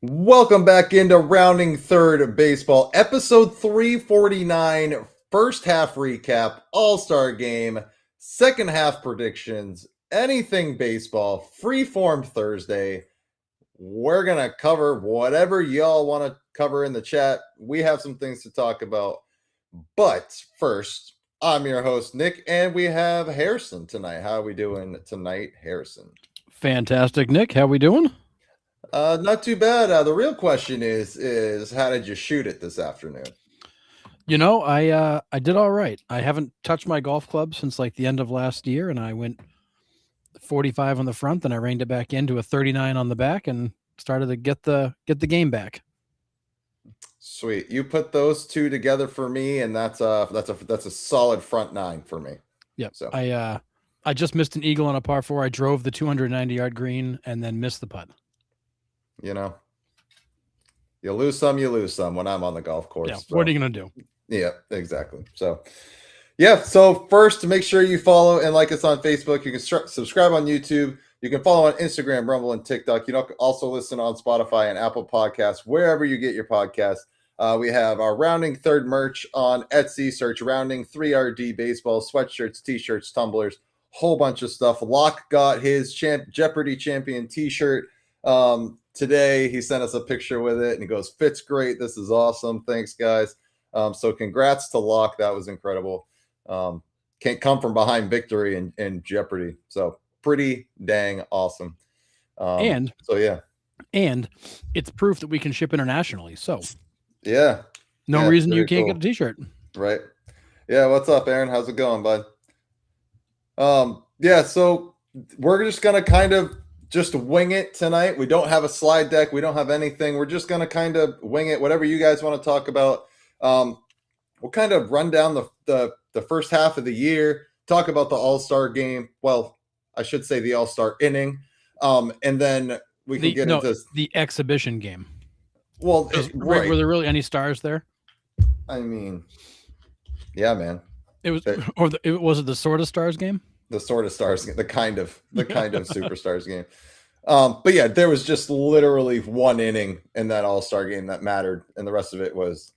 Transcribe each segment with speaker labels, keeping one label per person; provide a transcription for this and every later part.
Speaker 1: Welcome back into Rounding Third Baseball, episode 349, first half recap, all-star game, second half predictions, anything baseball, freeform Thursday. We're going to cover whatever y'all want to cover in the chat. We have some things to talk about. But first, I'm your host, Nick, and we have Harrison tonight. How are we doing tonight, Harrison?
Speaker 2: Fantastic, Nick. How we doing?
Speaker 1: Not too bad. The real question is how did you shoot it this afternoon?
Speaker 2: I did all right. I haven't touched my golf club since like the end of last year, and I went 45 on the front, then I reined it back into a 39 on the back, and started to get the game back.
Speaker 1: Sweet. You put those two together for me, and that's a solid front nine for me.
Speaker 2: Yep.
Speaker 1: So
Speaker 2: I just missed an eagle on a par 4. I drove the 290-yard green and then missed the putt.
Speaker 1: you lose some when I'm on the golf course.
Speaker 2: Yeah.
Speaker 1: So.
Speaker 2: What are you gonna do?
Speaker 1: Yeah, exactly. So so first, make sure you follow and like us on Facebook. You can subscribe on YouTube. You can follow on Instagram, Rumble, and TikTok. You can also listen on Spotify and Apple Podcasts, wherever you get your podcasts. We have our Rounding Third merch on Etsy. Search Rounding 3RD Baseball, sweatshirts, t-shirts, tumblers, whole bunch of stuff. Locke got his Jeopardy champion t-shirt today. He sent us a picture with it, and he goes, "Fits great. This is awesome. Thanks, guys." So congrats to Locke. That was incredible. Can't come from behind victory in Jeopardy. So pretty dang awesome.
Speaker 2: And it's proof that we can ship internationally. So no reason you can't get a t-shirt.
Speaker 1: Right. Yeah. What's up, Aaron? How's it going, bud? So we're just going to kind of just wing it tonight. We don't have a slide deck. We don't have anything. We're just going to kind of wing it. Whatever you guys want to talk about. We'll kind of run down the first half of the year, talk about the All-Star game. Well, I should say the All-Star inning. And then we can get into
Speaker 2: the exhibition game.
Speaker 1: Well,
Speaker 2: were there really any stars there?
Speaker 1: I mean, yeah, man.
Speaker 2: It was, was it the sort of stars game?
Speaker 1: The sort of stars, the kind of superstars game. But yeah, there was just literally one inning in that All-Star game that mattered, and the rest of it was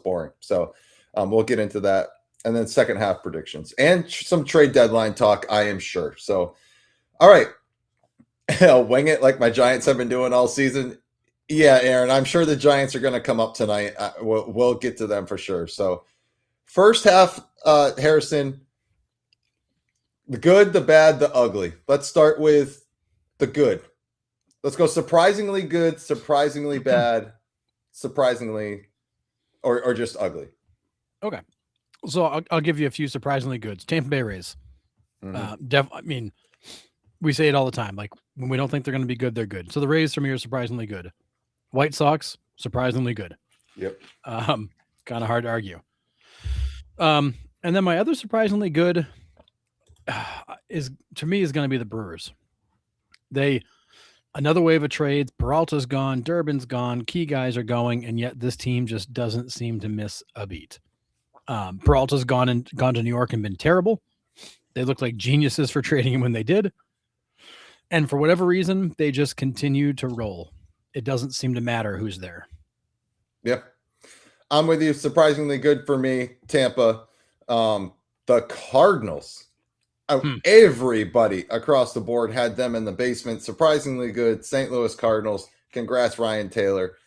Speaker 1: boring. So we'll get into that, and then second half predictions and some trade deadline talk, I am sure. So, all right, I'll wing it like my Giants have been doing all season. Yeah, Aaron, I'm sure the Giants are going to come up tonight. We'll get to them for sure. So, first half, Harrison, the good, the bad, the ugly. Let's start with the good. Let's go surprisingly good, surprisingly bad, surprisingly, or just ugly.
Speaker 2: Okay. So I'll give you a few surprisingly goods. Tampa Bay Rays.
Speaker 1: Mm-hmm.
Speaker 2: I mean, we say it all the time. Like, when we don't think they're going to be good, they're good. So the Rays from here are surprisingly good. White Sox, surprisingly good.
Speaker 1: Yep.
Speaker 2: Kind of hard to argue. And then my other surprisingly good is going to be the Brewers. Another wave of trades. Peralta's gone, Durbin's gone, key guys are going, and yet this team just doesn't seem to miss a beat. Peralta's gone to New York and been terrible. They look like geniuses for trading him when they did. And for whatever reason, they just continue to roll. It doesn't seem to matter who's there.
Speaker 1: Yep. I'm with you. Surprisingly good for me, Tampa. The Cardinals. Everybody across the board had them in the basement. Surprisingly good. St. Louis Cardinals. Congrats, Ryan Taylor,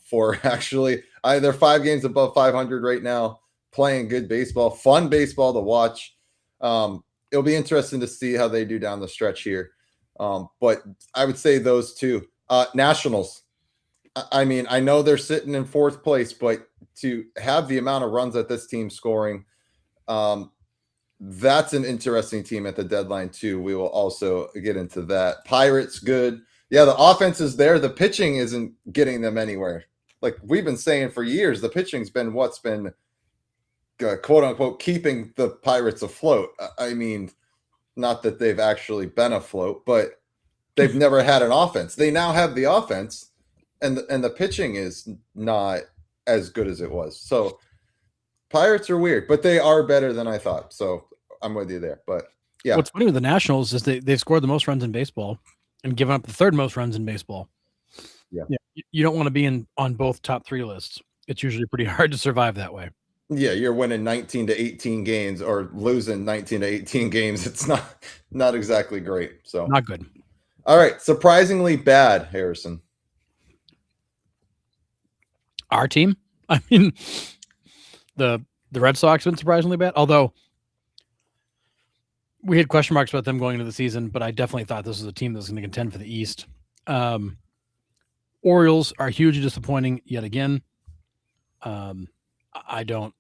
Speaker 1: for actually they're 5 games above 500 right now, playing good baseball, fun baseball to watch. It'll be interesting to see how they do down the stretch here. But I would say those two. Nationals. I mean, I know they're sitting in 4th place, but to have the amount of runs that this team's scoring, that's an interesting team at the deadline too. We will also get into that. Pirates, good. Yeah, the offense is there. The pitching isn't getting them anywhere. Like we've been saying for years, the pitching's been what's been quote unquote keeping the Pirates afloat. I mean, not that they've actually been afloat, but they've never had an offense. They now have the offense, and the pitching is not as good as it was. So Pirates are weird, but they are better than I thought. So I'm with you there. But yeah,
Speaker 2: what's funny with the Nationals is they've scored the most runs in baseball and given up the 3rd most runs in baseball.
Speaker 1: Yeah.
Speaker 2: You don't want to be on both top 3 lists. It's usually pretty hard to survive that way.
Speaker 1: Yeah, you're winning 19 to 18 games or losing 19 to 18 games. It's not exactly great. So
Speaker 2: Not good.
Speaker 1: all right, surprisingly bad, Harrison.
Speaker 2: Our team, I mean, the Red Sox have been surprisingly bad, although we had question marks about them going into the season, but I definitely thought this was a team that was going to contend for the East. Orioles are hugely disappointing yet again. I don't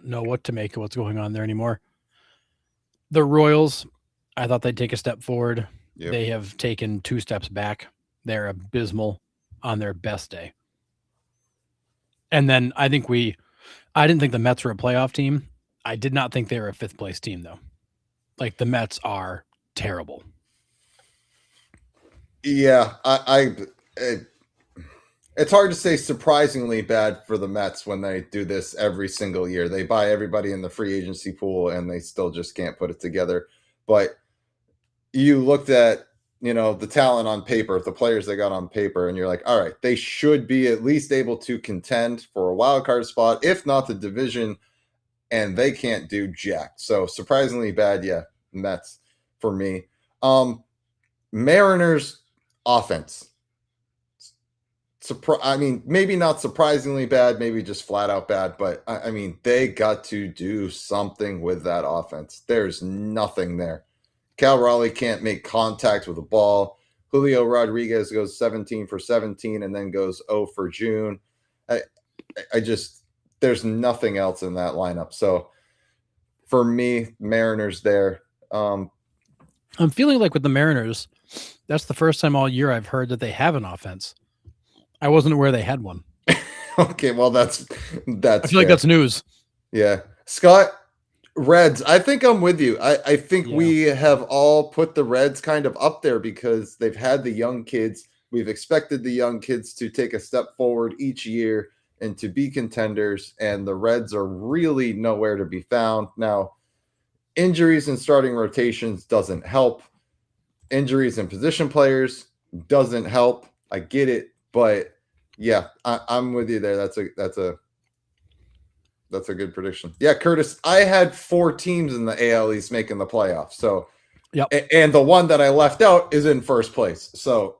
Speaker 2: know what to make of what's going on there anymore. The Royals, I thought they'd take a step forward.
Speaker 1: Yep.
Speaker 2: They have taken 2 steps back. They're abysmal on their best day. And then I didn't think the Mets were a playoff team. I did not think they were a 5th place team though. Like the Mets are terrible.
Speaker 1: Yeah, it's hard to say surprisingly bad for the Mets when they do this every single year. They buy everybody in the free agency pool and they still just can't put it together. But you looked at, the talent on paper, the players they got on paper, and you're like, all right, they should be at least able to contend for a wild card spot, if not the division, and they can't do jack. So surprisingly bad, yeah, Mets for me. Mariners offense. Maybe not surprisingly bad, maybe just flat out bad, but I mean, they got to do something with that offense. There's nothing there. Cal Raleigh can't make contact with the ball. Julio Rodriguez goes 17 for 17 and then goes 0 for June. There's nothing else in that lineup. So for me, Mariners there.
Speaker 2: I'm feeling like with the Mariners, that's the first time all year I've heard that they have an offense. I wasn't aware they had one.
Speaker 1: Okay, well that's
Speaker 2: I feel like that's news.
Speaker 1: Yeah. Scott, Reds, I think I'm with you. I think we have all put the Reds kind of up there because they've had the young kids. We've expected the young kids to take a step forward each year and to be contenders, and the Reds are really nowhere to be found. Now, injuries and starting rotations doesn't help. Injuries and position players doesn't help. I get it, but yeah, I'm with you there. That's a good prediction. Yeah, Curtis, I had 4 teams in the AL East making the playoffs. So,
Speaker 2: yep.
Speaker 1: And the one that I left out is in first place. So,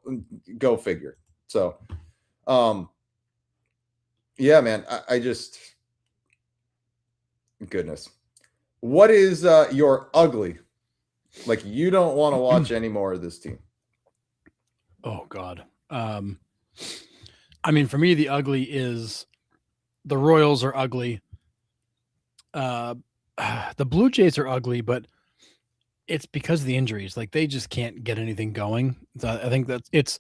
Speaker 1: go figure. So, yeah, man, I just, goodness. What is your ugly? Like, you don't want to watch any more of this team.
Speaker 2: Oh, God. I mean, for me, the ugly is the Royals are ugly. The Blue Jays are ugly, but it's because of the injuries. Like they just can't get anything going. So I think that it's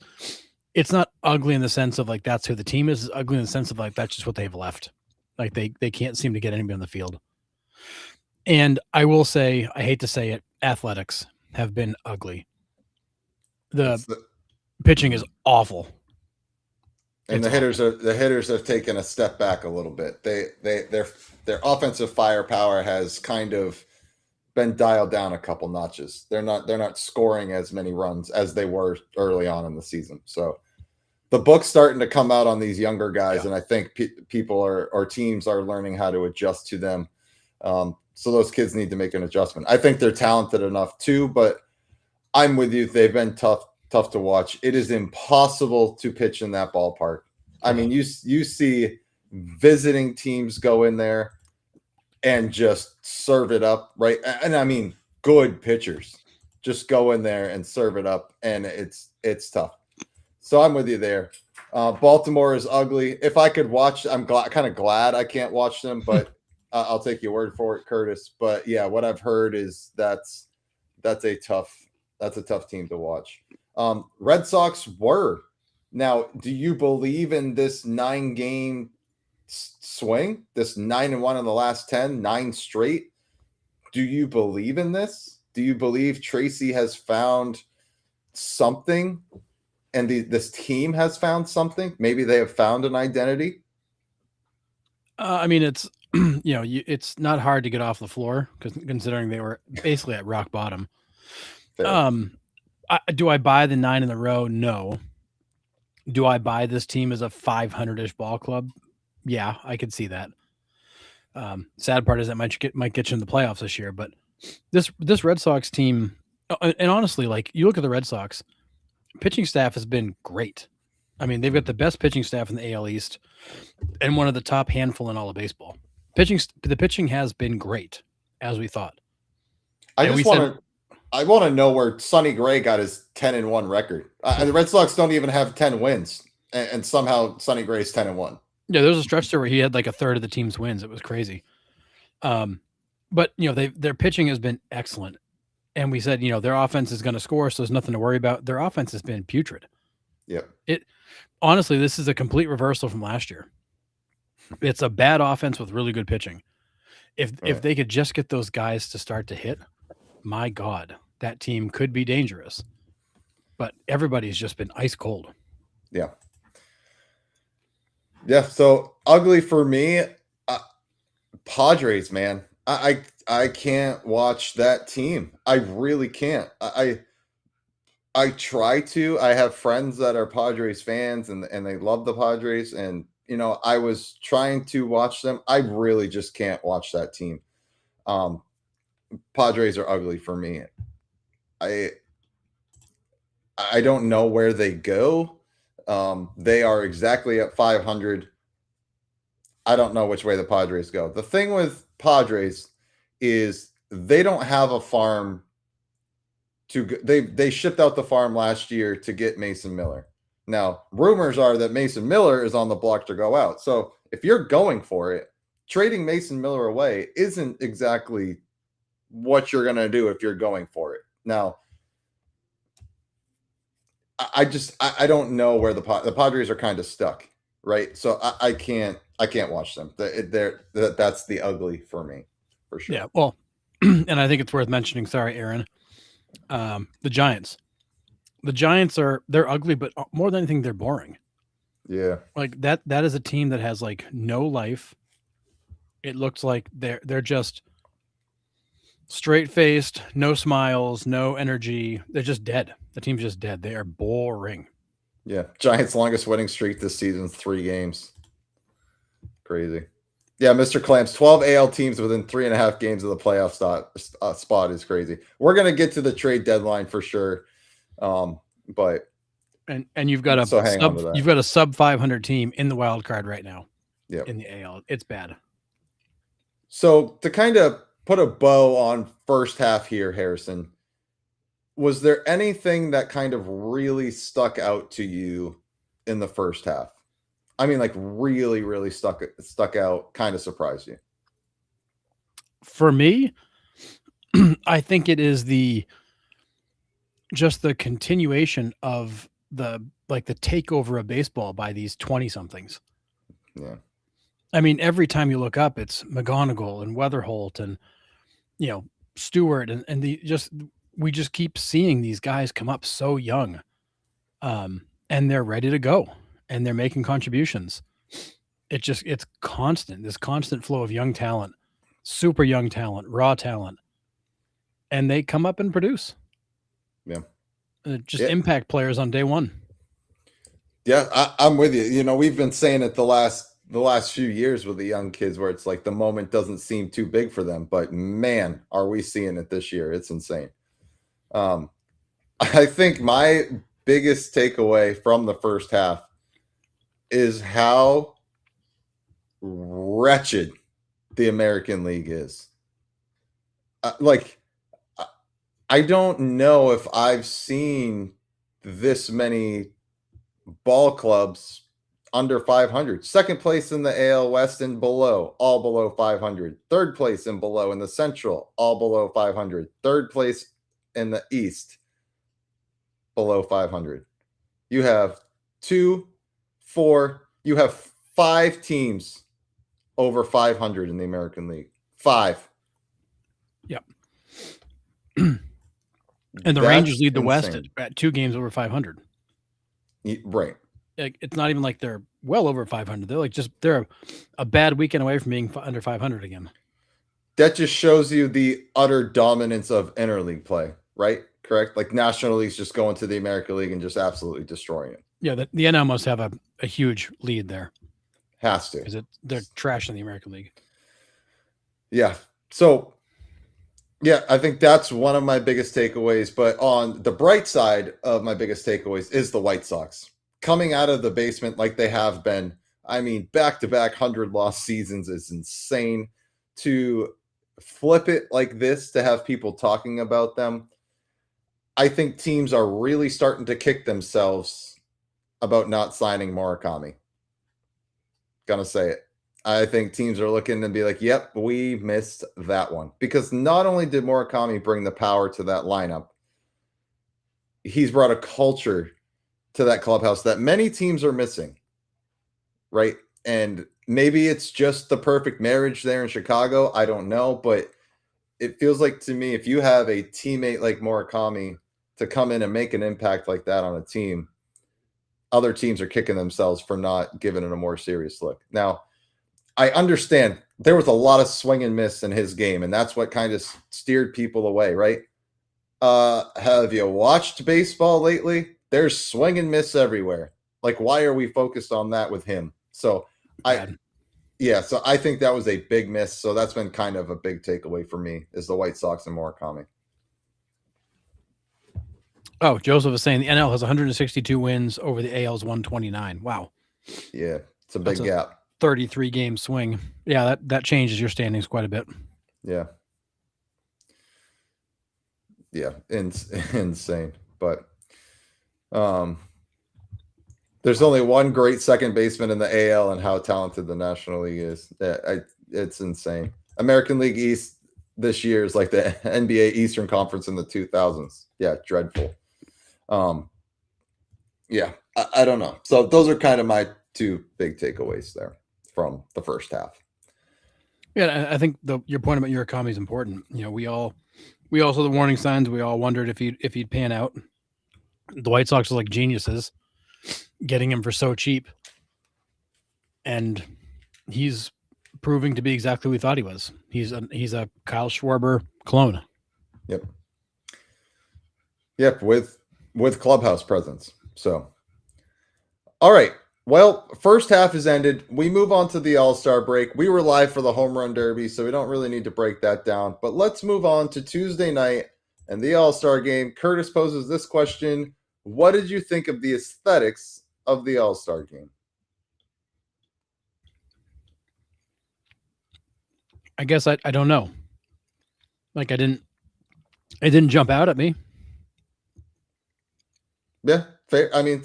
Speaker 2: not ugly in the sense of like that's who the team is. It's ugly in the sense of like that's just what they have left. Like they can't seem to get anybody on the field. And I will say, I hate to say it, Athletics have been ugly. The pitching is awful.
Speaker 1: And the hitters have taken a step back a little bit. Their offensive firepower has kind of been dialed down a couple notches. They're not scoring as many runs as they were early on in the season. So the book's starting to come out on these younger guys, and I think people or teams are learning how to adjust to them. So those kids need to make an adjustment. I think they're talented enough too, but I'm with you. They've been tough to watch. It is impossible to pitch in that ballpark. I mean, you see visiting teams go in there and just serve it up, right? And I mean, good pitchers just go in there and serve it up, and it's tough. So I'm with you there. Baltimore is ugly. If I could watch, I'm kind of glad I can't watch them, but I'll take your word for it, Curtis. But yeah, what I've heard is that's a tough team to watch. Red Sox were. Now, do you believe in this 9-game swing? This 9-1 in the last 10, 9 straight? Do you believe in this? Do you believe Tracy has found something and this team has found something? Maybe they have found an identity?
Speaker 2: I mean, it's, it's not hard to get off the floor because considering they were basically at rock bottom. Fair. Do I buy the 9 in a row? No. Do I buy this team as a 500-ish ball club? Yeah, I could see that. Sad part is that might get you in the playoffs this year, but this Red Sox team, and honestly, like you look at the Red Sox, pitching staff has been great. I mean, they've got the best pitching staff in the AL East and one of the top handful in all of baseball. The pitching has been great, as we thought.
Speaker 1: I
Speaker 2: And we
Speaker 1: just
Speaker 2: said-
Speaker 1: want to. I want to know where Sonny Gray got his 10-1 record. The Red Sox don't even have 10 wins, and somehow Sonny Gray's 10-1.
Speaker 2: Yeah, there was a stretch there where he had like a third of the team's wins. It was crazy. But their pitching has been excellent. And we said, their offense is going to score, so there's nothing to worry about. Their offense has been putrid.
Speaker 1: Yep.
Speaker 2: Honestly, this is a complete reversal from last year. It's a bad offense with really good pitching. If they could just get those guys to start to hit, my God, that team could be dangerous. But everybody's just been ice cold.
Speaker 1: Yeah. Yeah. So ugly for me, Padres, man. I can't watch that team. I really can't. I try to. I have friends that are Padres fans and they love the Padres. And, I was trying to watch them. I really just can't watch that team. Padres are ugly for me. I don't know where they go. They are exactly at 500. I don't know which way the Padres go. The thing with Padres is they don't have a farm they shipped out the farm last year to get Mason Miller. Now, rumors are that Mason Miller is on the block to go out. So if you're going for it, trading Mason Miller away isn't exactly what you're going to do if you're going for it. Now, I don't know where the Padres are kind of stuck, right? So I can't watch them. That's the ugly for me, for sure.
Speaker 2: Yeah, well, and I think it's worth mentioning. Sorry, Aaron. The Giants. The Giants they're ugly, but more than anything, they're boring.
Speaker 1: Yeah,
Speaker 2: like that is a team that has like no life. It looks like they're just straight-faced, no smiles, no energy. They're just dead. The team's just dead. They are boring.
Speaker 1: Yeah, Giants' longest winning streak this season, 3 games. Crazy. Yeah, Mr. Clamps, 12 AL teams within 3.5 games of the playoff spot is crazy. We're going to get to the trade deadline for sure. But
Speaker 2: you've got you've got a sub 500 team in the wild card right now.
Speaker 1: Yeah,
Speaker 2: in the AL, it's bad.
Speaker 1: So to kind of put a bow on first half here, Harrison, was there anything that kind of really stuck out to you in the first half? I mean, like really, really stuck out, kind of surprised you?
Speaker 2: For me, I think it is just the continuation of the takeover of baseball by these 20-somethings.
Speaker 1: Yeah.
Speaker 2: I mean, every time you look up, it's McGonigal and Weatherholt and, Stewart and we just keep seeing these guys come up so young, and they're ready to go and they're making contributions. It's constant, this constant flow of young talent, super young talent, raw talent, and they come up and produce.
Speaker 1: Yeah.
Speaker 2: Impact players on day one.
Speaker 1: Yeah, I'm with you. We've been saying it the last few years with the young kids where it's like the moment doesn't seem too big for them, but man, are we seeing it this year. It's insane. I think my biggest takeaway from the first half is how wretched the American League is. I don't know if I've seen this many ball clubs under 500. Second place in the AL West and below, all below 500. Third place and below in the Central, all below 500. Third place in the East, below 500. You have 2, 4, you have 5 teams over 500 in the American League. 5.
Speaker 2: Yep. And the Rangers lead the West at 2 games over 500.
Speaker 1: Right.
Speaker 2: It's not even like they're well over 500. They're a bad weekend away from being under 500 again.
Speaker 1: That just shows you the utter dominance of interleague play, right? correct? Like National League's just going to the American League and just absolutely destroying it.
Speaker 2: Yeah, the NL must have a huge lead there
Speaker 1: Has to.
Speaker 2: because they're trash in the American League.
Speaker 1: Yeah. So, yeah, I think that's one of my biggest takeaways. But on the bright side of my biggest takeaways is the White Sox coming out of the basement like they have been. I mean, back-to-back 100-loss seasons is insane. To flip it like this, to have people talking about them, I think teams are really starting to kick themselves about not signing Murakami. Gonna say it. I think teams are looking and be like, yep, we missed that one. Because not only did Murakami bring the power to that lineup, he's brought a culture to that clubhouse that many teams are missing, right? And maybe it's just the perfect marriage there in Chicago. I don't know, but it feels like to me, if you have a teammate like Murakami to come in and make an impact like that on a team, other teams are kicking themselves for not giving it a more serious look. Now, I understand there was a lot of swing and miss in his game, and that's what kind of steered people away, right? Have you watched baseball lately? There's swing and miss everywhere. Like, why are we focused on that with him? So so I think that was a big miss. So that's been kind of a big takeaway for me is the White Sox and Murakami.
Speaker 2: Oh, Joseph is saying the NL has 162 wins over the AL's 129. Wow.
Speaker 1: Yeah, it's a big gap.
Speaker 2: 33 game swing. Yeah, that changes your standings quite a bit.
Speaker 1: Yeah. Yeah, insane. But there's only one great second baseman in the AL, and how talented the National League is. It's insane. American League East this year is like the NBA Eastern Conference in the 2000s. Yeah, dreadful. Yeah, I don't know. So those are kind of my two big takeaways there from the first half.
Speaker 2: Yeah, I think your point about Murakami is important. You know, we all saw the warning signs. We all wondered if he'd pan out. The White Sox are like geniuses, getting him for so cheap, and he's proving to be exactly what we thought he was. He's a Kyle Schwarber clone.
Speaker 1: Yep, with clubhouse presence. So, all right. Well, first half is ended. We move on to the All-Star break. We were live for the Home Run Derby, so we don't really need to break that down. But let's move on to Tuesday night and the All-Star game. Curtis poses this question: what did you think of the aesthetics of the All-Star game?
Speaker 2: I guess I don't know. Like it didn't jump out at me.
Speaker 1: Yeah, fair. I mean,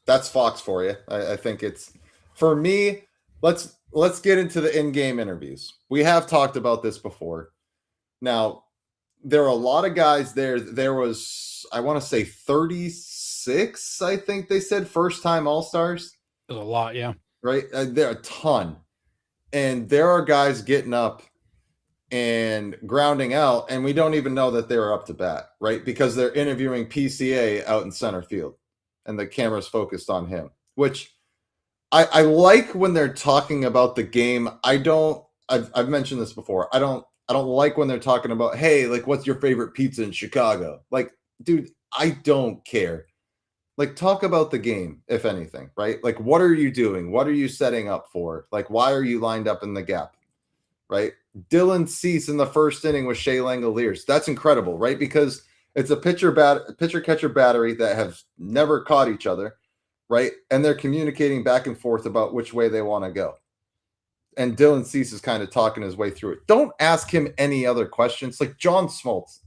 Speaker 1: that's Fox for you. I think it's, for me, let's get into the in-game interviews. We have talked about this before. Now, there are a lot of guys there. There was, I want to say 36, I think they said, first-time All-Stars.
Speaker 2: There's a lot, yeah.
Speaker 1: Right? There are a ton. And there are guys getting up and grounding out, and we don't even know that they were up to bat, right? Because they're interviewing PCA out in center field, and the camera's focused on him, which I like when they're talking about the game. I've mentioned this before. I don't like when they're talking about, hey, like, what's your favorite pizza in Chicago? Like, dude, I don't care. Like, talk about the game, if anything, right? Like, what are you doing? What are you setting up for? Like, why are you lined up in the gap, right? Dylan Cease in the first inning with Shea Langoliers. That's incredible, right? Because it's a pitcher-catcher battery that have never caught each other, right? And they're communicating back and forth about which way they want to go. And Dylan Cease is kind of talking his way through it. Don't ask him any other questions. Like, John Smoltz,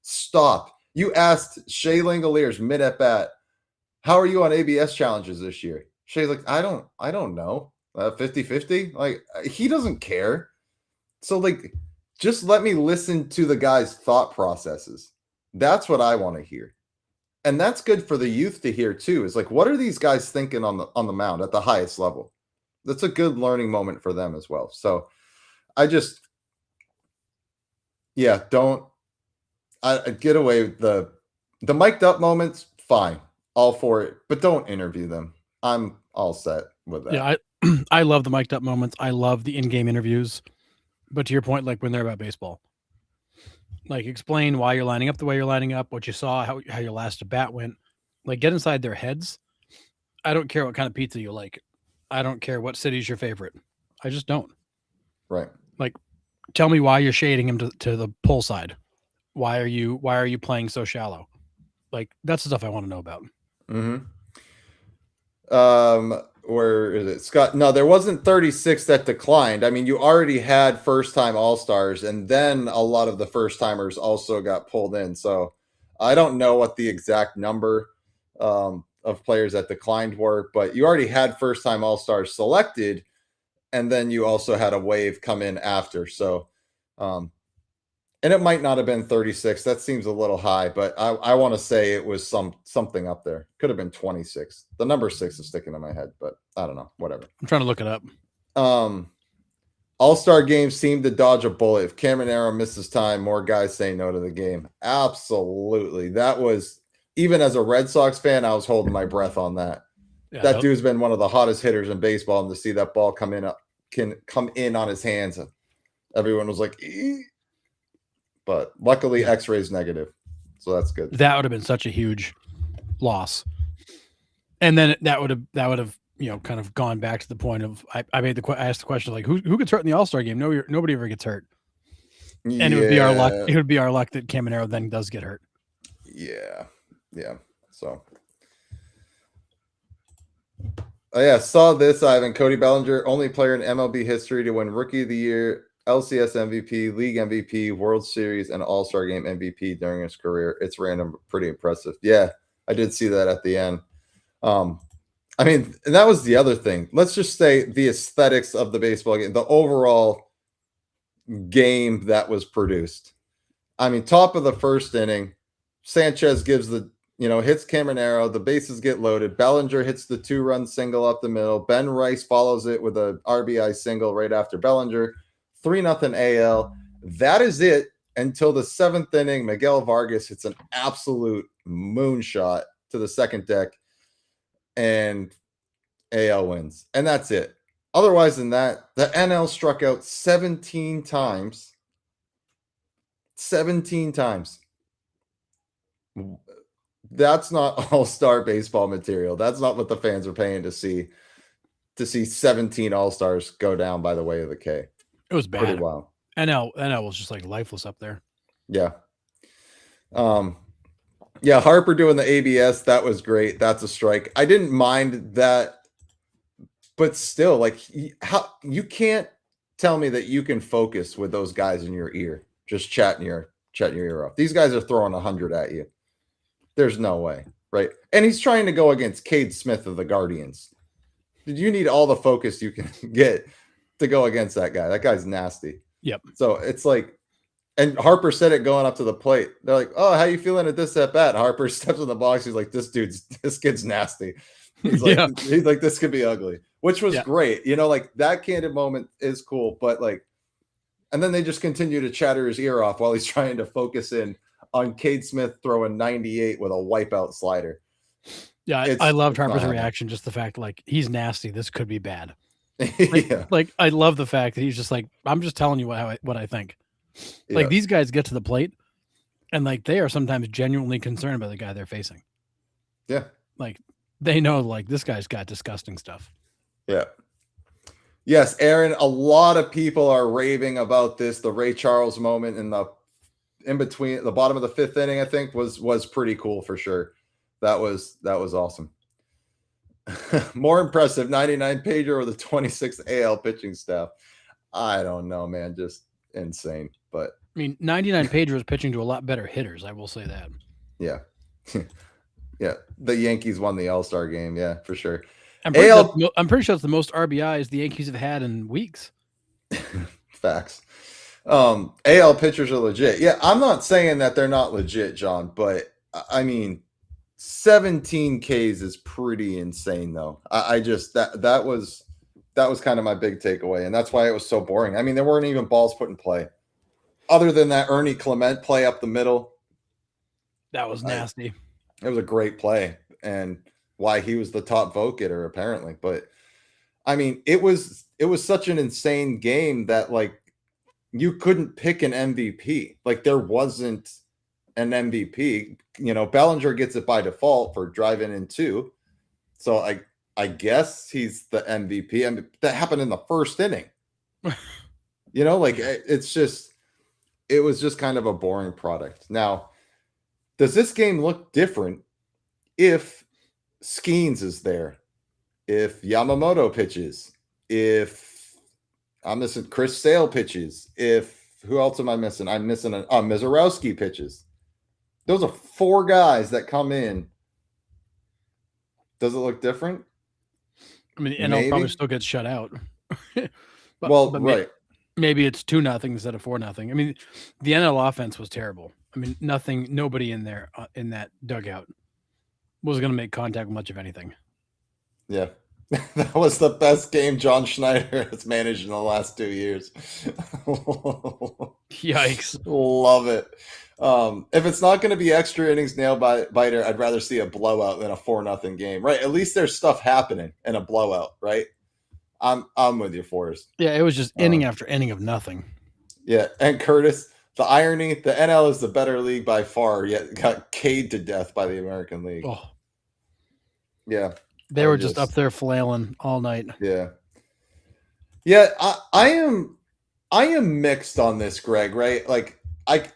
Speaker 1: stop. You asked Shea Langoliers mid at bat, how are you on ABS challenges this year? Shea's like, I don't know. 50-50? Like, he doesn't care. So, like, just let me listen to the guy's thought processes. That's what I want to hear. And that's good for the youth to hear too. Is like, what are these guys thinking on the mound at the highest level? That's a good learning moment for them as well. So I get away with the mic'd up moments, fine. All for it, but don't interview them. I'm all set with that.
Speaker 2: Yeah, I love the mic'd up moments. I love the in-game interviews. But to your point, like when they're about baseball, Like, explain why you're lining up the way you're lining up, what you saw, how your last at bat went. Like, get inside their heads. I don't care what kind of pizza you like. I don't care what city's your favorite. I just don't.
Speaker 1: Right.
Speaker 2: Like, tell me why you're shading him to the pull side. Why are you playing so shallow? Like, that's the stuff I want to know about.
Speaker 1: Mm-hmm. Where is it, Scott? No, there wasn't 36 that declined. I mean, you already had first time all-stars, and then a lot of the first timers also got pulled in. So I don't know what the exact number of players that declined were, but you already had first time all-stars selected, and then you also had a wave come in after. So and it might not have been 36. That seems a little high, but I want to say it was something up there. Could have been 26. The number 6 is sticking in my head, but I don't know. Whatever.
Speaker 2: I'm trying to look it up.
Speaker 1: All-star games seem to dodge a bullet. If Cameron Arrow misses time, more guys say no to the game. Absolutely. That was, even as a Red Sox fan, I was holding my breath on that.
Speaker 2: Yeah,
Speaker 1: That dude's been one of the hottest hitters in baseball, and to see that ball come in on his hands, everyone was like, "Ee." But luckily X-ray's negative, so that's good.
Speaker 2: that would have been such a huge loss. And then that would have kind of gone back to the point of I asked the question like who gets hurt in the All-Star game? Nobody ever gets hurt. And it would be our luck. It would be our luck that Caminero then does get hurt.
Speaker 1: Yeah. So saw this, Ivan. Cody Bellinger, only player in MLB history to win Rookie of the Year, LCS MVP, League MVP, World Series, and All-Star Game MVP during his career. It's random, pretty impressive. Yeah, I did see that at the end. I mean, and that was the other thing. Let's just say the aesthetics of the baseball game, the overall game that was produced. I mean, top of the first inning, Sanchez gives hits Cameron Arrow, the bases get loaded. Bellinger hits the 2-run single up the middle. Ben Rice follows it with a RBI single right after Bellinger. 3-0 AL. That is it until the 7th inning. Miguel Vargas hits an absolute moonshot to the second deck, and AL wins. And that's it. Otherwise than that, the NL struck out 17 times. 17 times. That's not all-star baseball material. That's not what the fans are paying to see 17 all-stars go down by the way of the K.
Speaker 2: It was bad.
Speaker 1: Pretty wild.
Speaker 2: NL was just like lifeless up there.
Speaker 1: Yeah. Harper doing the ABS, that was great. That's a strike. I didn't mind that, but still, like, how you can't tell me that you can focus with those guys in your ear, just chatting your ear off. These guys are throwing 100 at you. There's no way, right? And he's trying to go against Cade Smith of the Guardians. You need all the focus you can get to go against that guy. That guy's nasty.
Speaker 2: Yep.
Speaker 1: So it's like, and Harper said it going up to the plate. They're like, "Oh, how you feeling at this at bat?" Harper steps in the box. He's like, "This kid's nasty." He's like, he's like, "This could be ugly," which was great. Like that candid moment is cool, but like, and then they just continue to chatter his ear off while he's trying to focus in on Cade Smith throwing 98 with a wipeout slider.
Speaker 2: Yeah, I loved Harper's reaction. Just the fact, like, he's nasty. This could be bad. Like, I love the fact that he's just like, I'm just telling you what I think. Like, these guys get to the plate, and like they are sometimes genuinely concerned about the guy they're facing.
Speaker 1: Yeah,
Speaker 2: like they know, like, this guy's got disgusting stuff.
Speaker 1: Yeah. Yes, Aaron. A lot of people are raving about this. The Ray Charles moment in between the bottom of the 5th inning, I think, was pretty cool for sure. That was awesome. More impressive, 99 pager or the 26th AL pitching staff. I don't know, man. Just insane. But
Speaker 2: I mean, 99 pager was pitching to a lot better hitters. I will say that.
Speaker 1: Yeah. Yeah. The Yankees won the All-Star game. Yeah, for sure.
Speaker 2: I'm pretty sure it's the most RBIs the Yankees have had in weeks.
Speaker 1: Facts. AL pitchers are legit. Yeah, I'm not saying that they're not legit, John, but I mean, 17 Ks is pretty insane, though. I just that was kind of my big takeaway, and that's why it was so boring. I mean, there weren't even balls put in play, other than that Ernie Clement play up the middle.
Speaker 2: That was nasty.
Speaker 1: It was a great play, and why he was the top vote getter apparently. But I mean, it was such an insane game that, like, you couldn't pick an MVP. Like there wasn't an MVP. Bellinger gets it by default for driving in 2. So I guess he's the MVP. I mean, that happened in the first inning. It was just kind of a boring product. Now, does this game look different if Skeens is there? If Yamamoto pitches? If I'm missing Chris Sale pitches? Who else am I missing? I'm missing Mizorowski pitches. Those are 4 guys that come in. Does it look different?
Speaker 2: I mean, NL probably still gets shut out.
Speaker 1: but right.
Speaker 2: Maybe it's 2-0 instead of 4-0. I mean, the NL offense was terrible. I mean, nobody in there in that dugout was going to make contact with much of anything.
Speaker 1: Yeah. That was the best game John Schneider has managed in the last 2 years.
Speaker 2: Yikes.
Speaker 1: Love it. If it's not going to be extra innings nail biter, I'd rather see a blowout than a 4-0 game, right? At least there's stuff happening in a blowout, right? I'm with you, Forrest.
Speaker 2: Yeah, it was just inning after inning of nothing.
Speaker 1: Yeah, and Curtis, the irony, the NL is the better league by far, yet got K'd to death by the American League.
Speaker 2: Oh.
Speaker 1: Yeah.
Speaker 2: They were just up there flailing all night.
Speaker 1: Yeah. Yeah, I am mixed on this, Greg, right? Like I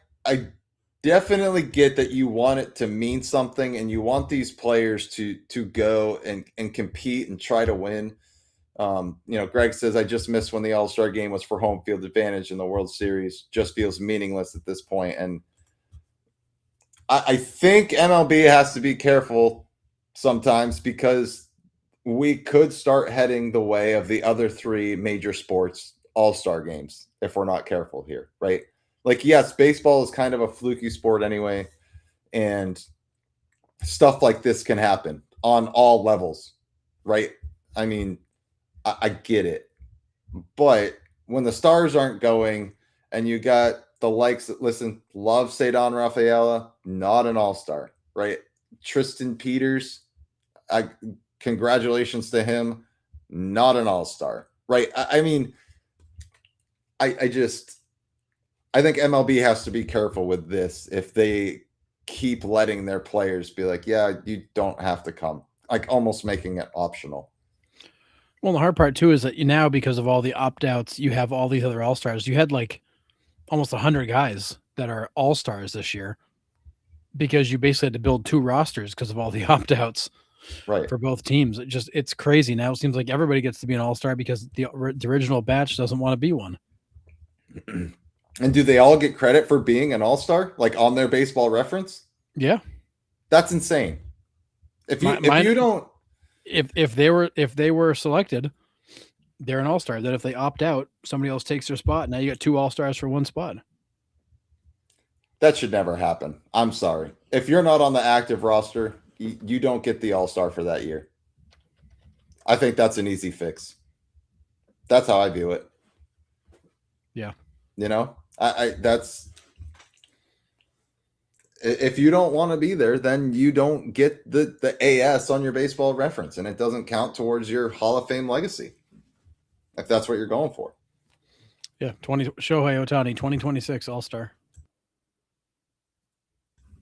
Speaker 1: definitely get that you want it to mean something and you want these players to go and compete and try to win. Greg says, I just missed when the All-Star game was for home field advantage in the World Series. Just feels meaningless at this point. And I think MLB has to be careful sometimes because we could start heading the way of the other 3 major sports All-Star games if we're not careful here, right? Like, yes, baseball is kind of a fluky sport anyway, and stuff like this can happen on all levels, right? I mean, I get it. But when the stars aren't going and you got the likes that love Ceddanne Rafaela, not an all-star, right? Tristan Peters, congratulations to him, not an all-star, right? I mean, I think MLB has to be careful with this if they keep letting their players be like, yeah, you don't have to come, like almost making it optional.
Speaker 2: Well, the hard part too is that now, because of all the opt-outs, you have all these other all-stars. You had like almost 100 guys that are all-stars this year because you basically had to build 2 rosters because of all the opt-outs,
Speaker 1: right,
Speaker 2: for both teams. It's crazy. Now it seems like everybody gets to be an all-star because the original batch doesn't want to be one.
Speaker 1: And do they all get credit for being an all-star, like on their Baseball Reference?
Speaker 2: Yeah,
Speaker 1: that's insane. If they were selected,
Speaker 2: they're an all-star. Then if they opt out, somebody else takes their spot. Now you got 2 all-stars for 1 spot.
Speaker 1: That should never happen. I'm sorry. If you're not on the active roster, you don't get the all-star for that year. I think that's an easy fix. That's how I view it.
Speaker 2: Yeah.
Speaker 1: That's, if you don't want to be there, then you don't get the AS on your Baseball Reference, and it doesn't count towards your Hall of Fame legacy, if that's what you're going for.
Speaker 2: Yeah, Shohei Ohtani, 2026 All-Star.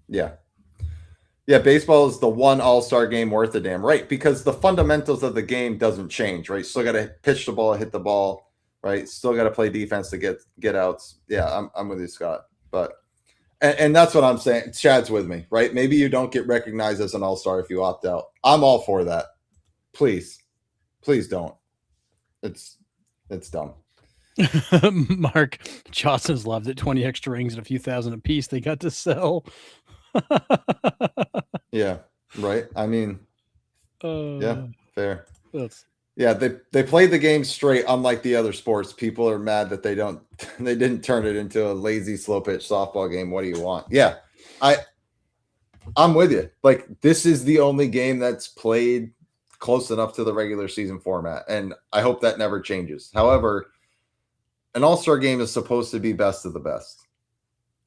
Speaker 1: Yeah, baseball is the one all-star game worth a damn, right? Because the fundamentals of the game doesn't change, right? Still got to pitch the ball, hit the ball, right? Still got to play defense to get outs. Yeah, I'm with you, Scott. But and that's what I'm saying. Chad's with me, right? Maybe you don't get recognized as an all-star if you opt out. I'm all for that. Please don't. It's dumb.
Speaker 2: Mark Johnson's loved it. 20 extra rings and a few thousand a piece they got to sell.
Speaker 1: Yeah, right. I mean, yeah, fair.
Speaker 2: Yeah,
Speaker 1: they played the game straight, unlike the other sports. People are mad that they didn't turn it into a lazy, slow pitch softball game. What do you want? Yeah, I'm with you. Like, this is the only game that's played close enough to the regular season format, and I hope that never changes. However, an all-star game is supposed to be best of the best.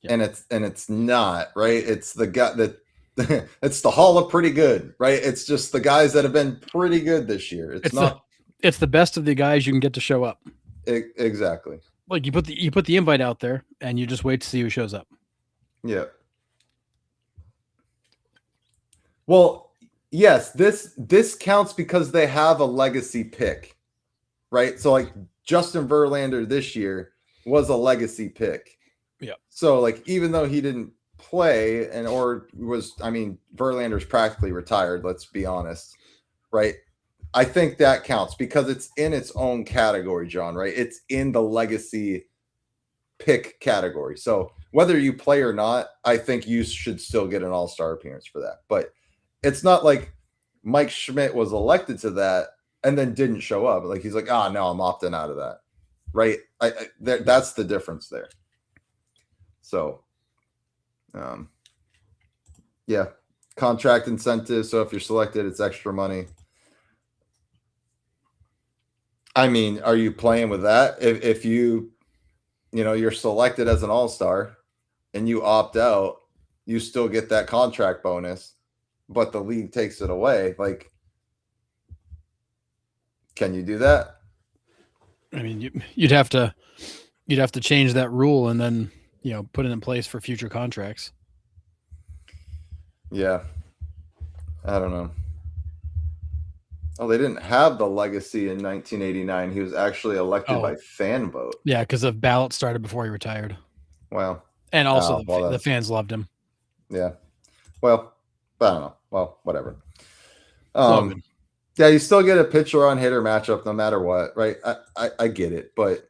Speaker 1: Yeah. And it's not, right? It's the guy that it's the Hall of Pretty Good, right? It's just the guys that have been pretty good this year. It's not.
Speaker 2: It's the best of the guys you can get to show up.
Speaker 1: Exactly.
Speaker 2: Like you put the invite out there and you just wait to see who shows up.
Speaker 1: Yeah. Well, yes, this counts because they have a legacy pick, right? So like Justin Verlander this year was a legacy pick.
Speaker 2: Yeah.
Speaker 1: So like even though he didn't play Verlander's practically retired, let's be honest, right? I think that counts because it's in its own category, John, right? It's in the legacy pick category. So whether you play or not, I think you should still get an all-star appearance for that. But it's not like Mike Schmidt was elected to that and then didn't show up. Like he's like, no, I'm opting out of that. Right. That's the difference there. So, yeah, contract incentives. So if you're selected, it's extra money. I mean, are you playing with that? If you're selected as an all-star and you opt out, you still get that contract bonus, but the league takes it away. Like, can you do that?
Speaker 2: I mean, you'd have to change that rule and then, put it in place for future contracts.
Speaker 1: Yeah. I don't know. Oh, they didn't have the legacy in 1989. He was actually elected by fan vote.
Speaker 2: Yeah, because the ballot started before he retired.
Speaker 1: Wow.
Speaker 2: And also the fans loved him.
Speaker 1: Yeah. Well, I don't know. Well, whatever. Yeah, you still get a pitcher on hitter matchup no matter what, right? I get it, but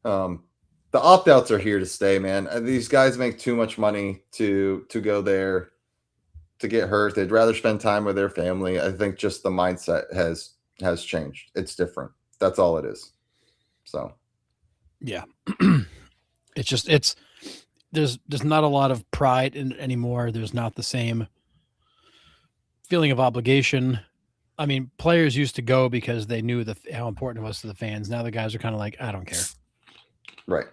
Speaker 1: the opt-outs are here to stay, man. These guys make too much money to go there to get hurt. They'd rather spend time with their family. I think just the mindset has changed. It's different. That's all it is. So,
Speaker 2: yeah, there's not a lot of pride in anymore. There's not the same feeling of obligation. I mean, players used to go because they knew how important it was to the fans. Now the guys are kind of like, I don't care.
Speaker 1: Right.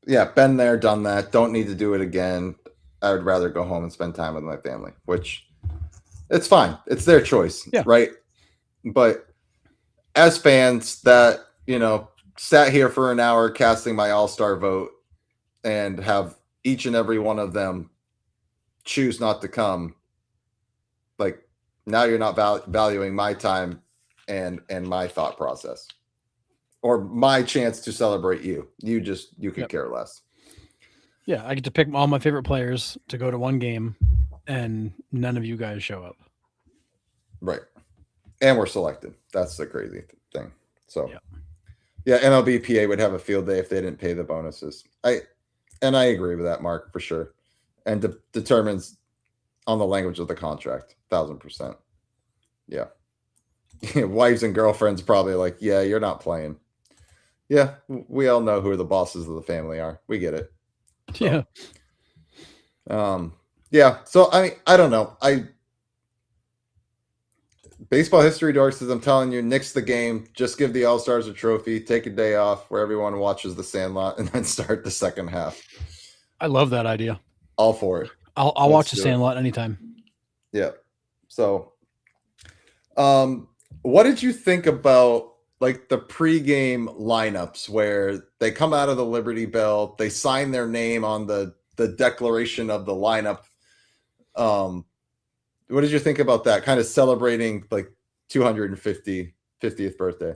Speaker 1: Yeah, been there, done that. Don't need to do it again. I would rather go home and spend time with my family, which it's fine. It's their choice, right? But as fans that, sat here for an hour casting my all-star vote and have each and every one of them choose not to come, like now you're not valuing my time and my thought process or my chance to celebrate you. You could care less.
Speaker 2: Yeah, I get to pick all my favorite players to go to one game, and none of you guys show up.
Speaker 1: Right. And we're selected. That's the crazy thing. So, yeah, MLBPA would have a field day if they didn't pay the bonuses. I agree with that, Mark, for sure. And determines on the language of the contract, 1,000%. Yeah. Wives and girlfriends probably like, yeah, you're not playing. Yeah, we all know who the bosses of the family are. We get it. So, yeah. So I don't know. Baseball history dorks says, I'm telling you, nix the game. Just give the All-Stars a trophy. Take a day off where everyone watches the Sandlot and then start the second half.
Speaker 2: I love that idea.
Speaker 1: All for it.
Speaker 2: I'll watch the Sandlot anytime.
Speaker 1: Yeah. So, what did you think about like the pregame lineups where they come out of the Liberty Bell, they sign their name on the declaration of the lineup? What did you think about that? Kind of celebrating like 50th birthday.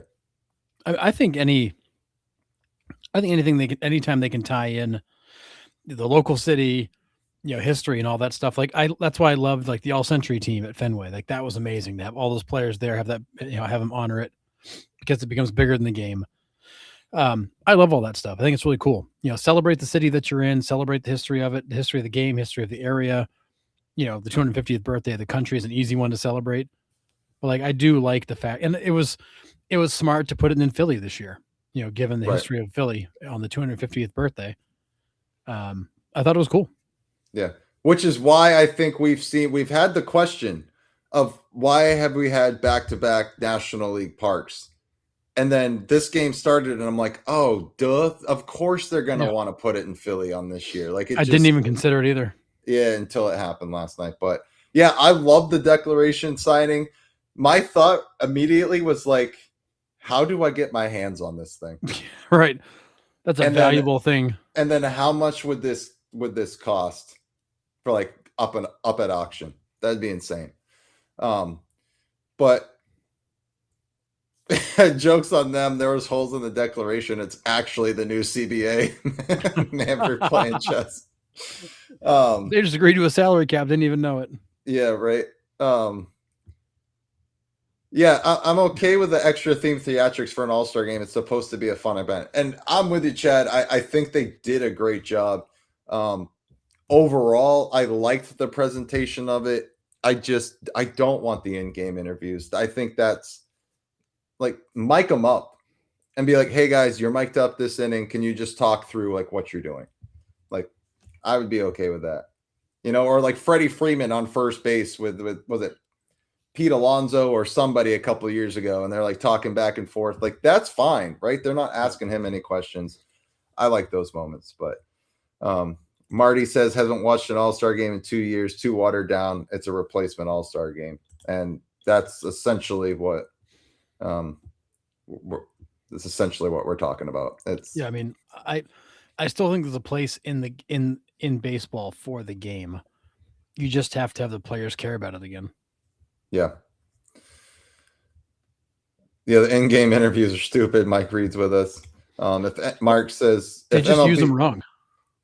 Speaker 2: I think anything anytime they can tie in the local city, history and all that stuff. Like that's why I loved like the All Century team at Fenway. Like that was amazing to have all those players there, have that, have them honor it because it becomes bigger than the game. I love all that stuff. I think it's really cool. Celebrate the city that you're in, celebrate the history of it, the history of the game, history of the area. The 250th birthday of the country is an easy one to celebrate. But like I do like the fact, and it was smart to put it in Philly this year. Given the history of Philly on the 250th birthday. I thought it was cool.
Speaker 1: Yeah. Which is why I think we've had the question of why have we had back-to-back National League parks? And then this game started and I'm like, oh, duh. Of course they're going to want to put it in Philly on this year. Like
Speaker 2: I didn't even consider it either.
Speaker 1: Yeah, until it happened last night. But yeah, I love the declaration signing. My thought immediately was like, how do I get my hands on this thing?
Speaker 2: Right. That's a
Speaker 1: And
Speaker 2: valuable thing.
Speaker 1: And then how much would this cost for like up at auction? That'd be insane. But jokes on them. There was holes in the declaration. It's actually the new CBA. Manfred playing chess.
Speaker 2: They just agreed to a salary cap. Didn't even know it.
Speaker 1: Yeah, right. Yeah, I'm okay with the extra theme theatrics for an all-star game. It's supposed to be a fun event. And I'm with you, Chad. I think they did a great job. Overall, I liked the presentation of it. I don't want the in-game interviews. I think that's like mic them up and be like, hey guys, you're mic'd up this inning. Can you just talk through like what you're doing? Like, I would be okay with that. Or like Freddie Freeman on first base with was it Pete Alonso or somebody a couple of years ago, and they're like talking back and forth. Like, that's fine, right? They're not asking him any questions. I like those moments. But Marty says hasn't watched an all-star game in 2 years, too watered down. It's a replacement all-star game. And that's essentially what we're talking about.
Speaker 2: I mean, I still think there's a place in baseball for the game. You just have to have the players care about it again.
Speaker 1: Yeah. Yeah, the in-game interviews are stupid. Mike Reed's with us. If Mark says
Speaker 2: they just use them wrong.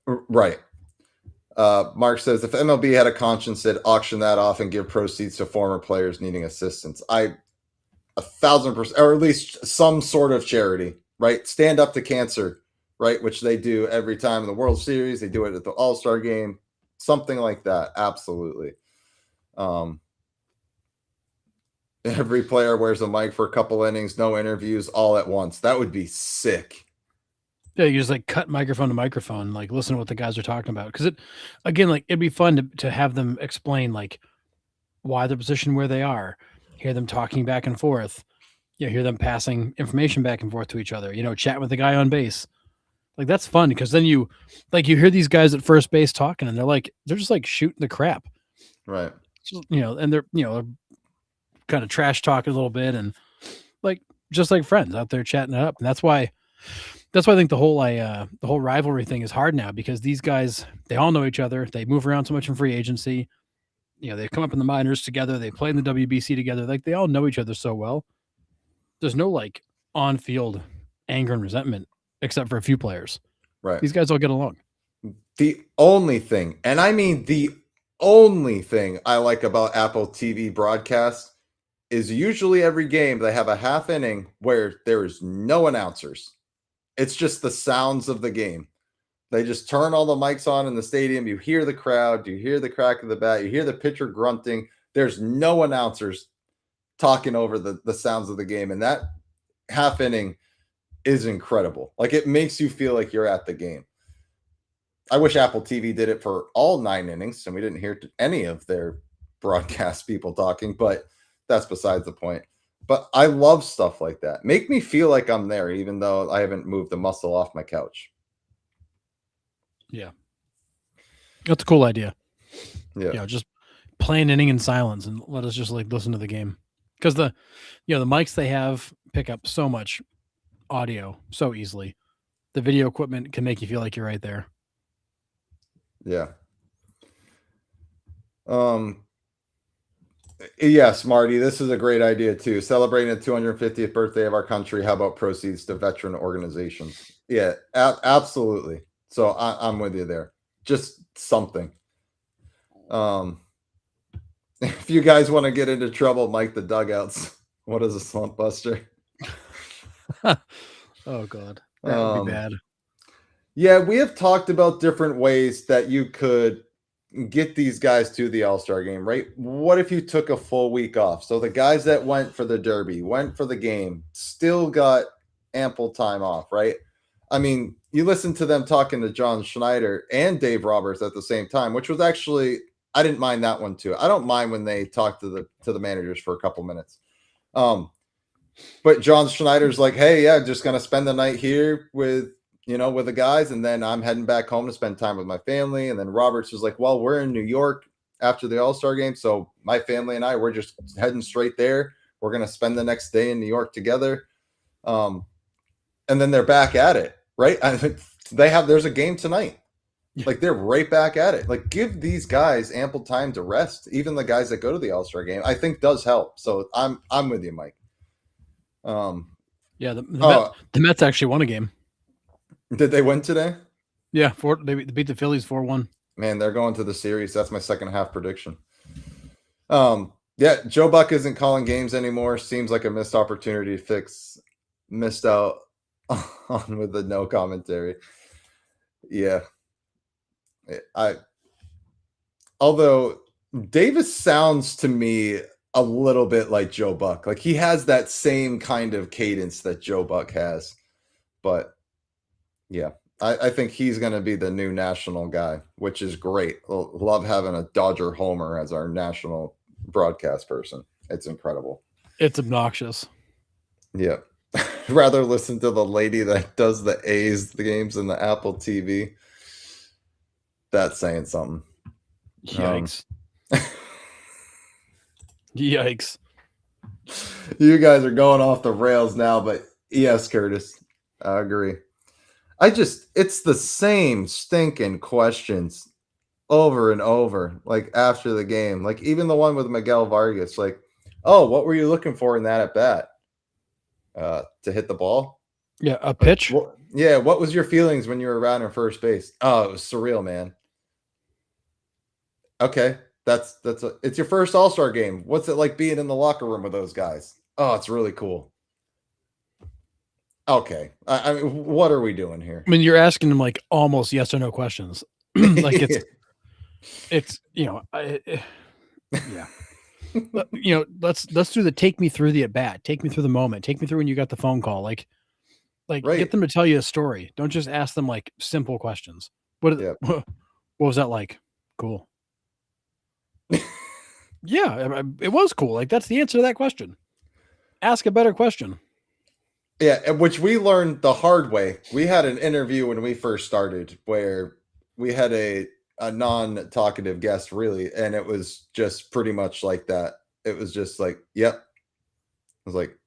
Speaker 1: Right. Mark says if MLB had a conscience, they'd auction that off and give proceeds to former players needing assistance. 1,000%, or at least some sort of charity, right? Stand Up to Cancer, right? Which they do every time in the World Series. They do it at the All-Star game, something like that. Absolutely. Every player wears a mic for a couple innings, no interviews, all at once. That would be sick.
Speaker 2: Yeah, you just like cut microphone to microphone, like listen to what the guys are talking about. Because it'd be fun to have them explain like why they're positioned where they are, hear them talking back and forth, hear them passing information back and forth to each other, chatting with the guy on base. Like, that's fun because then you hear these guys at first base talking and they're just like shooting the crap.
Speaker 1: Right.
Speaker 2: And they're kind of trash talking a little bit and like just like friends out there chatting it up. And that's why I think the whole rivalry thing is hard now, because these guys, they all know each other. They move around so much in free agency. They've come up in the minors together. They play in the WBC together. Like, they all know each other so well. There's no like on-field anger and resentment except for a few players.
Speaker 1: Right.
Speaker 2: These guys all get along.
Speaker 1: The only thing, and I mean the only thing I like about Apple TV broadcast is usually every game they have a half inning where there is no announcers. It's just the sounds of the game. They just turn all the mics on in the stadium. You hear the crowd. You hear the crack of the bat. You hear the pitcher grunting. There's no announcers talking over the sounds of the game. And that half inning is incredible. Like, it makes you feel like you're at the game. I wish Apple TV did it for all 9 innings and we didn't hear any of their broadcast people talking, but that's besides the point. But I love stuff like that. Make me feel like I'm there, even though I haven't moved the muscle off my couch.
Speaker 2: Yeah. That's a cool idea.
Speaker 1: Yeah.
Speaker 2: Just play an inning in silence and let us just like listen to the game. Because the mics they have pick up so much audio so easily. The video equipment can make you feel like you're right there.
Speaker 1: Yeah. Yes, Marty, this is a great idea too. Celebrating the 250th birthday of our country. How about proceeds to veteran organizations? Yeah, absolutely. So I'm with you there. Just something. If you guys want to get into trouble, Mike the Dugouts. What is a slump buster?
Speaker 2: Oh God, that would be bad.
Speaker 1: Yeah, we have talked about different ways that you could get these guys to the All-Star game, right? What if you took a full week off? So the guys that went for the Derby, went for the game, still got ample time off, right? I mean, you listen to them talking to John Schneider and Dave Roberts at the same time, which was actually, I didn't mind that one too. I don't mind when they talk to the managers for a couple minutes. But John Schneider's like, hey, yeah, just going to spend the night here with the guys, and then I'm heading back home to spend time with my family. And then Roberts was like, well, we're in New York after the All-Star game, so my family and I, we're just heading straight there. We're going to spend the next day in New York together. And then they're back at it. right? I think there's a game tonight.
Speaker 2: Yeah.
Speaker 1: Like they're right back at it. Like give these guys ample time to rest. Even the guys that go to the All-Star game, I think does help. So I'm with you, Mike.
Speaker 2: Yeah, the Mets actually won a game.
Speaker 1: Did they win today?
Speaker 2: Yeah, they beat the Phillies 4-1.
Speaker 1: Man, they're going to the series. That's my second half prediction. Yeah, Joe Buck isn't calling games anymore. Seems like a missed opportunity to fix. Missed out on with the no commentary. Yeah. Although Davis sounds to me a little bit like Joe Buck. Like he has that same kind of cadence that Joe Buck has. But yeah, I think he's going to be the new national guy, which is great. Love having a Dodger homer as our national broadcast person. It's incredible.
Speaker 2: It's obnoxious.
Speaker 1: Yeah. Rather listen to the lady that does the A's games in the Apple TV. That's saying something.
Speaker 2: Yikes. Yikes.
Speaker 1: You guys are going off the rails now, but yes, Curtis, I agree. It's the same stinking questions over and over, like after the game. Like even the one with Miguel Vargas, like, oh, what were you looking for in that at bat? To hit the ball?
Speaker 2: Yeah, a pitch?
Speaker 1: What was your feelings when you were around in first base? Oh, it was surreal, man. Okay, it's your first All-Star game. What's it like being in the locker room with those guys? Oh, it's really cool. Okay, I mean, what are we doing here?
Speaker 2: I mean, you're asking them like almost yes or no questions. Like it's yeah. Let's do the take me through the at bat, take me through the moment, take me through when you got the phone call. Like right. Get them to tell you a story. Don't just ask them like simple questions. What was that like? Cool. Yeah, it was cool. Like that's the answer to that question. Ask a better question.
Speaker 1: Yeah, which we learned the hard way. We had an interview when we first started where we had a non-talkative guest, really, and it was just pretty much like that. It was just like, yep. I was like,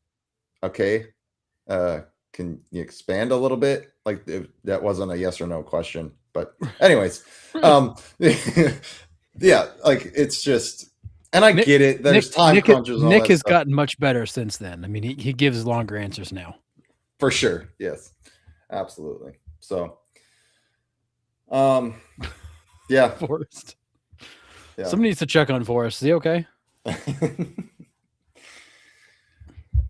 Speaker 1: okay, can you expand a little bit? Like that wasn't a yes or no question, but anyways, yeah, like it's just, and I get it. There's time crunches.
Speaker 2: Nick has gotten much better since then. I mean, he gives longer answers now.
Speaker 1: For sure. Yes, absolutely. So, yeah.
Speaker 2: Forrest. Yeah. Somebody needs to check on Forrest. Is he okay?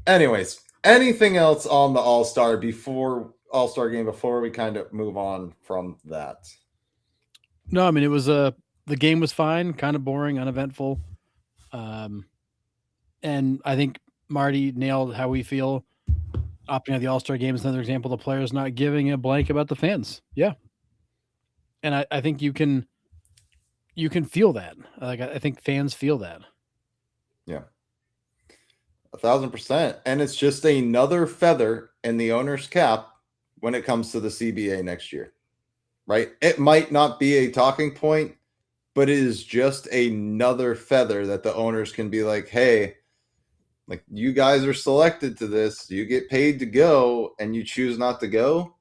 Speaker 1: Anyways, anything else on the All-Star game before we kind of move on from that?
Speaker 2: No, I mean, it was the game was fine, kind of boring, uneventful. And I think Marty nailed how we feel. Opting out of the All-Star game is another example of the players not giving a blank about the fans. Yeah. And I think you can feel that. Like I think fans feel that.
Speaker 1: Yeah. 1,000%. And it's just another feather in the owner's cap when it comes to the CBA next year. Right? It might not be a talking point, but it is just another feather that the owners can be like, hey, like you guys are selected to this, you get paid to go and you choose not to go.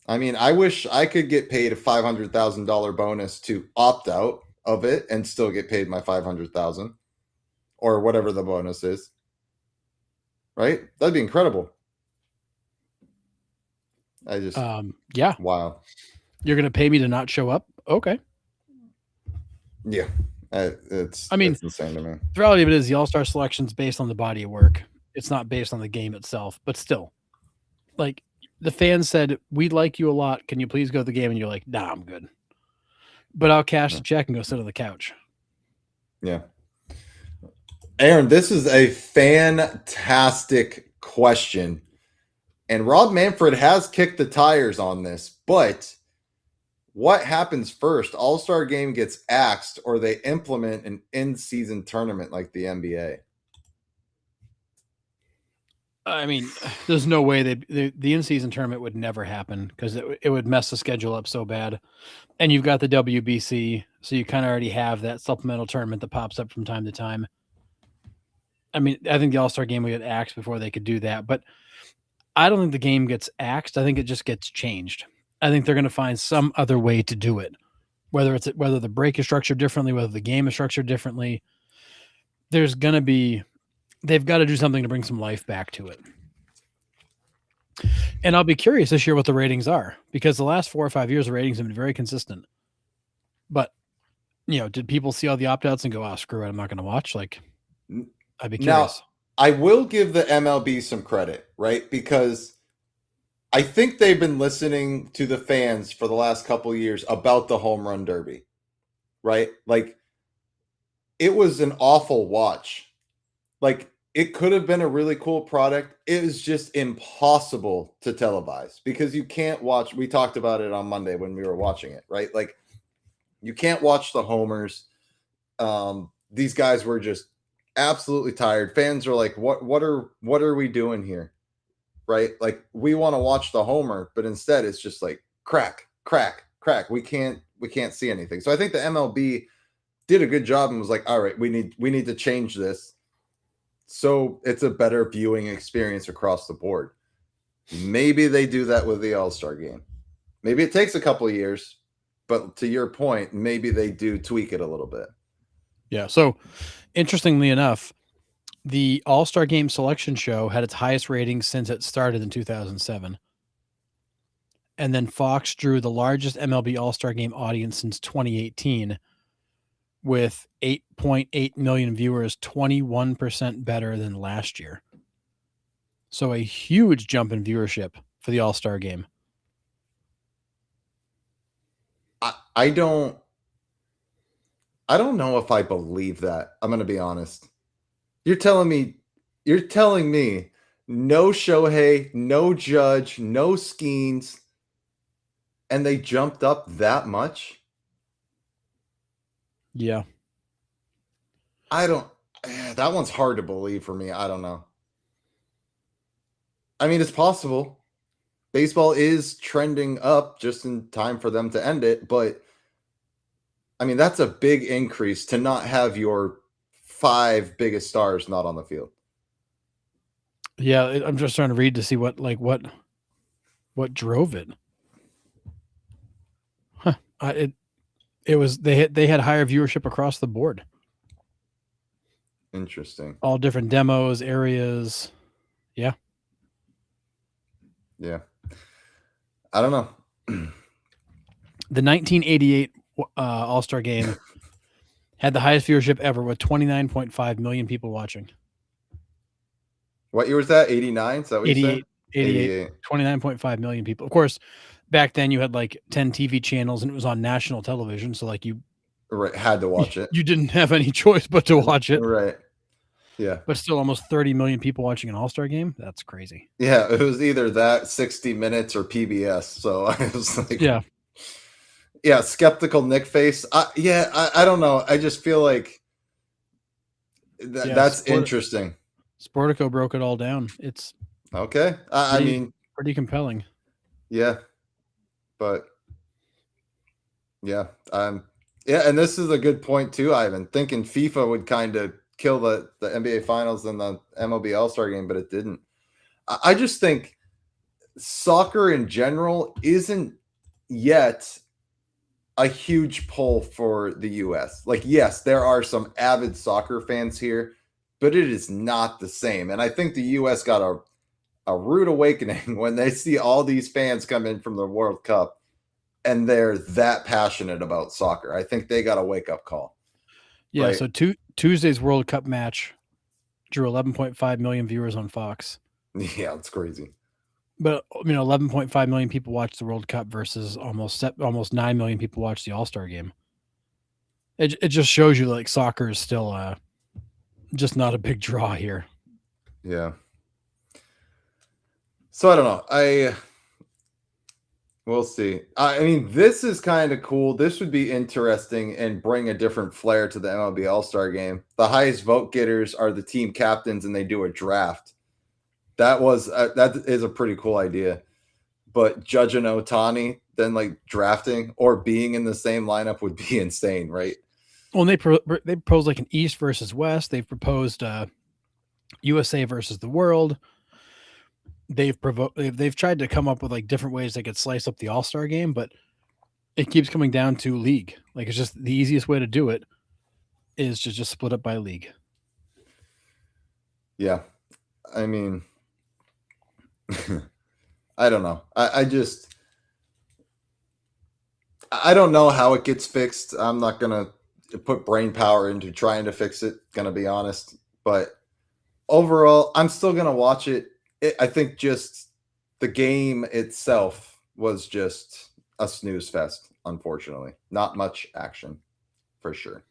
Speaker 1: I mean, I wish I could get paid a $500,000 bonus to opt out of it and still get paid my $500,000 or whatever the bonus is. Right? That'd be incredible. I just
Speaker 2: yeah.
Speaker 1: Wow.
Speaker 2: You're going to pay me to not show up? Okay.
Speaker 1: Yeah. It's insane to me.
Speaker 2: The reality of it is the All-Star selection is based on the body of work. It's not based on the game itself, but still, like the fans said, we'd like you a lot. Can you please go to the game? And you're like, nah, I'm good, but I'll cash the check and go sit on the couch.
Speaker 1: Yeah. Aaron, this is a fantastic question. And Rob Manfred has kicked the tires on this, but what happens first? All-Star game gets axed or they implement an in-season tournament like the NBA?
Speaker 2: I mean, there's no way the in-season tournament would never happen because it would mess the schedule up so bad. And you've got the WBC, so you kind of already have that supplemental tournament that pops up from time to time. I mean, I think the All-Star game would get axed before they could do that. But I don't think the game gets axed. I think it just gets changed. I think they're going to find some other way to do it. Whether the break is structured differently, whether the game is structured differently, they've got to do something to bring some life back to it. And I'll be curious this year what the ratings are, because the last 4 or 5 years the ratings have been very consistent. But did people see all the opt-outs and go, "Oh, screw it, I'm not going to watch"? Like, I'd be curious.
Speaker 1: Now, I will give the MLB some credit, right? Because I think they've been listening to the fans for the last couple of years about the home run derby, right? Like, it was an awful watch. Like, it could have been a really cool product. It was just impossible to televise because you can't watch. We talked about it on Monday when we were watching it, right? Like, you can't watch the homers. These guys were just absolutely tired. Fans are like, what are we doing here? Right? Like, we want to watch the homer, but instead it's just like crack, crack, crack. We can't see anything. So I think the MLB did a good job and was like, all right, we need to change this so it's a better viewing experience across the board. Maybe they do that with the All-Star game. Maybe it takes a couple of years, but to your point, maybe they do tweak it a little bit.
Speaker 2: Yeah. So interestingly enough, the All-Star Game selection show had its highest ratings since it started in 2007. And then Fox drew the largest MLB All-Star Game audience since 2018 with 8.8 million viewers, 21% better than last year. So a huge jump in viewership for the All-Star Game.
Speaker 1: I don't know if I believe that. I'm going to be honest. You're telling me no Shohei, no Judge, no Skeens, and they jumped up that much?
Speaker 2: Yeah.
Speaker 1: That one's hard to believe for me. I don't know. I mean, it's possible. Baseball is trending up just in time for them to end it, but I mean, that's a big increase to not have your 5 biggest stars not on the field.
Speaker 2: Yeah, I'm just trying to read to see what drove it. Huh. It was they had higher viewership across the board.
Speaker 1: Interesting.
Speaker 2: All different demos, areas. Yeah.
Speaker 1: Yeah. I don't know.
Speaker 2: The 1988 All-Star Game had the highest viewership ever with 29.5 million people watching.
Speaker 1: What year was that? 89? Is that what
Speaker 2: 88, 88. 29.5 million people. Of course, back then you had like 10 TV channels and it was on national television. So like you
Speaker 1: had to watch it.
Speaker 2: You didn't have any choice but to watch it.
Speaker 1: Right. Yeah.
Speaker 2: But still almost 30 million people watching an All-Star Game. That's crazy.
Speaker 1: Yeah. It was either that 60 Minutes or PBS. So I was like, yeah. Skeptical Nick face. I don't know. I just feel like that's interesting.
Speaker 2: Sportico broke it all down. It's
Speaker 1: okay. I mean,
Speaker 2: pretty compelling.
Speaker 1: Yeah, but yeah, yeah, and this is a good point too, Ivan. Thinking FIFA would kind of kill the NBA Finals and the MLB All-Star Game, but it didn't. I just think soccer in general isn't yet a huge pull for the U.S. Like, yes, there are some avid soccer fans here, but it is not the same. And I think the U.S. got a rude awakening when they see all these fans come in from the World Cup and they're that passionate about soccer. I think they got a wake-up call.
Speaker 2: Yeah, right? So Tuesday's World Cup match drew 11.5 million viewers on Fox.
Speaker 1: Yeah, it's crazy.
Speaker 2: But 11.5 million people watched the World Cup versus almost 9 million people watched the All-Star Game. It just shows you like soccer is still just not a big draw here.
Speaker 1: Yeah. So I don't know. We'll see. I mean, this is kind of cool. This would be interesting and bring a different flair to the MLB All-Star Game. The highest vote getters are the team captains, and they do a draft. That is a pretty cool idea. But Judge and Ohtani then like drafting or being in the same lineup would be insane, right?
Speaker 2: Well, they proposed like an East versus West. They've proposed USA versus the world. they've tried to come up with like different ways they could slice up the All-Star game, but it keeps coming down to league. Like it's just the easiest way to do it is to just split up by league.
Speaker 1: Yeah. I mean, I don't know. I don't know how it gets fixed. I'm not going to put brain power into trying to fix it, going to be honest. But overall, I'm still going to watch it. I think just the game itself was just a snooze fest, unfortunately. Not much action, for sure.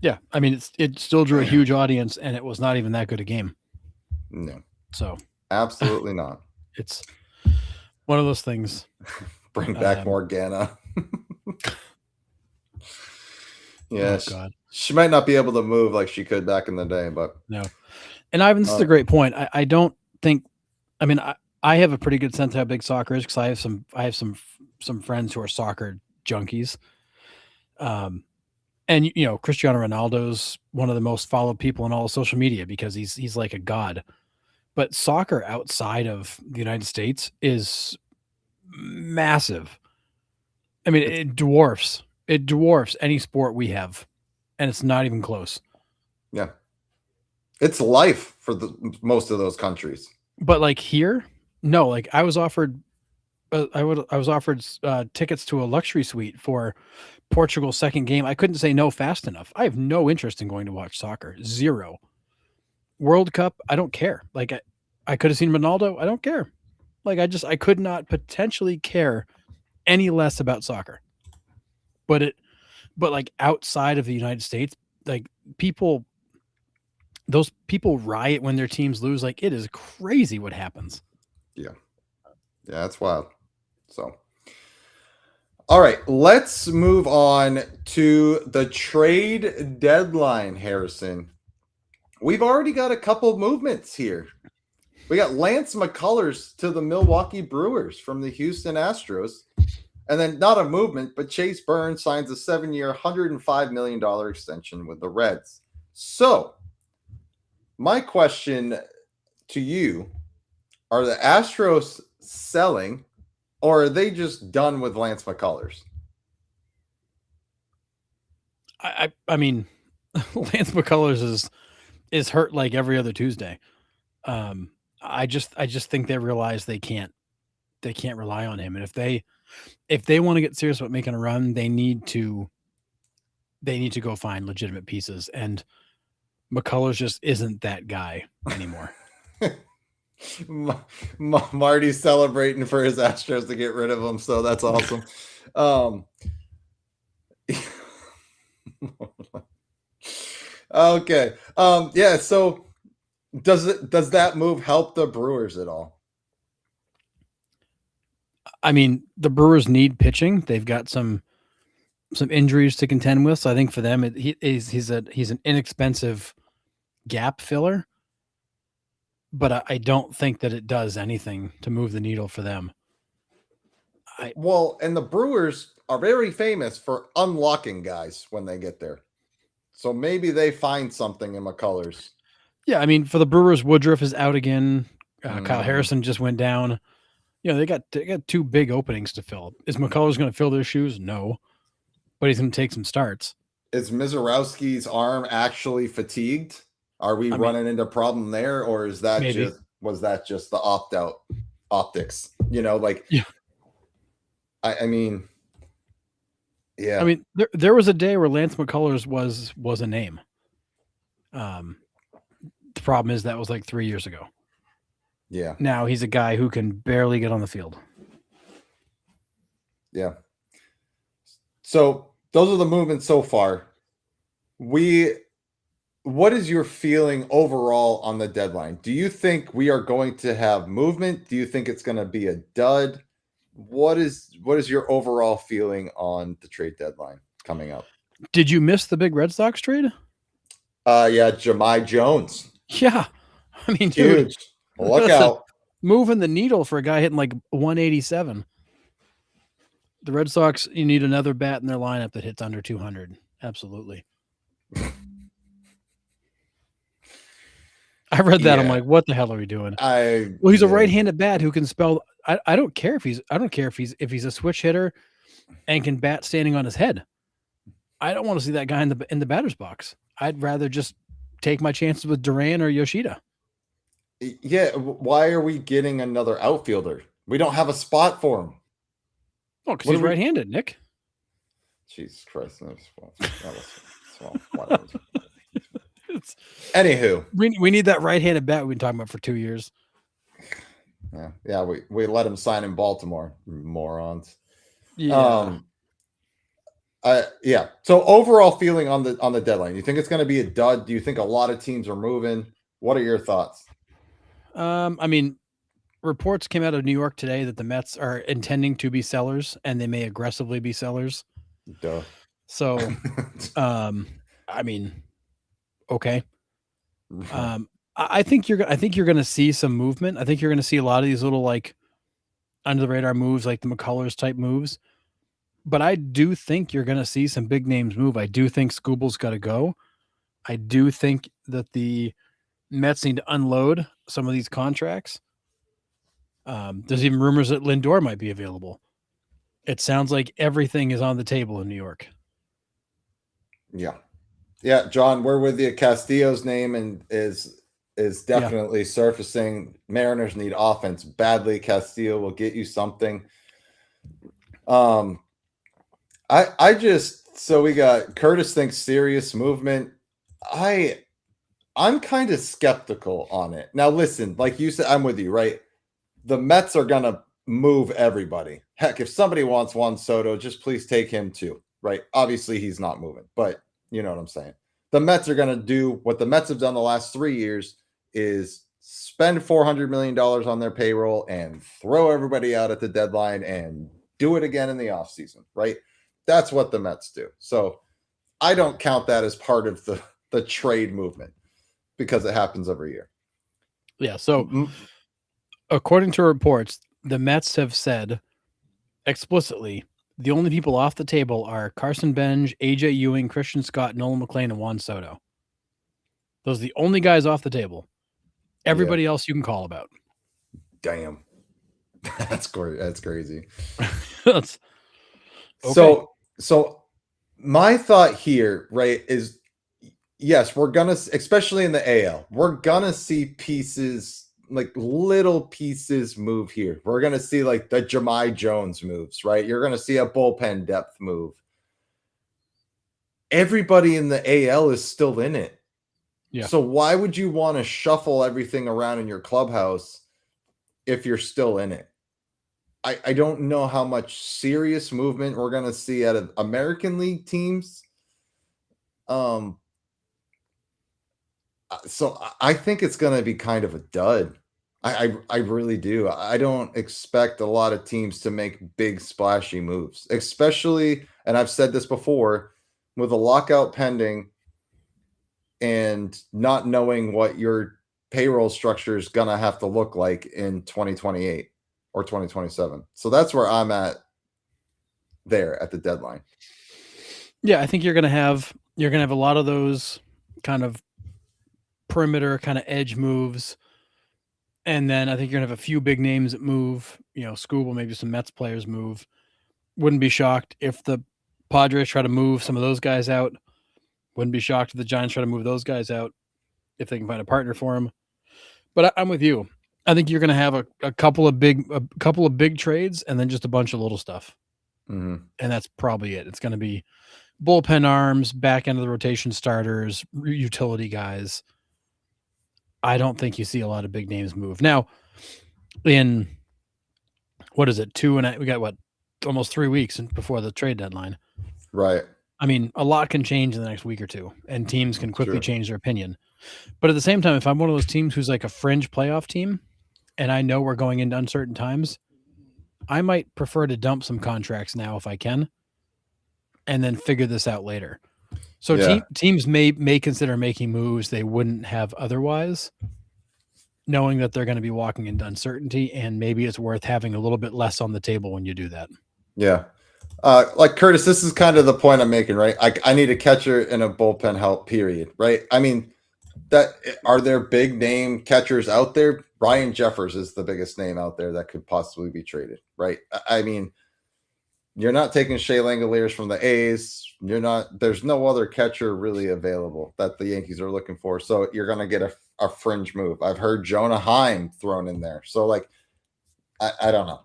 Speaker 2: Yeah, I mean, it still drew a huge audience, and it was not even that good a game.
Speaker 1: No.
Speaker 2: So
Speaker 1: absolutely not.
Speaker 2: It's one of those things.
Speaker 1: Bring back Morgana. Yeah,
Speaker 2: oh God.
Speaker 1: She might not be able to move like she could back in the day, but
Speaker 2: no. And Ivan, this is a great point. I don't think. I mean, I have a pretty good sense of how big soccer is because I have some friends who are soccer junkies. And you know, Cristiano Ronaldo's one of the most followed people on all of social media because he's like a god. But soccer outside of the United States is massive. I mean, it dwarfs any sport we have, and it's not even close.
Speaker 1: Yeah, it's life for most of those countries.
Speaker 2: But like here, no. Like I was offered, tickets to a luxury suite for Portugal's second game. I couldn't say no fast enough. I have no interest in going to watch soccer. Zero. World Cup, I don't care. Like I could have seen Ronaldo. I don't care. Like I could not potentially care any less about soccer. But like outside of the United States, like those people riot when their teams lose. Like it is crazy what happens.
Speaker 1: Yeah, that's wild. So, all right, let's move on to the trade deadline, Harrison. We've already got a couple movements here. We got Lance McCullers to the Milwaukee Brewers from the Houston Astros. And then not a movement, but Chase Burns signs a 7-year, $105 million extension with the Reds. So, my question to you, are the Astros selling or are they just done with Lance McCullers?
Speaker 2: I mean, Lance McCullers is hurt like every other Tuesday. I just think they realize they can't rely on him. And if they want to get serious about making a run, they need to go find legitimate pieces. And McCullers just isn't that guy anymore.
Speaker 1: Marty's celebrating for his Astros to get rid of him, so that's awesome. Okay. Yeah, so does that move help the Brewers at all?
Speaker 2: I mean, the Brewers need pitching. They've got some injuries to contend with. So I think for them, he's an inexpensive gap filler. But I don't think that it does anything to move the needle for them.
Speaker 1: And the Brewers are very famous for unlocking guys when they get there. So maybe they find something in McCullers.
Speaker 2: Yeah, I mean, for the Brewers, Woodruff is out again. Kyle Harrison just went down. You know, they got two big openings to fill. Is McCullers going to fill their shoes? No. But he's going to take some starts.
Speaker 1: Is Mizorowski's arm actually fatigued? Are we running into a problem there, or is that was that just the opt-out optics? You know, like
Speaker 2: yeah.
Speaker 1: I mean, yeah.
Speaker 2: I mean, there was a day where Lance McCullers was a name. The problem is that was like 3 years ago.
Speaker 1: Yeah.
Speaker 2: Now he's a guy who can barely get on the field.
Speaker 1: Yeah. So those are the movements so far. What is your feeling overall on the deadline? Do you think we are going to have movement? Do you think it's going to be a dud? What is your overall feeling on the trade deadline coming up?
Speaker 2: Did you miss the big Red Sox trade?
Speaker 1: Yeah, Jahmai Jones.
Speaker 2: Yeah. I mean,
Speaker 1: huge. Dude, look out.
Speaker 2: Moving the needle for a guy hitting like 187. The Red Sox, you need another bat in their lineup that hits under 200. Absolutely. I read that. I'm
Speaker 1: Yeah.
Speaker 2: like, what the hell are we doing?
Speaker 1: I
Speaker 2: Well, he's a
Speaker 1: yeah.
Speaker 2: right-handed bat who can spell. I don't care if he's a switch hitter and can bat standing on his head. I don't want to see that guy in the batter's box. I'd rather just take my chances with Duran or Yoshida.
Speaker 1: Yeah, why are we getting another outfielder? We don't have a spot for him.
Speaker 2: Oh, because
Speaker 1: What
Speaker 2: he's
Speaker 1: are we-
Speaker 2: right-handed, Nick.
Speaker 1: Jesus Christ. Whatever. Anywho.
Speaker 2: We need that right-handed bat we've been talking about for 2 years.
Speaker 1: Yeah, we let him sign in Baltimore, morons.
Speaker 2: Yeah.
Speaker 1: Yeah. So overall feeling on the deadline, you think it's going to be a dud? Do you think a lot of teams are moving? What are your thoughts?
Speaker 2: I mean, reports came out of New York today that the Mets are intending to be sellers and they may aggressively be sellers.
Speaker 1: Duh.
Speaker 2: So, I mean, okay. I think you're going to see some movement. I think you're going to see a lot of these little like under the radar moves, like the McCullers type moves. But I do think you're going to see some big names move. I do think Scooble's got to go. I do think that the Mets need to unload some of these contracts. There's even rumors that Lindor might be available. It sounds like everything is on the table in New York.
Speaker 1: Yeah, John, we're with you. Castillo's name and is definitely surfacing. Mariners need offense badly. Castillo will get you something. I just so we got Curtis thinks serious movement. I'm kind of skeptical on it. Now listen, like you said, I'm with you, right? The Mets are gonna move everybody. Heck, if somebody wants Juan Soto, just please take him too, right? Obviously he's not moving, but you know what I'm saying. The Mets are gonna do what the Mets have done the last 3 years is spend $400 million on their payroll and throw everybody out at the deadline and do it again in the offseason, right? That's what the Mets do. So I don't count that as part of the trade movement because it happens every year.
Speaker 2: Yeah. So according to reports, the Mets have said explicitly the only people off the table are Carson Benj, AJ Ewing, Christian Scott, Nolan McLean, and Juan Soto. Those are the only guys off the table. Everybody else you can call about.
Speaker 1: Damn. That's crazy.
Speaker 2: That's okay.
Speaker 1: So my thought here, right, is yes, we're gonna, especially in the AL, we're gonna see pieces, like little pieces move here. We're gonna see like the Jahmai Jones moves, right? You're gonna see a bullpen depth move. Everybody in the AL is still in it.
Speaker 2: Yeah.
Speaker 1: So why would you want to shuffle everything around in your clubhouse if you're still in it? I don't know how much serious movement we're going to see out of American League teams. So I think it's going to be kind of a dud. I really do. I don't expect a lot of teams to make big splashy moves, especially, and I've said this before, with a lockout pending and not knowing what your payroll structure is going to have to look like in 2028 or 2027. So that's where I'm at there at the deadline.
Speaker 2: Yeah, I think you're going to have a lot of those kind of perimeter kind of edge moves. And then I think you're going to have a few big names that move, Scooble, maybe some Mets players move. Wouldn't be shocked if the Padres try to move some of those guys out. Wouldn't be shocked if the Giants try to move those guys out if they can find a partner for them. But I'm with you. I think you're going to have a couple of big trades and then just a bunch of little stuff.
Speaker 1: Mm-hmm.
Speaker 2: And that's probably it. It's going to be bullpen arms, back end of the rotation starters, utility guys. I don't think you see a lot of big names move. Now, in what is it? We got almost 3 weeks before the trade deadline.
Speaker 1: Right.
Speaker 2: I mean, a lot can change in the next week or two, and teams can quickly change their opinion. But at the same time, if I'm one of those teams who's like a fringe playoff team, and I know we're going into uncertain times, I might prefer to dump some contracts now if I can, and then figure this out later. So teams may consider making moves they wouldn't have otherwise, knowing that they're going to be walking into uncertainty, and maybe it's worth having a little bit less on the table when you do that.
Speaker 1: Yeah. Like Curtis, this is kind of the point I'm making, right? I need a catcher and a bullpen help, period, right? I mean, that are there big name catchers out there? Ryan Jeffers is the biggest name out there that could possibly be traded, right? I mean, you're not taking Shea Langoliers from the A's. There's no other catcher really available that the Yankees are looking for. So you're going to get a fringe move. I've heard Jonah Heim thrown in there. So like, I don't know.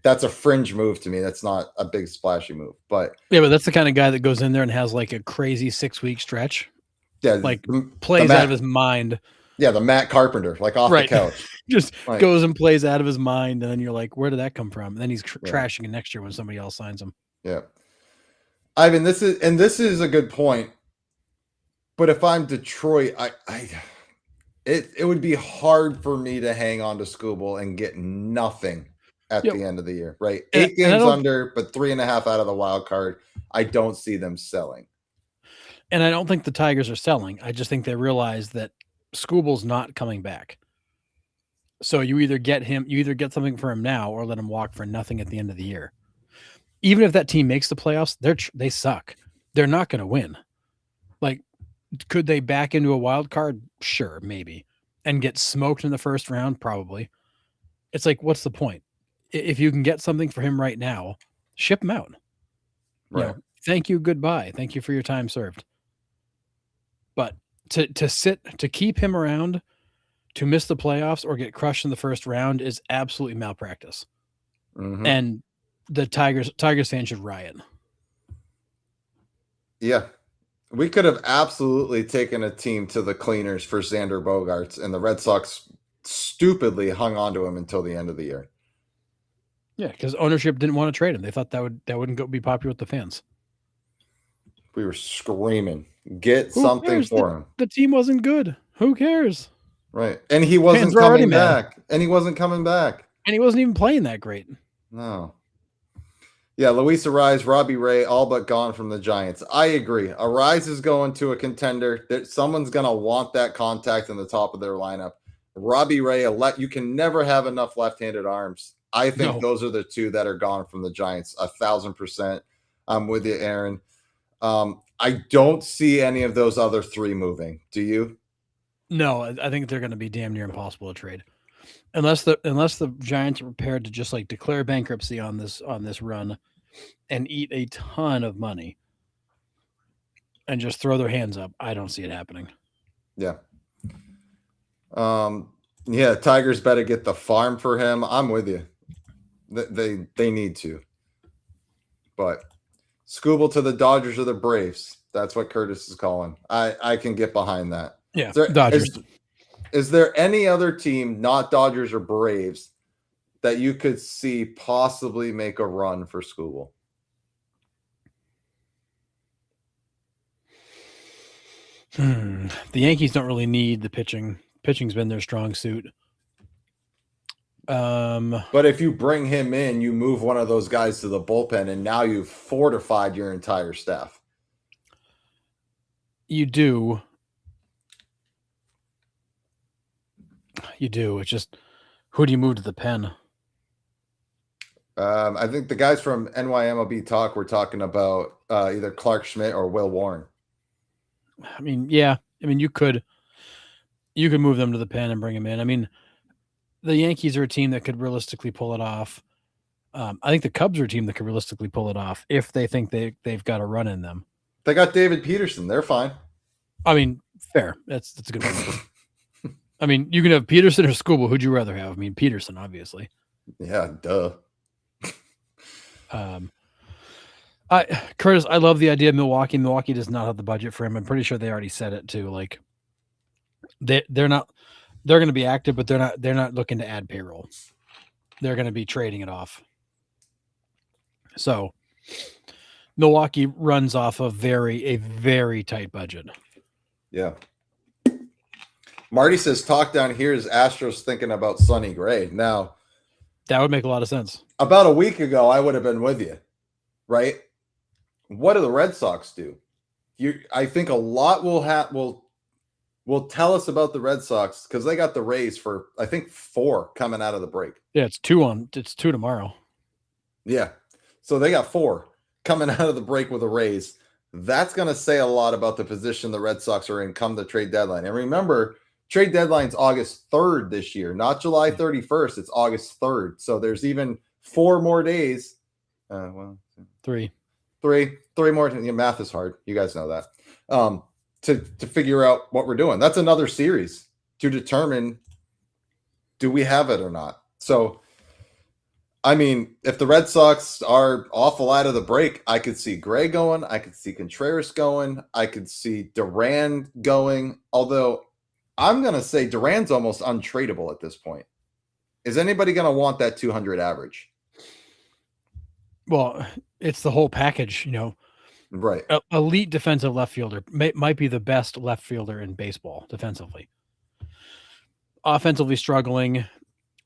Speaker 1: That's a fringe move to me. That's not a big splashy move, but
Speaker 2: yeah, but that's the kind of guy that goes in there and has like a crazy 6-week stretch,
Speaker 1: yeah,
Speaker 2: like plays out of his mind.
Speaker 1: Yeah, the Matt Carpenter, like off the couch.
Speaker 2: Just goes and plays out of his mind, and then you're like, where did that come from? And then he's trashing it next year when somebody else signs him.
Speaker 1: Yeah. Ivan, this is a good point. But if I'm Detroit, it would be hard for me to hang on to Skubal and get nothing at the end of the year, right? 8 games under, but 3.5 out of the wild card. I don't see them selling.
Speaker 2: And I don't think the Tigers are selling. I just think they realize that Skubal's not coming back. So you either get something for him now or let him walk for nothing at the end of the year. Even if that team makes the playoffs, they suck. They're not going to win. Like, could they back into a wild card? Sure, maybe. And get smoked in the first round? Probably. It's like, what's the point? If you can get something for him right now, ship him out.
Speaker 1: Right.
Speaker 2: You know, thank you, goodbye. Thank you for your time served. But to keep him around, to miss the playoffs or get crushed in the first round is absolutely malpractice.
Speaker 1: Mm-hmm.
Speaker 2: And the Tigers fans should riot.
Speaker 1: Yeah. We could have absolutely taken a team to the cleaners for Xander Bogaerts, and the Red Sox stupidly hung on to him until the end of the year.
Speaker 2: Yeah, because ownership didn't want to trade him. They thought that wouldn't be popular with the fans.
Speaker 1: We were screaming, get something for him.
Speaker 2: The team wasn't good. Who cares?
Speaker 1: Right. And he wasn't coming back. And he wasn't coming back.
Speaker 2: And he wasn't even playing that great.
Speaker 1: No. Yeah, Luis Arraez, Robbie Ray, all but gone from the Giants. I agree. Arraez is going to a contender. Someone's going to want that contact in the top of their lineup. Robbie Ray, you can never have enough left-handed arms. I think those are the two that are gone from the Giants, 1,000%. I'm with you, Aaron. I don't see any of those other three moving. Do you?
Speaker 2: No, I think they're going to be damn near impossible to trade. Unless the Giants are prepared to just like declare bankruptcy on this run and eat a ton of money and just throw their hands up, I don't see it happening.
Speaker 1: Yeah. Yeah, Tigers better get the farm for him. I'm with you. They need to. But Skubal to the Dodgers or the Braves. That's what Curtis is calling. I can get behind that.
Speaker 2: Yeah, Dodgers.
Speaker 1: Is there any other team, not Dodgers or Braves, that you could see possibly make a run for Skubal?
Speaker 2: The Yankees don't really need the pitching. Pitching's been their strong suit.
Speaker 1: But if you bring him in, you move one of those guys to the bullpen, and now you've fortified your entire staff.
Speaker 2: You do. It's just, who do you move to the pen?
Speaker 1: I think the guys from NYMLB Talk were talking about either Clark Schmidt or Will Warren.
Speaker 2: I mean, yeah. I mean, you could move them to the pen and bring them in. I mean, the Yankees are a team that could realistically pull it off. I think the Cubs are a team that could realistically pull it off if they think they've got a run in them.
Speaker 1: They got David Peterson. They're fine.
Speaker 2: I mean, fair. That's a good one. I mean, you can have Peterson or Skubal. Who'd you rather have? I mean, Peterson, obviously.
Speaker 1: Yeah, duh.
Speaker 2: Curtis, I love the idea of Milwaukee. Milwaukee does not have the budget for him. I'm pretty sure they already said it too. Like, they're going to be active, but they're not looking to add payroll. They're going to be trading it off. So Milwaukee runs off a very tight budget.
Speaker 1: Yeah. Marty says talk down here is Astros thinking about Sonny Gray. Now,
Speaker 2: that would make a lot of sense.
Speaker 1: About a week ago, I would have been with you, right? What do the Red Sox do? I think a lot will tell us about the Red Sox because they got the Rays for, I think, 4 coming out of the break.
Speaker 2: Yeah, it's 2 tomorrow.
Speaker 1: Yeah. So they got 4 coming out of the break with the Rays. that's going to say a lot about the position the Red Sox are in come the trade deadline. And remember, trade deadline's August 3rd this year, not July 31st. It's August 3rd. So there's even 4 more days.
Speaker 2: Three
Speaker 1: more. Math is hard. You guys know that. To figure out what we're doing. That's another series to determine, do we have it or not? So, I mean, if the Red Sox are awful out of the break, I could see Gray going. I could see Contreras going. I could see Duran going. Although I'm going to say Duran's almost untradeable at this point. Is anybody going to want that 200 average?
Speaker 2: Well, it's the whole package,
Speaker 1: Right.
Speaker 2: Elite defensive left fielder might be the best left fielder in baseball defensively. Offensively struggling.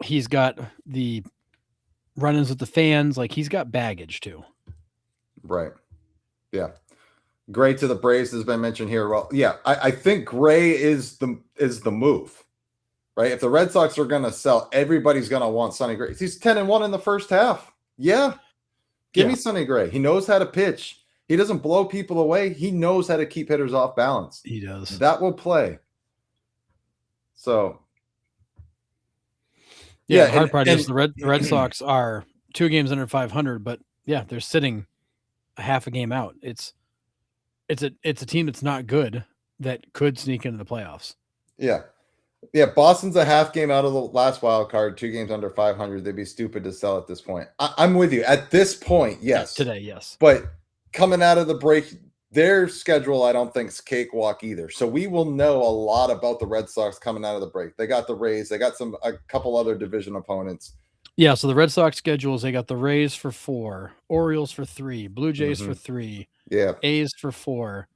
Speaker 2: He's got the run-ins with the fans. Like, he's got baggage too.
Speaker 1: Right. Yeah. Gray to the Braves has been mentioned here. Well, yeah, I think Gray is the move. Right? If the Red Sox are going to sell, everybody's going to want Sonny Gray. He's 10-1 in the first half. Yeah. Give me Sonny Gray. He knows how to pitch. He doesn't blow people away. He knows how to keep hitters off balance.
Speaker 2: He does.
Speaker 1: That will play. So,
Speaker 2: yeah. The hard part is the Red Sox are 2 games under 500, but yeah, they're sitting a half a game out. It's a team that's not good that could sneak into the playoffs.
Speaker 1: Yeah. Yeah, Boston's a half game out of the last wild card, 2 games under 500. They'd be stupid to sell at this point. I'm with you. At this point, yes.
Speaker 2: Today, yes.
Speaker 1: But coming out of the break, their schedule, I don't think is cakewalk either. So we will know a lot about the Red Sox coming out of the break. They got the Rays. They got a couple other division opponents.
Speaker 2: Yeah, so the Red Sox schedules, they got the Rays for 4, Orioles for 3, Blue Jays for 3, A's for 4,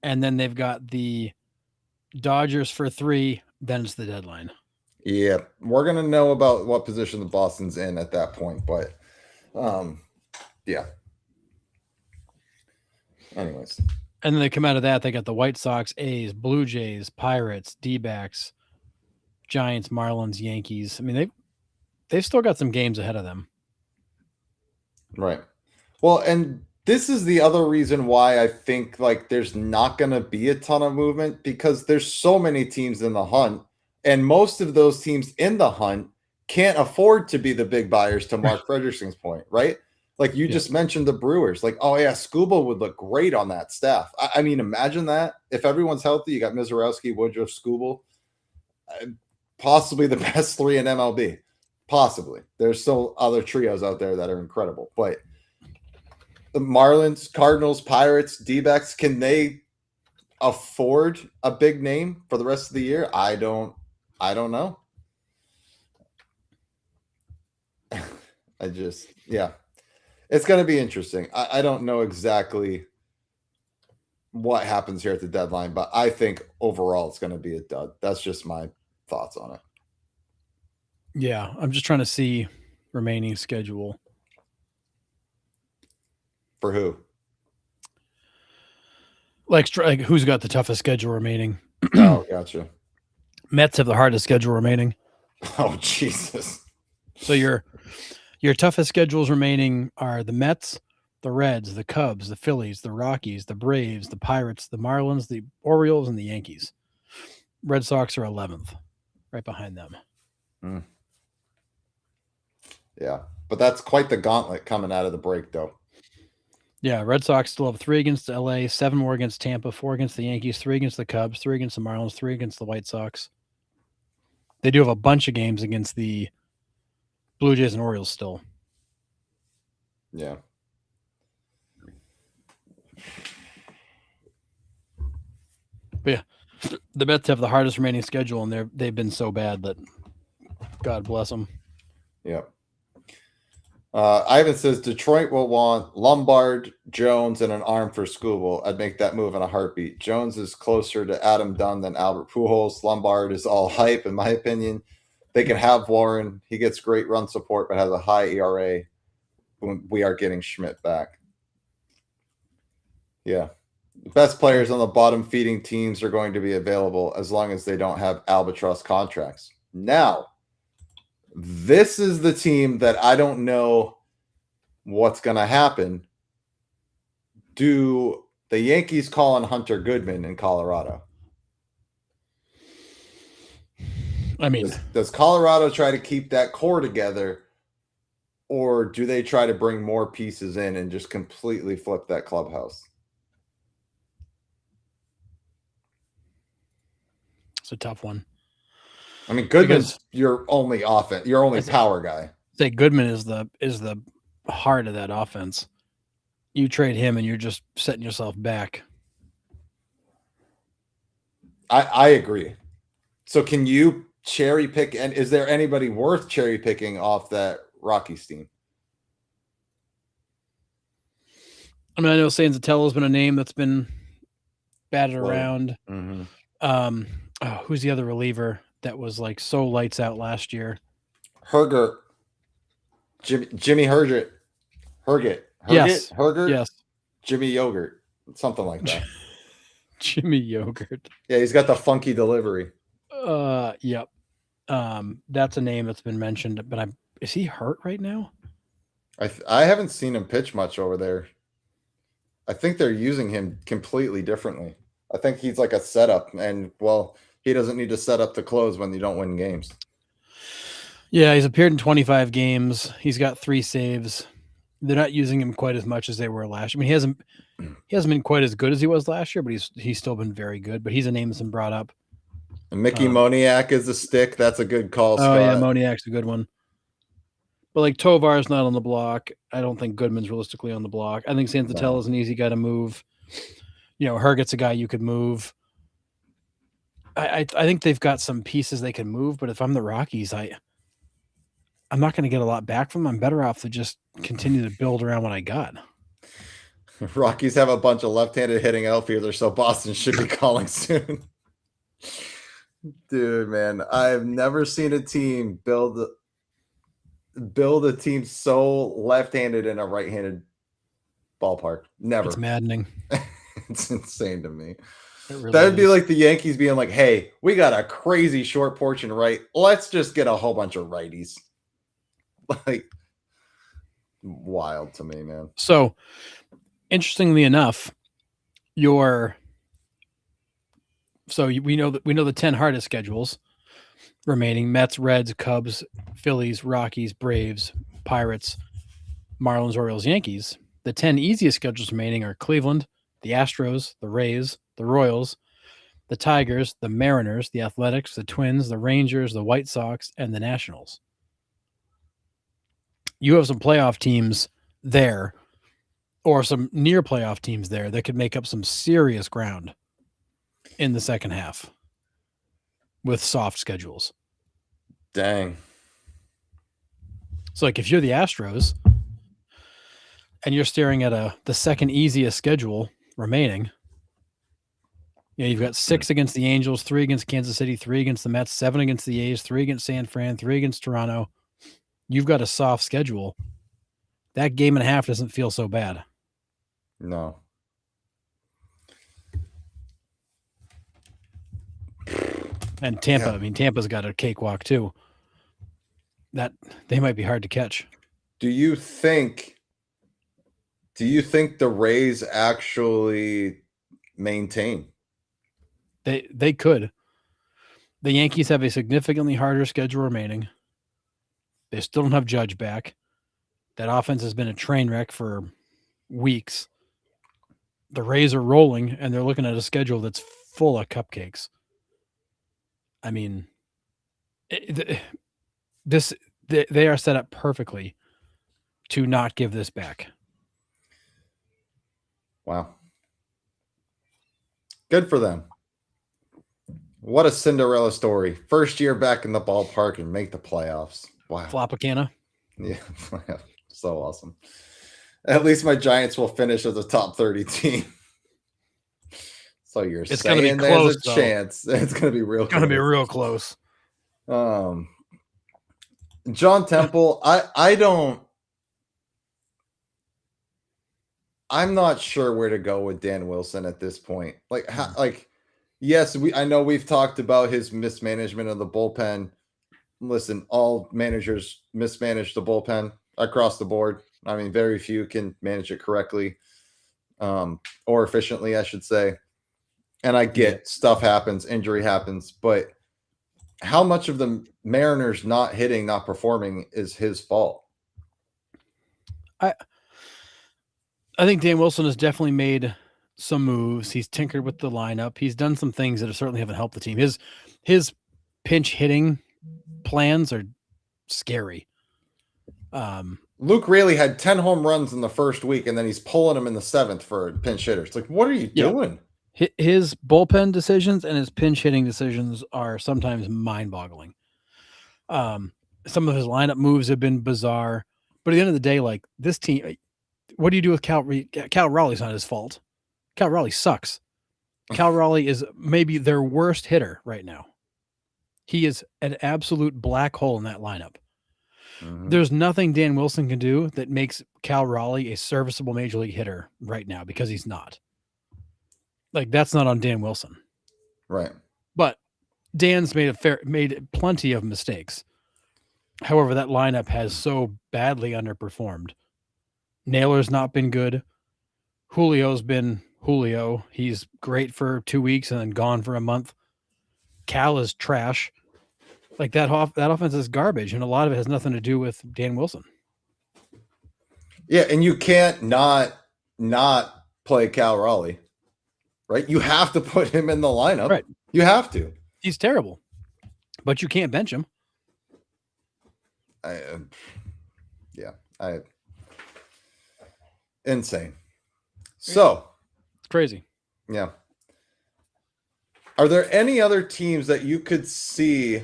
Speaker 2: and then they've got the Dodgers for 3. Then it's the deadline.
Speaker 1: Yeah, we're going to know about what position the Boston's in at that point, but yeah. Anyways.
Speaker 2: And then they come out of that, they got the White Sox, A's, Blue Jays, Pirates, D-backs, Giants, Marlins, Yankees. I mean, they've still got some games ahead of them.
Speaker 1: Right. Well, and this is the other reason why I think like there's not going to be a ton of movement, because there's so many teams in the hunt, and most of those teams in the hunt can't afford to be the big buyers, to Mark Frederickson's point, right? Like you just mentioned the Brewers. Like, oh yeah, Skubal would look great on that staff. I mean, imagine that. If everyone's healthy, you got Mizorowski, Woodruff, Skubal, possibly the best 3 in MLB. Possibly. There's still other trios out there that are incredible, but the Marlins, Cardinals, Pirates, D-backs, can they afford a big name for the rest of the year? I don't know. It's going to be interesting. I don't know exactly what happens here at the deadline, but I think overall it's going to be a dud. That's just my thoughts on it.
Speaker 2: Yeah, I'm just trying to see remaining schedule.
Speaker 1: For who?
Speaker 2: Like who's got the toughest schedule remaining?
Speaker 1: Oh, gotcha.
Speaker 2: Mets have the hardest schedule remaining.
Speaker 1: Oh, Jesus.
Speaker 2: So your toughest schedules remaining are the Mets, the Reds, the Cubs, the Phillies, the Rockies, the Braves, the Pirates, the Marlins, the Orioles, and the Yankees. Red Sox are 11th, right behind them.
Speaker 1: Yeah, but that's quite the gauntlet coming out of the break, though.
Speaker 2: Yeah, Red Sox still have 3 against LA, 7 more against Tampa, 4 against the Yankees, 3 against the Cubs, 3 against the Marlins, 3 against the White Sox. They do have a bunch of games against the Blue Jays and Orioles still.
Speaker 1: Yeah.
Speaker 2: But yeah, the Mets have the hardest remaining schedule, and they've been so bad that God bless them.
Speaker 1: Yep. Ivan says Detroit will want Lombard, Jones, and an arm for Skubal. I'd make that move in a heartbeat. Jones is closer to Adam Dunn than Albert Pujols. Lombard is all hype, in my opinion. They can have Warren. He gets great run support, but has a high ERA. We are getting Schmidt back. Yeah. The best players on the bottom feeding teams are going to be available as long as they don't have albatross contracts. Now, this is the team that I don't know what's going to happen. Do the Yankees call on Hunter Goodman in Colorado.
Speaker 2: I mean,
Speaker 1: does Colorado try to keep that core together, or do they try to bring more pieces in and just completely flip that clubhouse?
Speaker 2: it's a tough one.
Speaker 1: I mean, Goodman's your only offense, your only power guy.
Speaker 2: Say Goodman is the heart of that offense. You trade him and you're just setting yourself back.
Speaker 1: I agree. So can you cherry pick, and is there anybody worth cherry picking off that Rockies team?
Speaker 2: I mean, I know Sanzatello's been a name that's been batted around.
Speaker 1: Mm-hmm.
Speaker 2: Who's the other reliever that was like so lights out last year?
Speaker 1: Hergert. Jimmy Hergert.
Speaker 2: Yes.
Speaker 1: Hergert?
Speaker 2: Yes.
Speaker 1: Jimmy Yogurt. Something like that.
Speaker 2: Jimmy Yogurt.
Speaker 1: Yeah, he's got the funky delivery.
Speaker 2: Yep. That's a name that's been mentioned, but is he hurt right now?
Speaker 1: I haven't seen him pitch much over there. I think they're using him completely differently. I think he's like a setup, and he doesn't need to set up to close when you don't win games.
Speaker 2: Yeah, he's appeared in 25 games. He's got 3 saves. They're not using him quite as much as they were last year. I mean, he hasn't been quite as good as he was last year, but he's still been very good. But he's a name that's been brought up.
Speaker 1: And Mickey Moniak is a stick. That's a good call, Scott.
Speaker 2: Oh yeah, Moniak's a good one. But like Tovar's not on the block. I don't think Goodman's realistically on the block. I think Sanzatello is an easy guy to move. Herget's a guy you could move. I think they've got some pieces they can move, but if I'm the Rockies, I'm not going to get a lot back from them. I'm better off to just continue to build around what I got.
Speaker 1: Rockies have a bunch of left-handed hitting outfielders, so Boston should be calling soon. Dude, man, I've never seen a team build a team so left-handed in a right-handed ballpark. Never.
Speaker 2: It's maddening.
Speaker 1: It's insane to me.
Speaker 2: Really
Speaker 1: That'd be like the Yankees being like, hey, we got a crazy short porch and right. Let's just get a whole bunch of righties. Like, wild to me, man.
Speaker 2: So, interestingly enough, we know the 10 hardest schedules remaining: Mets, Reds, Cubs, Phillies, Rockies, Braves, Pirates, Marlins, Orioles, Yankees. The 10 easiest schedules remaining are Cleveland, the Astros, the Rays, the Royals, the Tigers, the Mariners, the Athletics, the Twins, the Rangers, the White Sox, and the Nationals. You have some playoff teams there, or some near playoff teams there, that could make up some serious ground in the second half with soft schedules.
Speaker 1: Dang.
Speaker 2: So like if you're the Astros and you're staring at the second easiest schedule remaining, you've got 6 against the Angels, 3 against Kansas City, 3 against the Mets, 7 against the A's, 3 against San Fran, 3 against Toronto. You've got a soft schedule. That game and a half doesn't feel so bad.
Speaker 1: No.
Speaker 2: And Tampa, I mean, Tampa's got a cakewalk too. That they might be hard to catch.
Speaker 1: Do you think the Rays actually maintain?
Speaker 2: They could. The Yankees have a significantly harder schedule remaining. They still don't have Judge back. That offense has been a train wreck for weeks. The Rays are rolling, and they're looking at a schedule that's full of cupcakes. I mean, they are set up perfectly to not give this back.
Speaker 1: Wow. Good for them. What a Cinderella story. First year back in the ballpark and make the playoffs. Wow.
Speaker 2: Flopacana.
Speaker 1: Yeah. So awesome. At least my Giants will finish as a top 30 team. So you're saying there's a chance. It's going to be real close.
Speaker 2: It's going to be real close.
Speaker 1: John Temple, I'm not sure where to go with Dan Wilson at this point. Yes, I know we've talked about his mismanagement of the bullpen. Listen, all managers mismanage the bullpen across the board. I mean, very few can manage it correctly. or efficiently, I should say. And I get stuff happens, injury happens, but how much of the Mariners not hitting, not performing is his fault?
Speaker 2: I think Dan Wilson has definitely made some moves. He's tinkered with the lineup. He's done some things that certainly haven't helped the team. His pinch hitting plans are scary.
Speaker 1: Luke Raley had 10 home runs in the first week, and then he's pulling them in the 7th for pinch hitters. Like, what are you doing?
Speaker 2: His bullpen decisions and his pinch hitting decisions are sometimes mind-boggling. Some of his lineup moves have been bizarre, but at the end of the day, like this team, what do you do with Cal? Cal Raleigh's not his fault. Cal Raleigh sucks. Cal Raleigh is maybe their worst hitter right now. He is an absolute black hole in that lineup. Mm-hmm. There's nothing Dan Wilson can do that makes Cal Raleigh a serviceable major league hitter right now because he's not. Like, that's not on Dan Wilson.
Speaker 1: Right.
Speaker 2: But Dan's made plenty of mistakes. However, that lineup has so badly underperformed. Naylor's not been good. Julio's been Julio. He's great for 2 weeks and then gone for a month. Cal is trash. Like, that offense is garbage, and a lot of it has nothing to do with Dan Wilson.
Speaker 1: Yeah, and you can't not play Cal Raleigh, right? You have to put him in the lineup.
Speaker 2: Right.
Speaker 1: You have to.
Speaker 2: He's terrible, but you can't bench him.
Speaker 1: Insane. So
Speaker 2: it's crazy.
Speaker 1: Yeah. Are there any other teams that you could see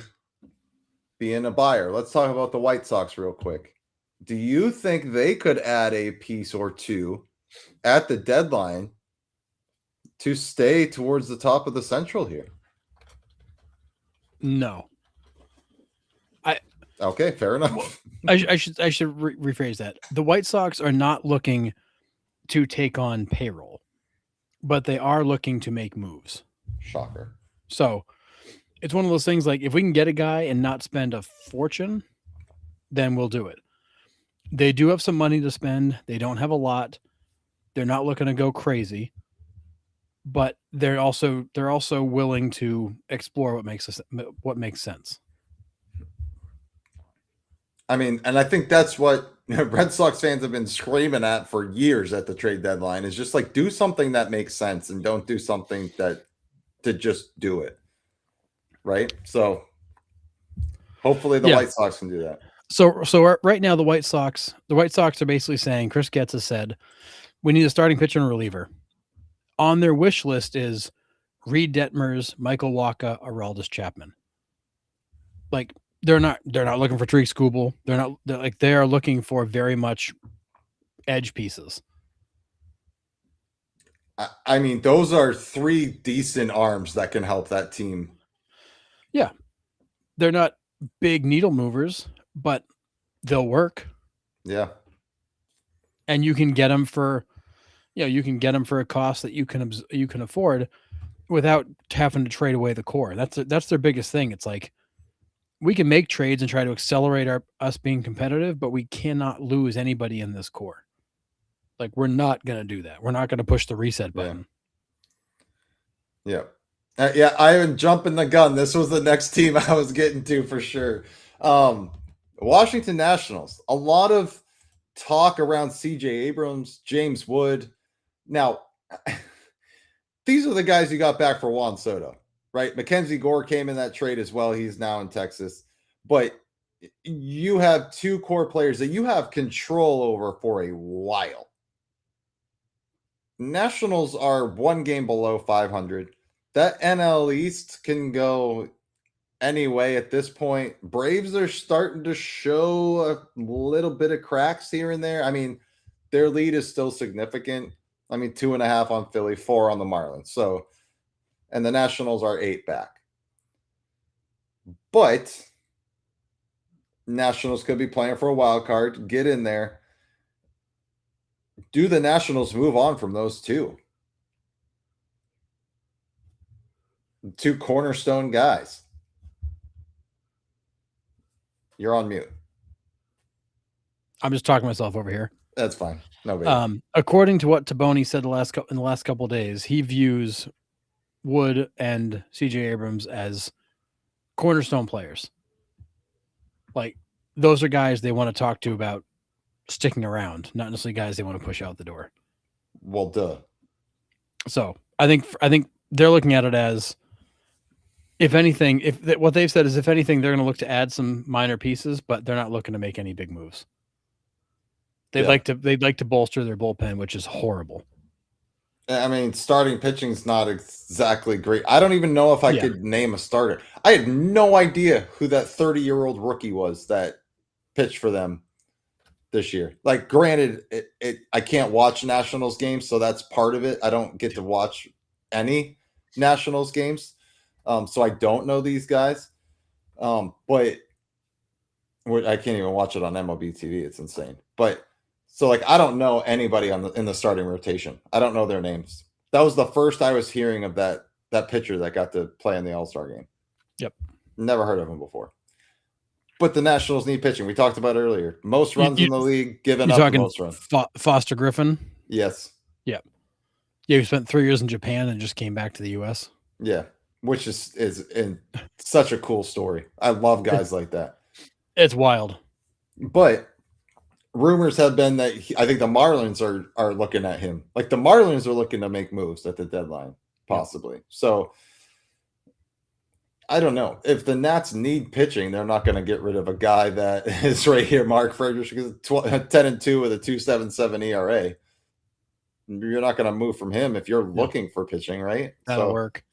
Speaker 1: being a buyer? Let's talk about the White Sox real quick. Do you think they could add a piece or two at the deadline to stay towards the top of the Central here?
Speaker 2: No.
Speaker 1: Okay, fair enough.
Speaker 2: I should rephrase that. The White Sox are not looking to take on payroll, but they are looking to make moves.
Speaker 1: Shocker.
Speaker 2: So it's one of those things, like, if we can get a guy and not spend a fortune, then we'll do it. They do have some money to spend. They don't have a lot. They're not looking to go crazy, but they're also willing to explore what makes sense.
Speaker 1: I mean, and I think that's what Red Sox fans have been screaming at for years at the trade deadline, is just like, do something that makes sense and don't do something to just do it. Right. So hopefully the White Sox can do that.
Speaker 2: So right now, the White Sox are basically saying, Chris Getz has said, we need a starting pitcher and reliever. On their wish list is Reed Detmers, Michael Wacha, Aroldis Chapman. Like, they're not looking for Tariq Skubal. They are looking for very much edge pieces.
Speaker 1: I mean, those are 3 decent arms that can help that team.
Speaker 2: Yeah. They're not big needle movers, but they'll work.
Speaker 1: Yeah.
Speaker 2: And you can get them for, a cost that you can afford without having to trade away the core. That's their biggest thing. It's like, we can make trades and try to accelerate us being competitive, but we cannot lose anybody in this core. Like, we're not going to do that. We're not going to push the reset button.
Speaker 1: Yeah. I am jumping the gun. This was the next team I was getting to for sure. Washington Nationals. A lot of talk around CJ Abrams, James Wood. Now, these are the guys you got back for Juan Soto, right? Mackenzie Gore came in that trade as well. He's now in Texas. But you have 2 core players that you have control over for a while. Nationals are 1 game below 500. That NL East can go any way at this point. Braves are starting to show a little bit of cracks here and there. I mean, their lead is still significant. I mean, 2.5 on Philly, 4 on the Marlins. So, and the Nationals are 8 back. But Nationals could be playing for a wild card. Get in there. Do the Nationals move on from those 2? 2 cornerstone guys. You're on mute.
Speaker 2: I'm just talking myself over here.
Speaker 1: That's fine. No, baby.
Speaker 2: According to what Taboni said in the last couple of days, he views Wood and CJ Abrams as cornerstone players. Like, those are guys they want to talk to about sticking around, not necessarily guys they want to push out the door.
Speaker 1: Well, duh.
Speaker 2: So I think they're looking at it as, if anything, what they've said is, if anything, they're going to look to add some minor pieces, but they're not looking to make any big moves. They'd like to bolster their bullpen, which is horrible.
Speaker 1: I mean, starting pitching is not exactly great. I don't even know if I could name a starter. I had no idea who that 30-year-old rookie was that pitched for them this year. Like, granted, I can't watch Nationals games, so that's part of it. I don't get to watch any Nationals games, so I don't know these guys. But I can't even watch it on MLB TV. It's insane. But so, like, I don't know anybody in the starting rotation. I don't know their names. That was the first I was hearing of that pitcher that got to play in the All-Star game.
Speaker 2: Yep.
Speaker 1: Never heard of him before. But the Nationals need pitching. We talked about earlier. Most runs in the league, given up the most runs.
Speaker 2: Foster Griffin?
Speaker 1: Yes.
Speaker 2: Yeah. Yeah, he spent 3 years in Japan and just came back to the U.S.
Speaker 1: Yeah, which is in such a cool story. I love guys like that.
Speaker 2: It's wild.
Speaker 1: But rumors have been that I think the Marlins are looking at him. Like, the Marlins are looking to make moves at the deadline, possibly. So I don't know. If the Nats need pitching, they're not going to get rid of a guy that is right here, Mark Friedrich, 10-2 with a 2.77 ERA. You're not going to move from him if you're looking for pitching, right?
Speaker 2: That'll work.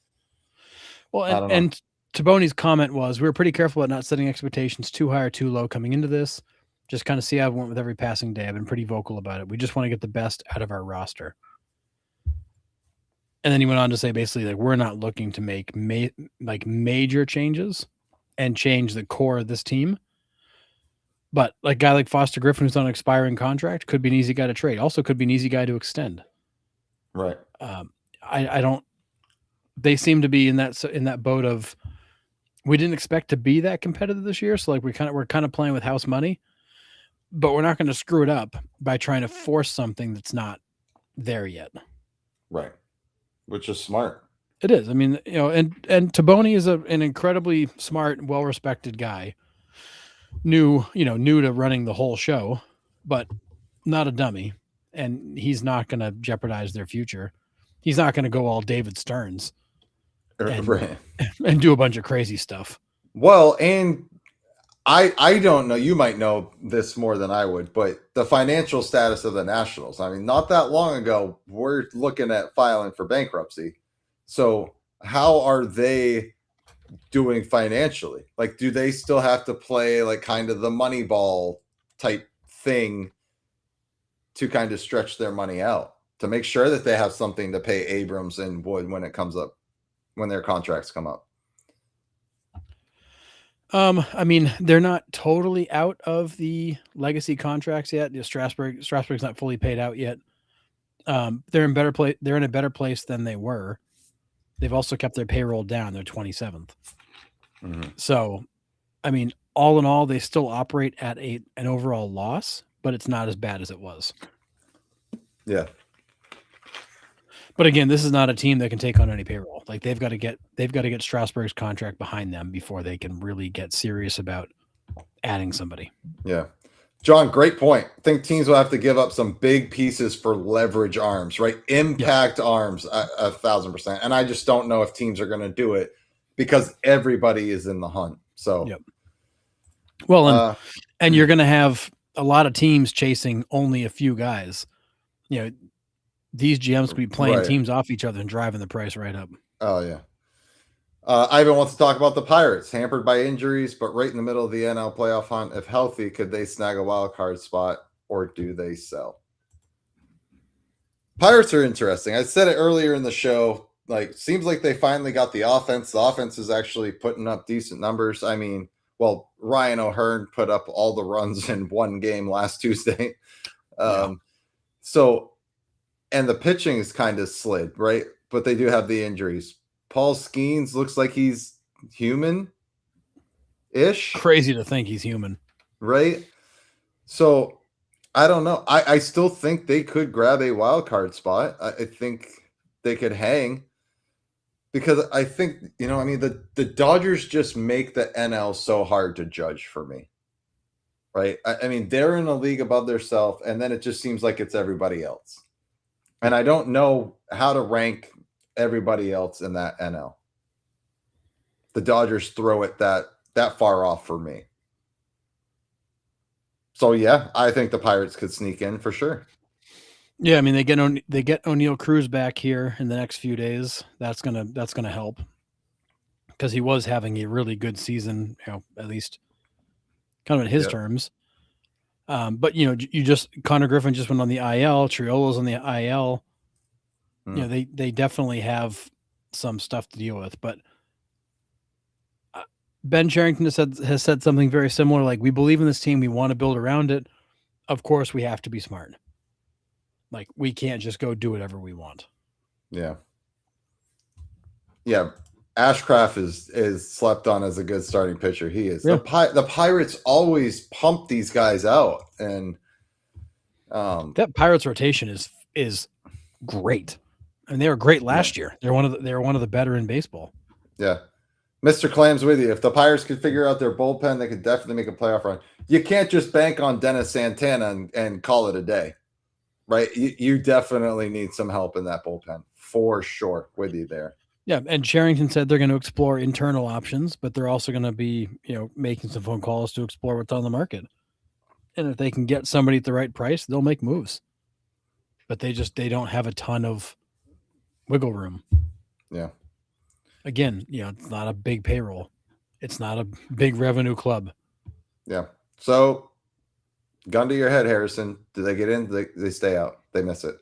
Speaker 2: Well, and Taboni's comment was, we were pretty careful about not setting expectations too high or too low coming into this. Just kind of see how it went with every passing day. I've been pretty vocal about it. We just want to get the best out of our roster. And then he went on to say, basically, like, we're not looking to make major changes and change the core of this team. But like a guy like Foster Griffin, who's on an expiring contract, could be an easy guy to trade. Also could be an easy guy to extend.
Speaker 1: Right.
Speaker 2: I don't. They seem to be in that boat of, we didn't expect to be that competitive this year, so like we're kind of playing with house money, but we're not going to screw it up by trying to force something that's not there yet.
Speaker 1: Right. Which is smart.
Speaker 2: It is. I mean, and Taboni is an incredibly smart, well-respected guy. New to running the whole show, but not a dummy. And he's not going to jeopardize their future. He's not going to go all David Stearns and do a bunch of crazy stuff.
Speaker 1: Well, and I don't know. You might know this more than I would, but the financial status of the Nationals. I mean, not that long ago, we're looking at filing for bankruptcy. So how are they doing financially? Like, do they still have to play like kind of the Moneyball type thing to kind of stretch their money out to make sure that they have something to pay Abrams and Wood when it comes up, when their contracts come up?
Speaker 2: I mean, they're not totally out of the legacy contracts yet. Strasburg's not fully paid out yet. They're in better place. They're in a better place than they were. They've also kept their payroll down. They're 27th. Mm-hmm. So, I mean, all in all, they still operate at an overall loss, but it's not as bad as it was.
Speaker 1: Yeah.
Speaker 2: But again, this is not a team that can take on any payroll. Like, they've got to get Strasburg's contract behind them before they can really get serious about adding somebody.
Speaker 1: Yeah. John, great point. I think teams will have to give up some big pieces for leverage arms, right? Impact arms, 1,000%. And I just don't know if teams are going to do it because everybody is in the hunt. So,
Speaker 2: yep. Well, and you're going to have a lot of teams chasing only a few guys. These GMs could be playing teams off each other and driving the price right up.
Speaker 1: Oh, yeah. Ivan wants to talk about the Pirates, hampered by injuries, but right in the middle of the NL playoff hunt. If healthy, could they snag a wild card spot or do they sell? Pirates are interesting. I said it earlier in the show. Like, seems like they finally got the offense. The offense is actually putting up decent numbers. I mean, well, Ryan O'Hearn put up all the runs in one game last Tuesday. So, and the pitching is kind of slid, right? But they do have the injuries. Paul Skeens looks like he's human-ish.
Speaker 2: Crazy to think he's human.
Speaker 1: Right? So I don't know. I still think they could grab a wild card spot. I think they could hang because I think, I mean, the Dodgers just make the NL so hard to judge for me. Right? I mean, they're in a league above themselves, and then it just seems like it's everybody else. And I don't know how to rank everybody else in that NL. The Dodgers throw it that far off for me. So yeah, I think the Pirates could sneak in for sure.
Speaker 2: Yeah, I mean they get O'Neal Cruz back here in the next few days. That's gonna help because he was having a really good season, at least kind of in his terms. But Connor Griffin just went on the IL. Triolo's on the IL. They definitely have some stuff to deal with. But Ben Cherington has said something very similar. Like, we believe in this team. We want to build around it. Of course, we have to be smart. Like, we can't just go do whatever we want.
Speaker 1: Yeah. Yeah. Ashcraft is slept on as a good starting pitcher. He is. Yeah. The Pirates always pump these guys out, and
Speaker 2: that Pirates rotation is great. And they were great last year. They're one of the better in baseball.
Speaker 1: Yeah. Mr. Clam's with you. If the Pirates could figure out their bullpen, they could definitely make a playoff run. You can't just bank on Dennis Santana and call it a day, right? You definitely need some help in that bullpen for sure. With you there.
Speaker 2: Yeah, and Cherington said they're going to explore internal options, but they're also going to be, making some phone calls to explore what's on the market. And if they can get somebody at the right price, they'll make moves. But they don't have a ton of wiggle room.
Speaker 1: Yeah.
Speaker 2: Again, it's not a big payroll. It's not a big revenue club.
Speaker 1: Yeah. So, gun to your head, Harrison. Do they get in? Do they stay out? They miss it.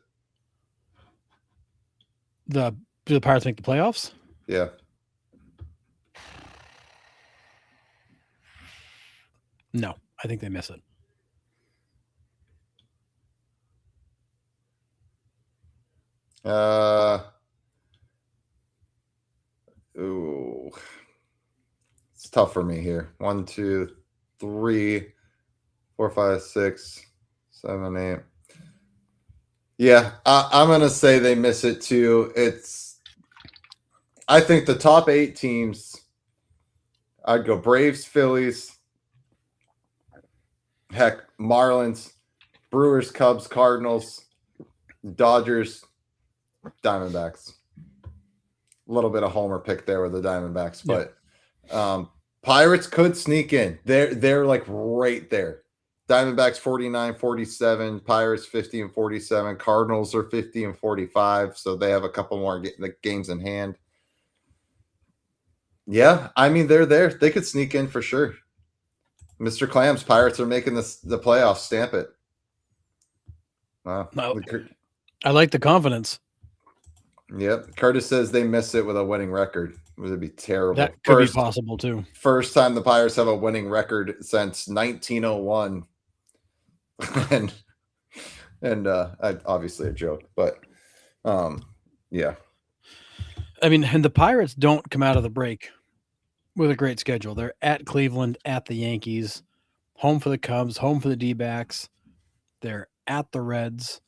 Speaker 2: Do the Pirates make the playoffs?
Speaker 1: Yeah.
Speaker 2: No, I think they miss it.
Speaker 1: Ooh. It's tough for me here. 1, 2, 3, 4, 5, 6, 7, 8. Yeah, I'm going to say they miss it too. I think the top 8 teams, I'd go Braves, Phillies, heck, Marlins, Brewers, Cubs, Cardinals, Dodgers, Diamondbacks. A little bit of homer pick there with the Diamondbacks, but Pirates could sneak in. They're like right there. Diamondbacks 49, 47, Pirates 50 and 47, Cardinals are 50 and 45, so they have a couple more games in hand. Yeah, I mean, they're there. They could sneak in for sure. Mr. Clams, Pirates are making the playoffs. Stamp it. Wow.
Speaker 2: I like the confidence.
Speaker 1: Yep. Curtis says they miss it with a winning record. It would be terrible.
Speaker 2: That could be possible too.
Speaker 1: First time the Pirates have a winning record since 1901. and obviously a joke, but yeah.
Speaker 2: I mean, and the Pirates don't come out of the break with a great schedule. They're at Cleveland, at the Yankees, home for the Cubs, home for the D-backs. They're at the Reds.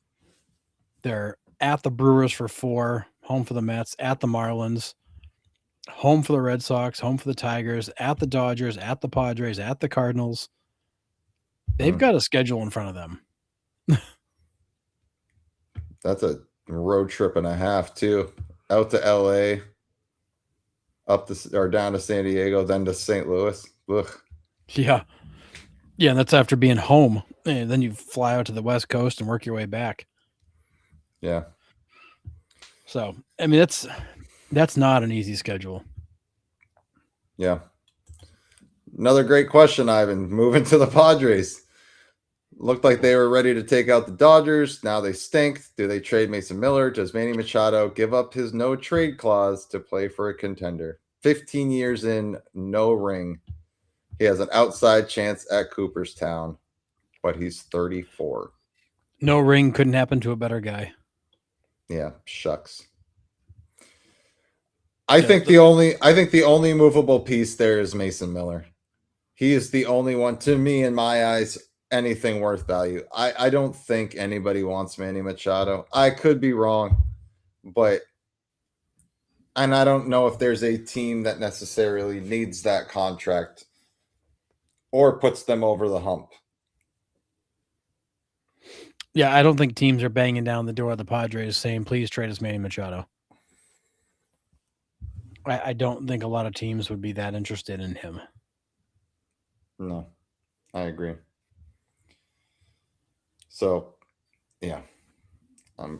Speaker 2: They're at the Brewers for 4, home for the Mets, at the Marlins, home for the Red Sox, home for the Tigers, at the Dodgers, at the Padres, at the Cardinals. They've got a schedule in front of them.
Speaker 1: That's a road trip and a half too. Out to LA, down to San Diego, then to St. Louis. Ugh.
Speaker 2: Yeah. Yeah, and that's after being home. And then you fly out to the West Coast and work your way back.
Speaker 1: Yeah.
Speaker 2: So, I mean, that's not an easy schedule.
Speaker 1: Yeah. Another great question, Ivan. Moving to the Padres. Looked like they were ready to take out the Dodgers. Now they stink. Do they trade Mason Miller? Does Manny Machado give up his no trade clause to play for a contender? 15 years in, no ring. He has an outside chance at Cooperstown, but he's 34.
Speaker 2: No ring couldn't happen to a better guy.
Speaker 1: Yeah, shucks. I think the only movable piece there is Mason Miller. He is the only one, to me, in my eyes, anything worth value. I don't think anybody wants Manny Machado. I could be wrong, but and I don't know if there's a team that necessarily needs that contract or puts them over the hump.
Speaker 2: Yeah, I don't think teams are banging down the door of the Padres saying, please trade us Manny Machado. I don't think a lot of teams would be that interested in him.
Speaker 1: No, I agree. So, yeah, I'm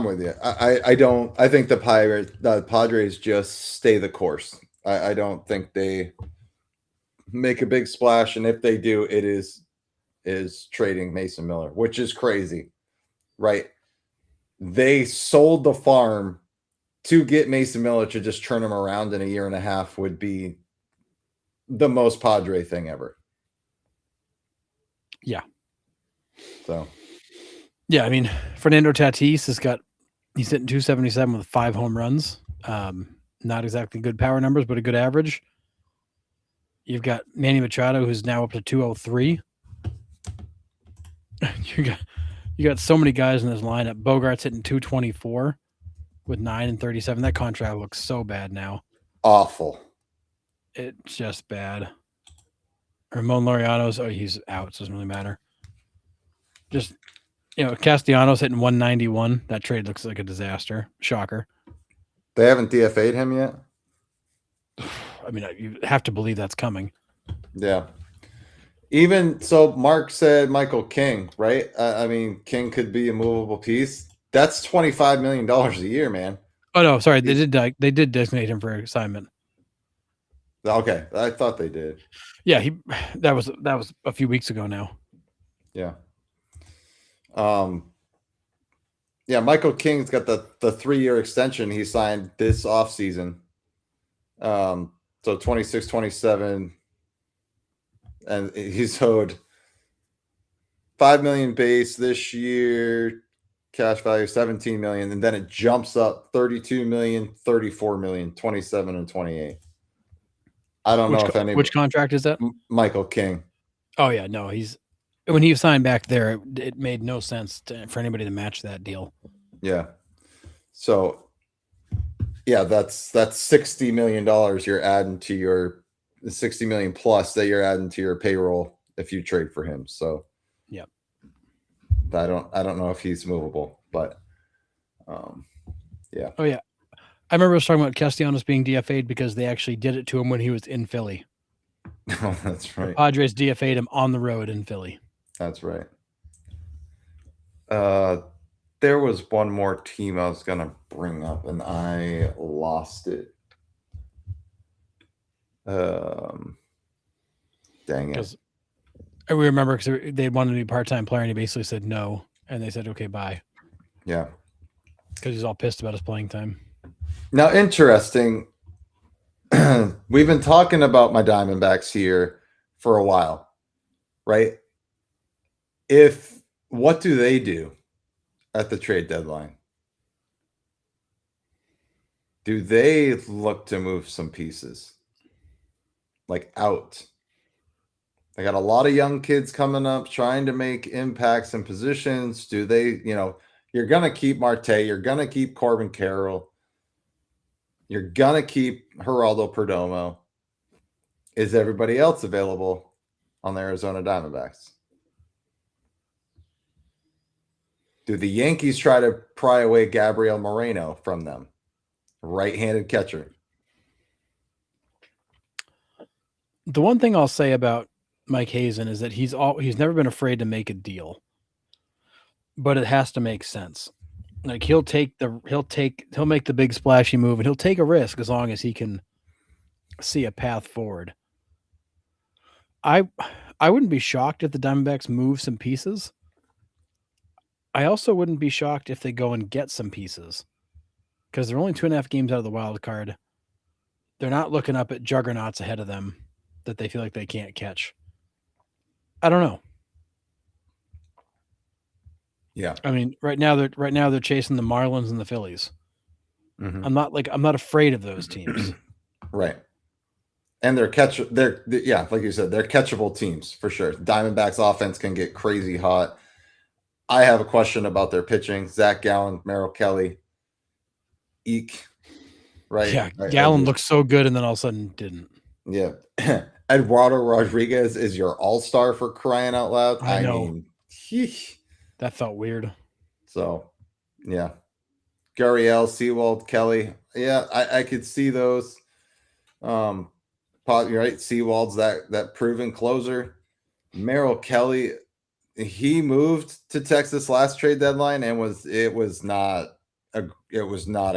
Speaker 1: with you. I think the Padres just stay the course. I don't think they make a big splash, and if they do, it is trading Mason Miller, which is crazy, right? They sold the farm to get Mason Miller to just turn him around in a year and a half would be the most Padre thing ever.
Speaker 2: Yeah.
Speaker 1: So,
Speaker 2: yeah, I mean, Fernando Tatis he's hitting 277 with 5 home runs. Not exactly good power numbers, but a good average. You've got Manny Machado, who's now up to 203. You got so many guys in this lineup. Bogart's hitting 224 with 9 and 37. That contract looks so bad now.
Speaker 1: Awful.
Speaker 2: It's just bad. Ramon Laureano's, he's out, so it doesn't really matter. Just, Castellanos hitting 191. That trade looks like a disaster. Shocker.
Speaker 1: They haven't DFA'd him yet?
Speaker 2: I mean, you have to believe that's coming.
Speaker 1: Yeah. Even so, Mark said Michael King, right? I mean, King could be a movable piece. That's $25 million a year, man.
Speaker 2: Oh no, sorry, they did designate him for assignment.
Speaker 1: Okay, I thought they did.
Speaker 2: Yeah, that was a few weeks ago now.
Speaker 1: Yeah. Yeah, Michael King's got the 3-year extension he signed this offseason. So 26, 27, and he's owed $5 million base this year, cash value 17 million, and then it jumps up 32 million, 34 million, 27 and 28. I don't know if any.
Speaker 2: Which contract is that?
Speaker 1: Michael King.
Speaker 2: Oh yeah, no, when he signed back there, it made no sense for anybody to match that deal.
Speaker 1: Yeah. So, yeah, that's $60 million you're adding to your 60 million plus that you're adding to your payroll if you trade for him. So,
Speaker 2: yeah,
Speaker 1: I don't know if he's movable, but yeah.
Speaker 2: Oh yeah, I remember us talking about Castellanos being DFA'd because they actually did it to him when he was in Philly.
Speaker 1: Oh, that's right.
Speaker 2: The Padres DFA'd him on the road in Philly.
Speaker 1: That's right. There was one more team I was gonna bring up, and I lost it. Dang it!
Speaker 2: I remember because they wanted to be a part-time player, and he basically said no, and they said okay, bye.
Speaker 1: Yeah,
Speaker 2: because he's all pissed about his playing time.
Speaker 1: Now, interesting. We've been talking about my Diamondbacks here for a while, right? What do they do at the trade deadline? Do they look to move some pieces like out? They got a lot of young kids coming up trying to make impacts in positions. Do they, you're going to keep Marte, you're going to keep Corbin Carroll, you're going to keep Geraldo Perdomo. Is everybody else available on the Arizona Diamondbacks? Do the Yankees try to pry away Gabriel Moreno from them? Right-handed catcher.
Speaker 2: The one thing I'll say about Mike Hazen is that he's never been afraid to make a deal, but it has to make sense. Like he'll make the big splashy move and he'll take a risk as long as he can see a path forward. I wouldn't be shocked if the Diamondbacks move some pieces. I also wouldn't be shocked if they go and get some pieces because they're only 2.5 games out of the wild card. They're not looking up at juggernauts ahead of them that they feel like they can't catch. I don't know.
Speaker 1: Yeah.
Speaker 2: I mean, right now they're chasing the Marlins and the Phillies.
Speaker 1: Mm-hmm.
Speaker 2: I'm not afraid of those teams.
Speaker 1: Right. And yeah, like you said, they're catchable teams for sure. Diamondbacks offense can get crazy hot. I have a question about their pitching. Zach Gallen, Merrill Kelly, Eek, right?
Speaker 2: Yeah,
Speaker 1: I
Speaker 2: Gallon
Speaker 1: just,
Speaker 2: looked so good, and then all of a sudden didn't.
Speaker 1: yeah. Eduardo Rodriguez is your all-star for crying out loud.
Speaker 2: I know.
Speaker 1: mean, heesh.
Speaker 2: That felt weird.
Speaker 1: So, yeah. Gurriel, Seawald, Kelly. Yeah, I could see those. Right? Seawald's that proven closer. Merrill Kelly, he moved to Texas last trade deadline and it was not a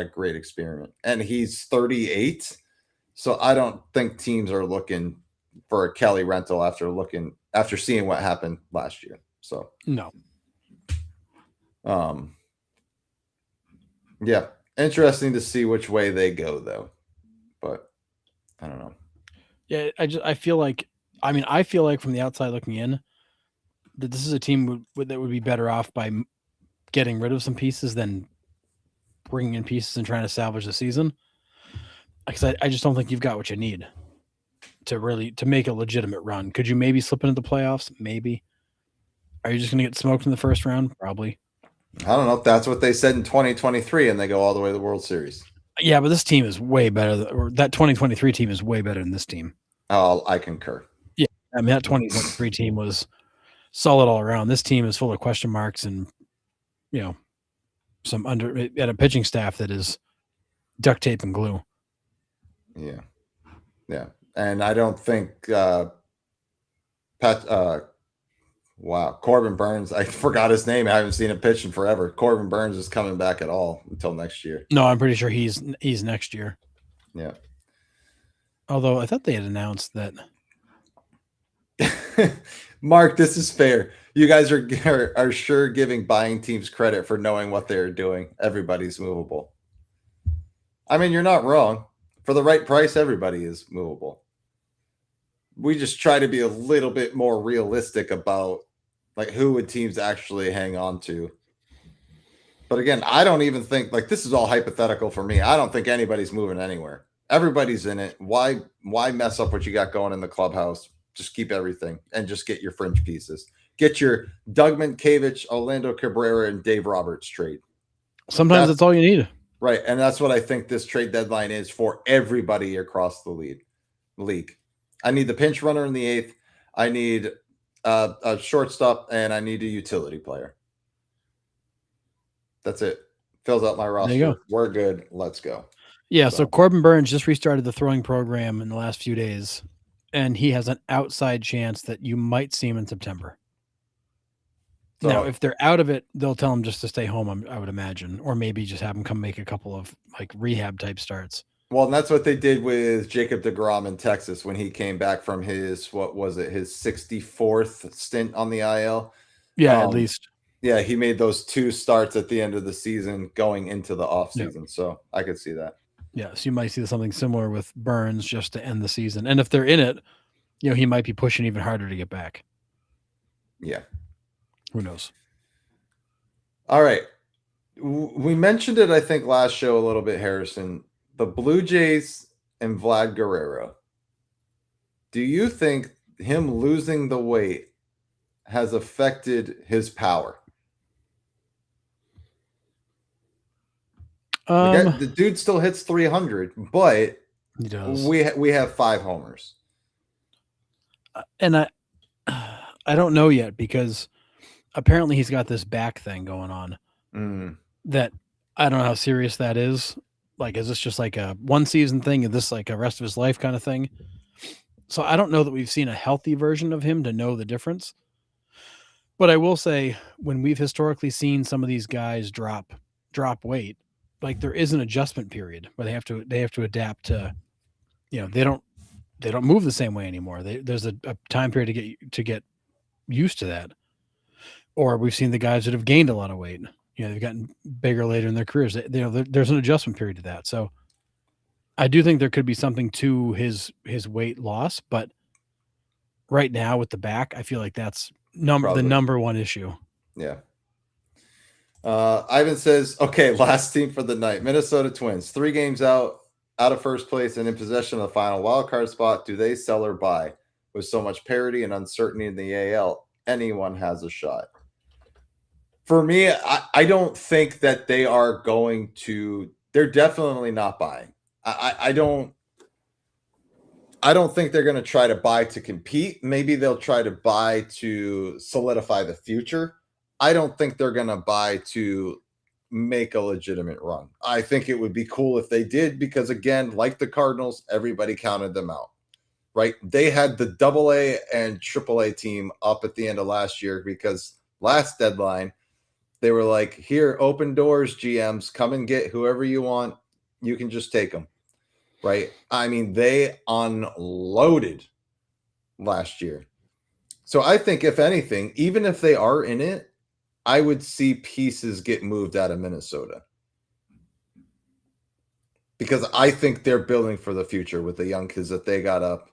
Speaker 1: great experiment. And he's 38. So I don't think teams are looking for a Kelly rental after seeing what happened last year. So
Speaker 2: no.
Speaker 1: Yeah, interesting to see which way they go though. But I don't know.
Speaker 2: Yeah, I feel like from the outside looking in that this is a team that would be better off by getting rid of some pieces than bringing in pieces and trying to salvage the season. Because I just don't think you've got what you need to make a legitimate run. Could you maybe slip into the playoffs? Maybe. Are you just going to get smoked in the first round? Probably.
Speaker 1: I don't know if that's what they said in 2023 and they go all the way to the World Series.
Speaker 2: Yeah, but this team is way better. Or that 2023 team is way better than this team.
Speaker 1: Oh, I concur.
Speaker 2: Yeah, I mean that 2023 team was solid all around. This team is full of question marks and some at a pitching staff that is duct tape and glue.
Speaker 1: Yeah, and I don't think Corbin Burnes. I forgot his name. I haven't seen him pitch in forever. Corbin Burnes is coming back at all until next year.
Speaker 2: No, I'm pretty sure he's next year.
Speaker 1: Yeah.
Speaker 2: Although I thought they had announced that.
Speaker 1: Mark, this is fair. You guys are sure giving buying teams credit for knowing what they're doing. Everybody's movable. I mean, you're not wrong. For the right price, everybody is movable. We just try to be a little bit more realistic about like who would teams actually hang on to. But again, I don't even think like this is all hypothetical for me. I don't think anybody's moving anywhere. Everybody's in it. Why mess up what you got going in the clubhouse? Just keep everything and just get your fringe pieces. Get your Doug Mientkiewicz, Orlando Cabrera, and Dave Roberts trade.
Speaker 2: Sometimes that's all you need.
Speaker 1: Right. And that's what I think this trade deadline is for everybody across the league. I need the pinch runner in the 8th. I need a shortstop, and I need a utility player. That's it. Fills out my roster.
Speaker 2: There you go.
Speaker 1: We're good. Let's go.
Speaker 2: Yeah, so Corbin Burnes just restarted the throwing program in the last few days, and he has an outside chance that you might see him in September. So, now, if they're out of it, they'll tell him just to stay home, I would imagine, or maybe just have him come make a couple of like rehab type starts.
Speaker 1: Well, and that's what they did with Jacob deGrom in Texas when he came back from his 64th stint on the IL.
Speaker 2: Yeah, at least.
Speaker 1: Yeah, he made those 2 starts at the end of the season going into the offseason. Yep. So I could see that.
Speaker 2: Yeah, so you might see something similar with Burnes just to end the season. And if they're in it, he might be pushing even harder to get back.
Speaker 1: Yeah.
Speaker 2: Who knows?
Speaker 1: All right. We mentioned it, I think, last show a little bit, Harrison. The Blue Jays and Vlad Guerrero. Do you think him losing the weight has affected his power? The dude still hits 300, but
Speaker 2: he does.
Speaker 1: We have 5 homers.
Speaker 2: And I don't know yet because apparently he's got this back thing going on that I don't know how serious that is. Like, is this just like a 1-season thing? Is this like a rest of his life kind of thing? So I don't know that we've seen a healthy version of him to know the difference. But I will say when we've historically seen some of these guys drop weight, like there is an adjustment period where they have to adapt to, they don't move the same way anymore. There's a time period to get used to that. Or we've seen the guys that have gained a lot of weight. They've gotten bigger later in their careers. There's an adjustment period to that. So I do think there could be something to his weight loss, but right now with the back, I feel like that's the number one issue.
Speaker 1: Yeah. Ivan says, okay, last team for the night, Minnesota Twins, 3 games out out of first place and in possession of the final wildcard spot, do they sell or buy? With so much parity and uncertainty in the AL, anyone has a shot. For me, I don't think that they are going to. They're definitely not buying. I don't think they're going to try to buy to compete. Maybe they'll try to buy to solidify the future. I don't think they're going to buy to make a legitimate run. I think it would be cool if they did, because again, like the Cardinals, everybody counted them out, right? They had the AA and AAA team up at the end of last year because last deadline, they were like, here, open doors, GMs, come and get whoever you want. You can just take them, right? I mean, they unloaded last year. So I think if anything, even if they are in it, I would see pieces get moved out of Minnesota, because I think they're building for the future with the young kids that they got up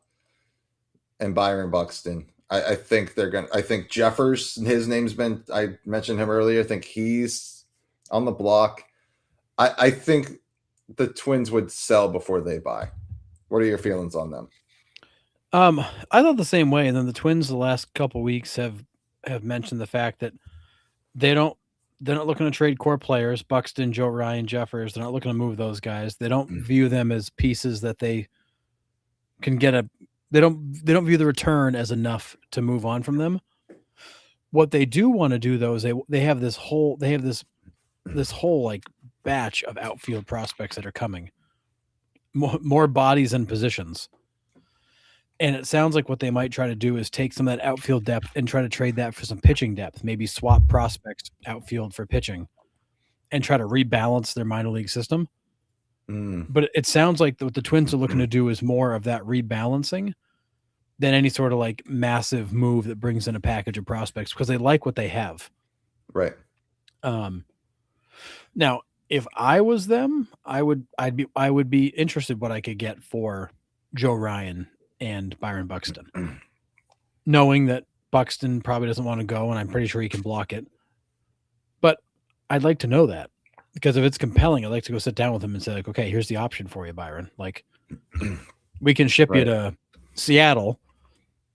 Speaker 1: and Byron Buxton. I think they're going to, I think Jeffers, his name's been, I mentioned him earlier. I think he's on the block. I think the Twins would sell before they buy. What are your feelings on them?
Speaker 2: I thought the same way. And then the Twins the last couple weeks have mentioned the fact that they're not looking to trade core players, Buxton, Joe Ryan, Jeffers. They're not looking to move those guys. They don't view them as pieces that they can get they don't view the return as enough to move on from them. What they do want to do though is they have this whole like batch of outfield prospects that are coming, more bodies and positions. And it sounds like what they might try to do is take some of that outfield depth and try to trade that for some pitching depth, maybe swap prospects outfield for pitching and try to rebalance their minor league system. But it sounds like what the Twins are looking to do is more of that rebalancing than any sort of like massive move that brings in a package of prospects, because they like what they have.
Speaker 1: Right.
Speaker 2: Now, if I was them, I would be interested what I could get for Joe Ryan and Byron Buxton, knowing that Buxton probably doesn't want to go, and I'm pretty sure he can block it. But I'd like to know that, because if it's compelling, I'd like to go sit down with him and say, like, okay, here's the option for you, Byron. Like, we can ship you to Seattle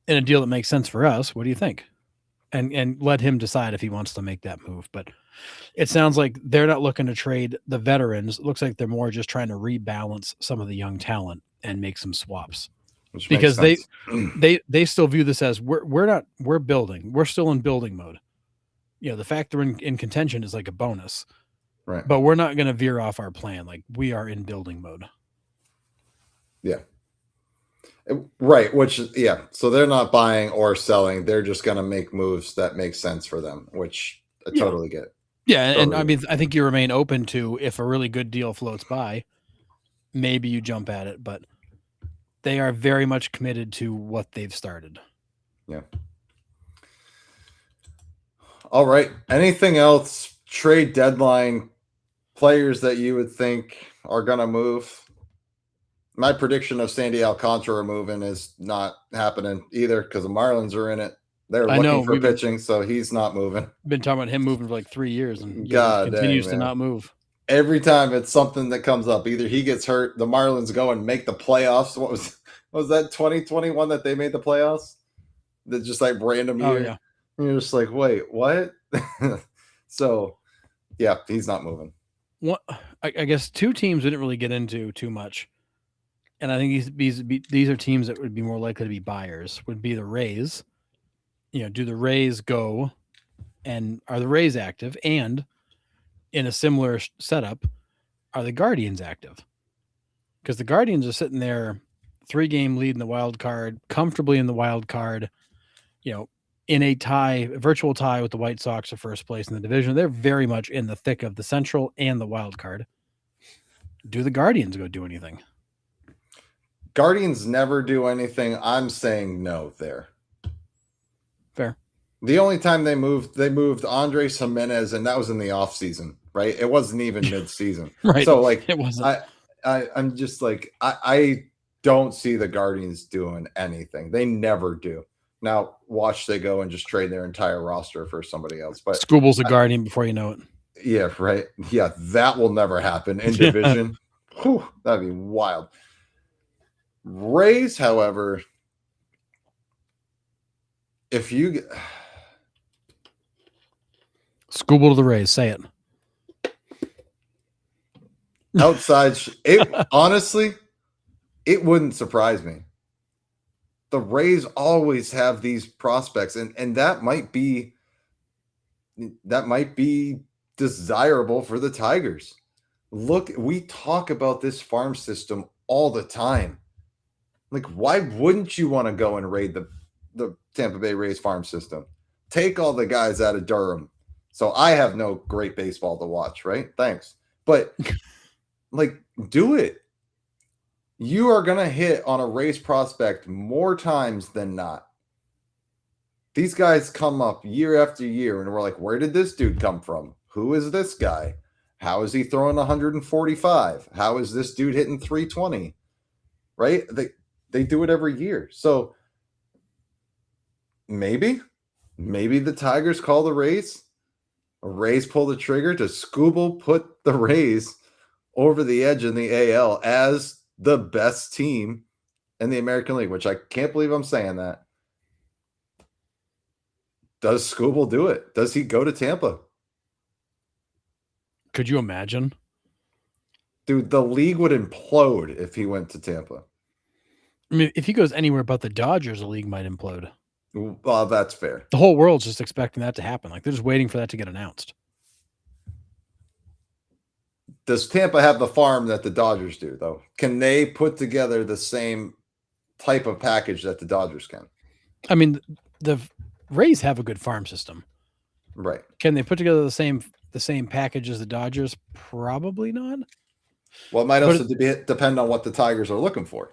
Speaker 2: in a deal that makes sense for us. What do you think? And let him decide if he wants to make that move. But it sounds like they're not looking to trade the veterans. It looks like they're more just trying to rebalance some of the young talent and make some swaps. Because they still view this as we're building. We're still in building mode. You know, the fact they're in contention is like a bonus.
Speaker 1: Right.
Speaker 2: But we're not going to veer off our plan. Like, we are in building mode.
Speaker 1: Yeah. Right. So they're not buying or selling. They're just going to make moves that make sense for them, which I totally get.
Speaker 2: Yeah. Totally. And I mean, I think you remain open to, if a really good deal floats by, maybe you jump at it, but they are very much committed to what they've started.
Speaker 1: Yeah. All right. Anything else? Trade deadline players that you would think are going to move? My prediction of Sandy Alcantara moving is not happening either, because the Marlins are in it. They're looking for pitching, so he's not moving.
Speaker 2: Been talking about him moving for like 3 years, and
Speaker 1: God
Speaker 2: continues to not move.
Speaker 1: Every time it's something that comes up, either he gets hurt, the Marlins go and make the playoffs. What was that 2021 that they made the playoffs? That just like random year.
Speaker 2: Yeah.
Speaker 1: And you're just like, wait, what? So, yeah, he's not moving.
Speaker 2: I guess two teams we didn't really get into too much, and I think these are teams that would be more likely to be buyers. Would be the Rays. You know, do the Rays go, and are the Rays active? And in a similar setup, are the Guardians active? Because the Guardians are sitting there, 3-game lead in the wild card, comfortably in the wild card. You know, in a virtual tie with the White Sox for first place in the division. They're very much in the thick of the Central and the wild card. Do the Guardians go do anything?
Speaker 1: Guardians never do anything. I'm saying no there.
Speaker 2: Fair.
Speaker 1: The only time they moved Andres Jimenez, and that was in the offseason, right? It wasn't even mid-season.
Speaker 2: Right.
Speaker 1: So, like,
Speaker 2: it wasn't.
Speaker 1: I'm just like, I don't see the Guardians doing anything. They never do. Now, watch they go and just trade their entire roster for somebody else. But
Speaker 2: Scooble's a Guardian before you know it.
Speaker 1: Yeah, right. Yeah, that will never happen in division Whew, that'd be wild. Rays, however, if you
Speaker 2: Scooble to the Rays, say it.
Speaker 1: outside, honestly, it wouldn't surprise me. The Rays always have these prospects, and that might be desirable for the Tigers. Look, we talk about this farm system all the time. Like, why wouldn't you want to go and raid the Tampa Bay Rays farm system? Take all the guys out of Durham. So I have no great baseball to watch, right? Thanks. But like, do it. You are going to hit on a Rays prospect more times than not. These guys come up year after year, and we're like, where did this dude come from? Who is this guy? How is he throwing 145? How is this dude hitting 320? Right? They do it every year. So maybe the Tigers call the Rays. Rays pull the trigger to Scooble put the Rays over the edge in the AL as the best team in the American League, which I can't believe I'm saying that. Does Scooble do it? Does he go to Tampa?
Speaker 2: Could you imagine?
Speaker 1: Dude, the league would implode if he went to Tampa.
Speaker 2: I mean, if he goes anywhere but the Dodgers, the league might implode.
Speaker 1: Well, that's fair.
Speaker 2: The whole world's just expecting that to happen. Like, they're just waiting for that to get announced.
Speaker 1: Does Tampa have the farm that the Dodgers do, though? Can they put together the same type of package that the Dodgers can?
Speaker 2: I mean, the Rays have a good farm system.
Speaker 1: Right.
Speaker 2: Can they put together the same package as the Dodgers? Probably not.
Speaker 1: Well, it might also depend on what the Tigers are looking for.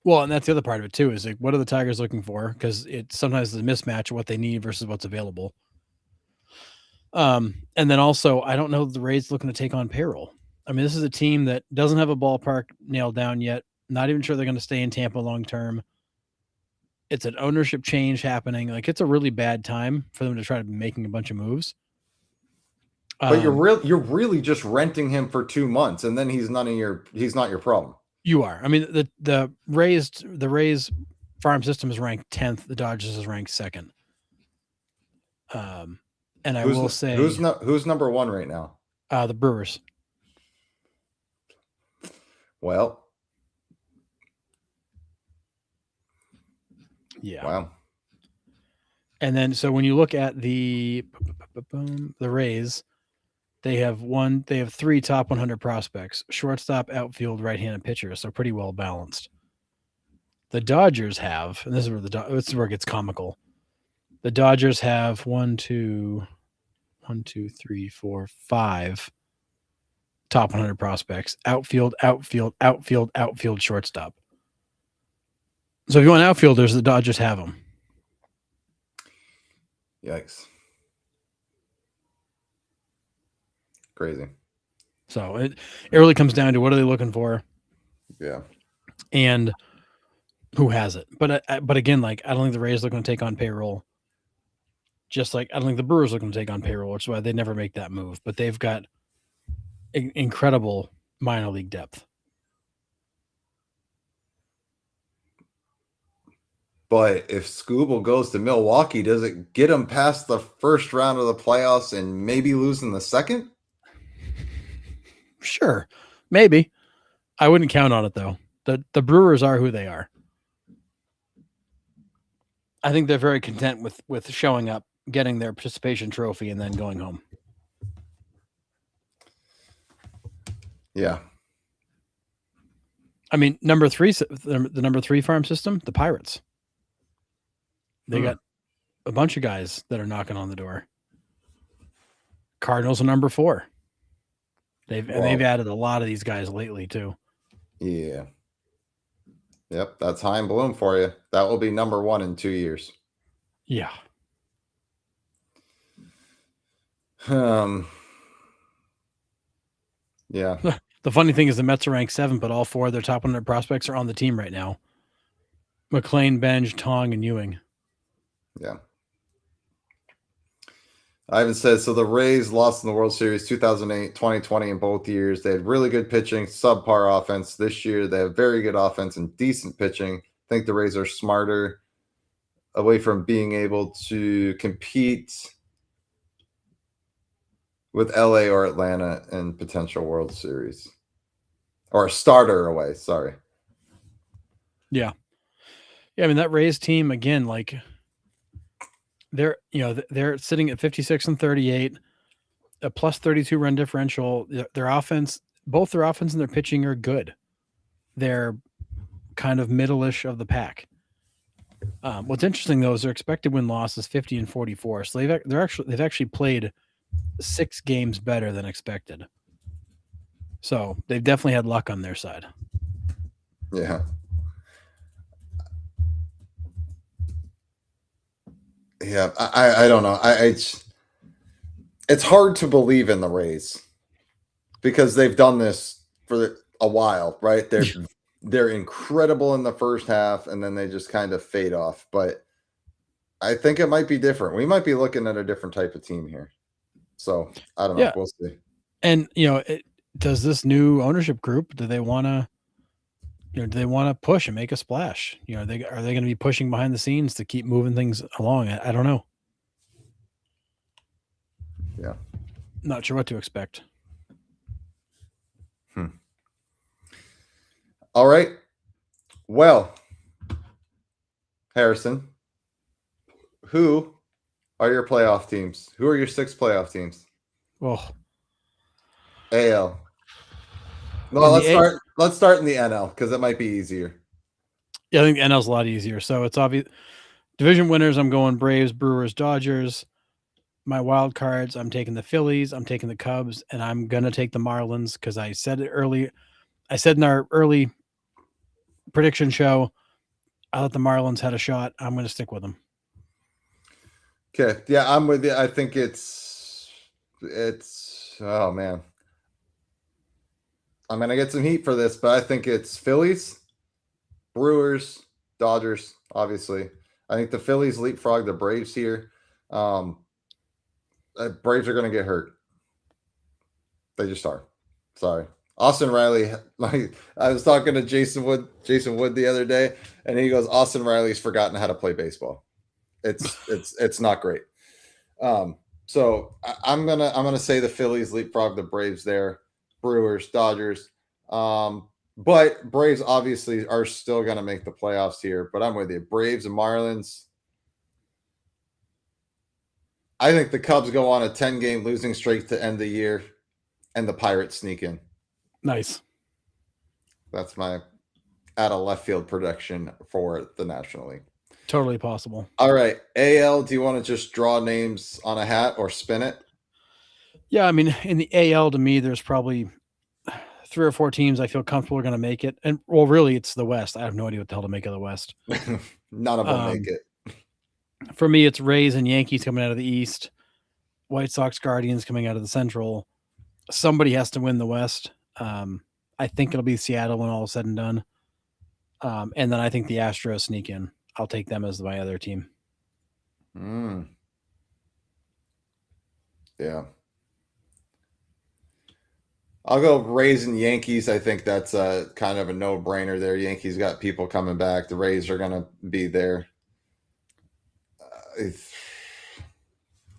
Speaker 2: Well, and that's the other part of it too, is like, what are the Tigers looking for? Because it's sometimes the mismatch of what they need versus what's available. And then also, I don't know if the Rays looking to take on payroll. I mean, this is a team that doesn't have a ballpark nailed down yet. Not even sure they're going to stay in Tampa long term. It's an ownership change happening. Like, it's a really bad time for them to try to be making a bunch of moves.
Speaker 1: But you're really just renting him for 2 months, and then he's not your problem.
Speaker 2: You are. I mean, the Rays farm system is ranked 10th. The Dodgers is ranked 2nd. And I will say,
Speaker 1: who's number 1 right now?
Speaker 2: The Brewers.
Speaker 1: Well,
Speaker 2: yeah.
Speaker 1: Wow.
Speaker 2: And then, so when you look at the Rays, they have 3 top 100 prospects: shortstop, outfield, right-handed pitcher. So pretty well balanced. The Dodgers have, and this is where it gets comical. The Dodgers have 5 top 100 prospects: outfield, shortstop. So if you want outfielders, the Dodgers have them.
Speaker 1: Yikes. Crazy.
Speaker 2: So it really comes down to, what are they looking for?
Speaker 1: Yeah.
Speaker 2: And who has it? But again, like, I don't think the Rays are going to take on payroll. Just like I don't think the Brewers are going to take on payroll, which is why they never make that move. But they've got incredible minor league depth.
Speaker 1: But if Scooble goes to Milwaukee, does it get him past the first round of the playoffs and maybe losing the second?
Speaker 2: Sure, maybe. I wouldn't count on it, though. The Brewers are who they are. I think they're very content with showing up, getting their participation trophy, and then going home.
Speaker 1: Yeah.
Speaker 2: I mean, the number 3 farm system, the Pirates. They got a bunch of guys that are knocking on the door. Cardinals are number 4. They've added a lot of these guys lately too.
Speaker 1: Yeah. Yep, that's Chaim Bloom for you. That will be number 1 in 2 years.
Speaker 2: Yeah.
Speaker 1: Yeah.
Speaker 2: The funny thing is the Mets are ranked 7, but all 4 of their top 100 prospects are on the team right now. McLean, Benj, Tong, and Ewing.
Speaker 1: Yeah. Ivan says, so the Rays lost in the World Series 2008, 2020 in both years. They had really good pitching, subpar offense. This year, they have very good offense and decent pitching. I think the Rays are smarter away from being able to compete with LA or Atlanta in potential World Series. Or a starter away, sorry.
Speaker 2: Yeah. Yeah, I mean that Rays team again, like they're sitting at 56 and 38, a plus 32 run differential. Their offense, both their offense and their pitching are good. They're kind of middle-ish of the pack. What's interesting though is their expected win loss is 50 and 44. So they've actually played 6 games better than expected. So they've definitely had luck on their side.
Speaker 1: Yeah. Yeah, I don't know. It's hard to believe in the Rays because they've done this for a while, right? They're incredible in the first half, and then they just kind of fade off. But I think it might be different. We might be looking at a different type of team here. So I don't know.
Speaker 2: Yeah.
Speaker 1: We'll see.
Speaker 2: And does this new ownership group, do they want to push and make a splash? Are they going to be pushing behind the scenes to keep moving things along? I don't know.
Speaker 1: Yeah.
Speaker 2: Not sure what to expect.
Speaker 1: All right. Well, Harrison, who are your playoff teams? Who are your 6 playoff teams?
Speaker 2: Oh,
Speaker 1: AL. No, let's start in the NL because it might be easier.
Speaker 2: Yeah, I think the NL's a lot easier. So it's obvious. Division winners, I'm going Braves, Brewers, Dodgers. My wild cards, I'm taking the Phillies, I'm taking the Cubs, and I'm gonna take the Marlins because I said it early. I said in our early prediction show, I thought the Marlins had a shot. I'm gonna stick with them.
Speaker 1: Okay. Yeah, I'm with you. I think it's oh man. I'm gonna get some heat for this, but I think it's Phillies, Brewers, Dodgers, obviously. I think the Phillies leapfrog the Braves here. Braves are gonna get hurt. They just are. Sorry. Austin Riley, like I was talking to Jason Wood the other day, and he goes, Austin Riley's forgotten how to play baseball. It's not great. So I'm gonna say the Phillies leapfrog the Braves there, Brewers, Dodgers. But Braves obviously are still gonna make the playoffs here. But I'm with you. Braves and Marlins. I think the Cubs go on a 10-game losing streak to end the year, and the Pirates sneak in.
Speaker 2: Nice.
Speaker 1: That's my out of left field prediction for the National League.
Speaker 2: Totally possible.
Speaker 1: All right. AL, do you want to just draw names on a hat or spin it?
Speaker 2: Yeah, I mean, in the AL, to me, there's probably 3 or 4 teams I feel comfortable are going to make it. And, well, really, it's the West. I have no idea what the hell to make of the West.
Speaker 1: None of them make it.
Speaker 2: For me, it's Rays and Yankees coming out of the East, White Sox, Guardians coming out of the Central. Somebody has to win the West. I think it'll be Seattle when all is said and done. And then I think the Astros sneak in. I'll take them as my other team.
Speaker 1: Yeah. I'll go Rays and Yankees. I think that's kind of a no-brainer there. Yankees got people coming back. The Rays are going to be there.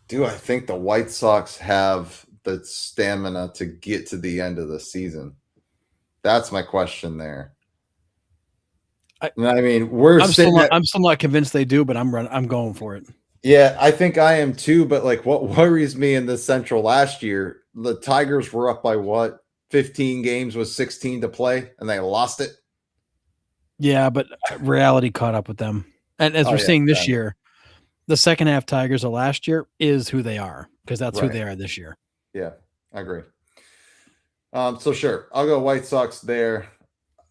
Speaker 1: Do I think the White Sox have the stamina to get to the end of the season? That's my question there. I mean,
Speaker 2: I'm still not convinced they do, but I'm going for it.
Speaker 1: Yeah, I think I am too. But like, what worries me in the Central last year, the Tigers were up by what 15 games with 16 to play, and they lost it.
Speaker 2: Yeah, but reality caught up with them, and as we're seeing this year, the second half Tigers of last year is who they are because that's who they are this year.
Speaker 1: Yeah, I agree. So sure, I'll go White Sox there.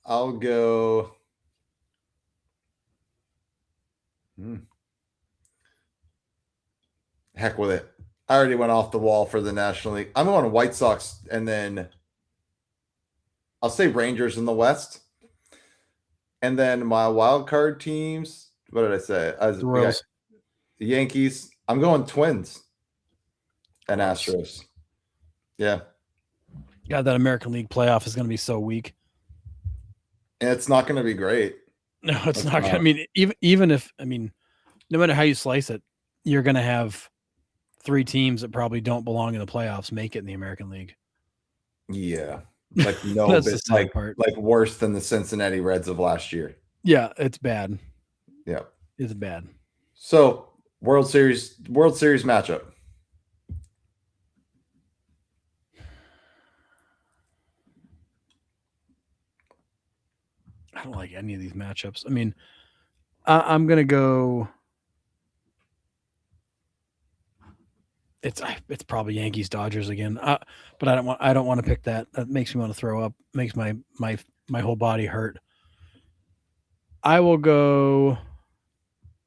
Speaker 1: I'll go. Heck with it. I already went off the wall for the National League. I'm going to White Sox, and then I'll say Rangers in the West. And then my wild card teams. What did I say?
Speaker 2: The Royals.
Speaker 1: The Yankees. I'm going Twins. and
Speaker 2: Gross.
Speaker 1: Astros. Yeah.
Speaker 2: God, that American League playoff is going to be so weak.
Speaker 1: And it's not going to be great.
Speaker 2: No, it's
Speaker 1: It's
Speaker 2: not. I
Speaker 1: not.
Speaker 2: mean, even if no matter how you slice it, you're going to have 3 teams that probably don't belong in the playoffs make it in the American League.
Speaker 1: Yeah. Like no
Speaker 2: That's the
Speaker 1: bit
Speaker 2: sad part.
Speaker 1: like worse than the Cincinnati Reds of last year.
Speaker 2: Yeah, it's bad.
Speaker 1: Yeah.
Speaker 2: It's bad.
Speaker 1: So World Series matchup.
Speaker 2: I don't like any of these matchups. I mean, I'm gonna go. It's probably Yankees Dodgers again. But I don't want to pick that. That makes me want to throw up. Makes my whole body hurt. I will go.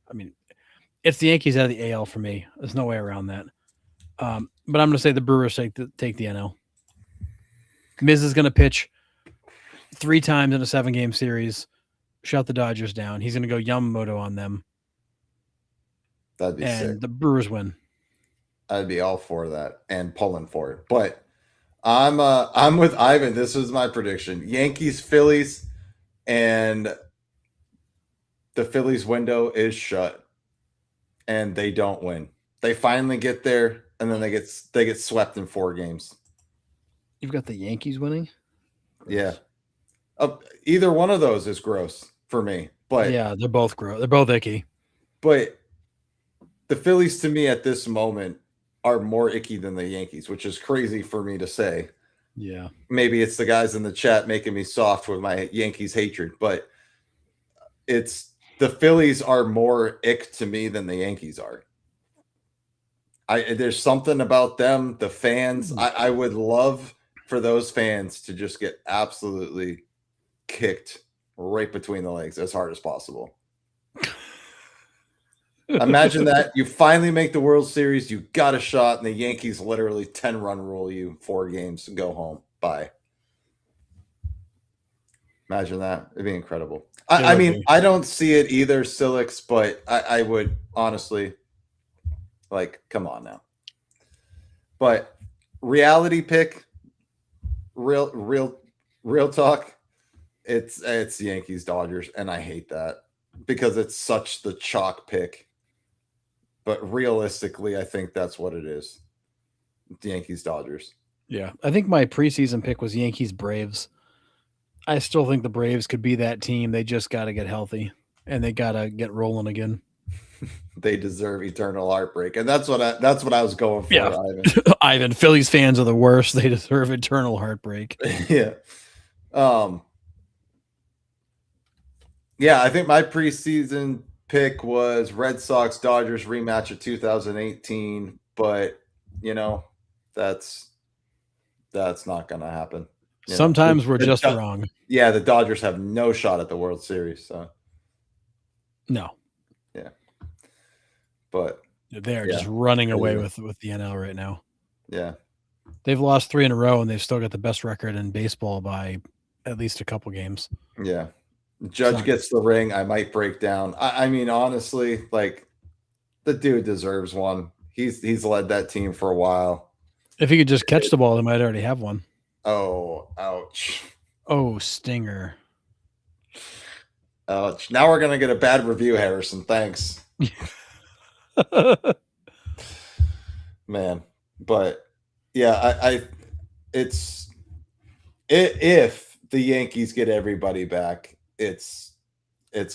Speaker 2: I mean, it's the Yankees out of the AL for me. There's no way around that. But I'm going to say the Brewers take the NL. Miz is going to pitch 3 times in a 7-game series, shut the Dodgers down. He's going to go Yamamoto on them,
Speaker 1: That'd be
Speaker 2: and
Speaker 1: sick.
Speaker 2: the Brewers win.
Speaker 1: I'd be all for that and pulling for it. But I'm with Ivan. This was my prediction. Yankees, Phillies, and the Phillies window is shut. And they don't win. They finally get there, and then they get swept in 4 games.
Speaker 2: You've got the Yankees winning?
Speaker 1: Yeah. Either one of those is gross for me. But
Speaker 2: yeah, they're both gross. They're both icky.
Speaker 1: But the Phillies to me at this moment are more icky than the Yankees, which is crazy for me to say.
Speaker 2: Yeah.
Speaker 1: Maybe it's the guys in the chat making me soft with my Yankees hatred, but it's the Phillies are more ick to me than the Yankees are. There's something about them, the fans. I would love for those fans to just get absolutely kicked right between the legs as hard as possible. Imagine that you finally make the World Series, you got a shot, and the Yankees literally 10-run rule you 4 games and go home. Bye. Imagine that. It'd be incredible. I mean, I don't see it either, Silix, but I would honestly, like, come on now. But reality pick, real talk, it's Yankees Dodgers, and I hate that because it's such the chalk pick. But realistically, I think that's what it is. The Yankees Dodgers.
Speaker 2: Yeah. I think my preseason pick was Yankees Braves. I still think the Braves could be that team. They just got to get healthy and they got to get rolling again.
Speaker 1: They deserve eternal heartbreak. And that's what I was going for,
Speaker 2: yeah.
Speaker 1: Ivan.
Speaker 2: Ivan, Phillies fans are the worst. They deserve eternal heartbreak.
Speaker 1: Yeah. Yeah, I think my preseason pick was Red Sox Dodgers rematch of 2018, but that's not going to happen.
Speaker 2: Sometimes we're just wrong.
Speaker 1: Yeah, the Dodgers have no shot at the World Series, so
Speaker 2: no.
Speaker 1: Yeah. But
Speaker 2: they're just running away with the NL right now.
Speaker 1: Yeah.
Speaker 2: They've lost 3 in a row and they've still got the best record in baseball by at least a couple games.
Speaker 1: Yeah. Judge gets the ring, I might break down. I mean, honestly, like the dude deserves one. He's led that team for a while.
Speaker 2: If he could just catch the ball, they might already have one.
Speaker 1: Oh, ouch.
Speaker 2: Oh, stinger.
Speaker 1: Ouch. Now we're gonna get a bad review, Harrison. Thanks. Man. But yeah, if the Yankees get everybody back, it's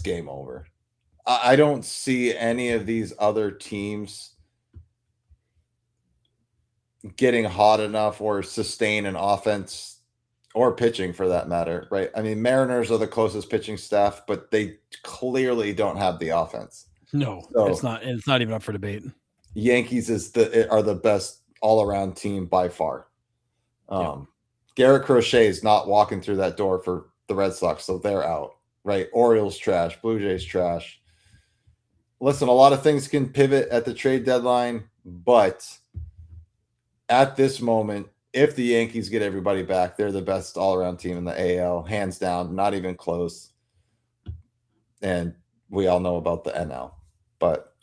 Speaker 1: game over. I don't see any of these other teams getting hot enough or sustain an offense or pitching for that matter, right? I mean, Mariners are the closest pitching staff, but they clearly don't have the offense.
Speaker 2: No, so, it's not even up for debate.
Speaker 1: Yankees are the best all-around team by far. Garrett Crochet is not walking through that door for the Red Sox, so they're out, right? Orioles trash, Blue Jays trash. Listen, a lot of things can pivot at the trade deadline, but at this moment, if the Yankees get everybody back, they're the best all-around team in the AL, hands down, not even close. And we all know about the NL. But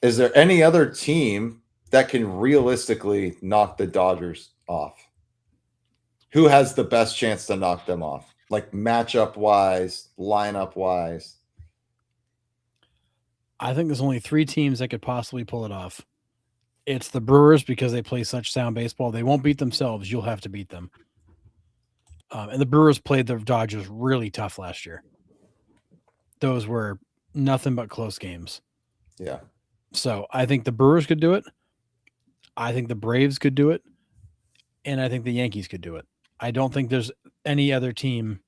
Speaker 1: is there any other team that can realistically knock the Dodgers off? Who has the best chance to knock them off? Like matchup wise, lineup wise.
Speaker 2: I think there's only 3 teams that could possibly pull it off. It's the Brewers because they play such sound baseball. They won't beat themselves. You'll have to beat them. And the Brewers played the Dodgers really tough last year. Those were nothing but close games.
Speaker 1: Yeah.
Speaker 2: So I think the Brewers could do it. I think the Braves could do it. And I think the Yankees could do it. I don't think there's any other team.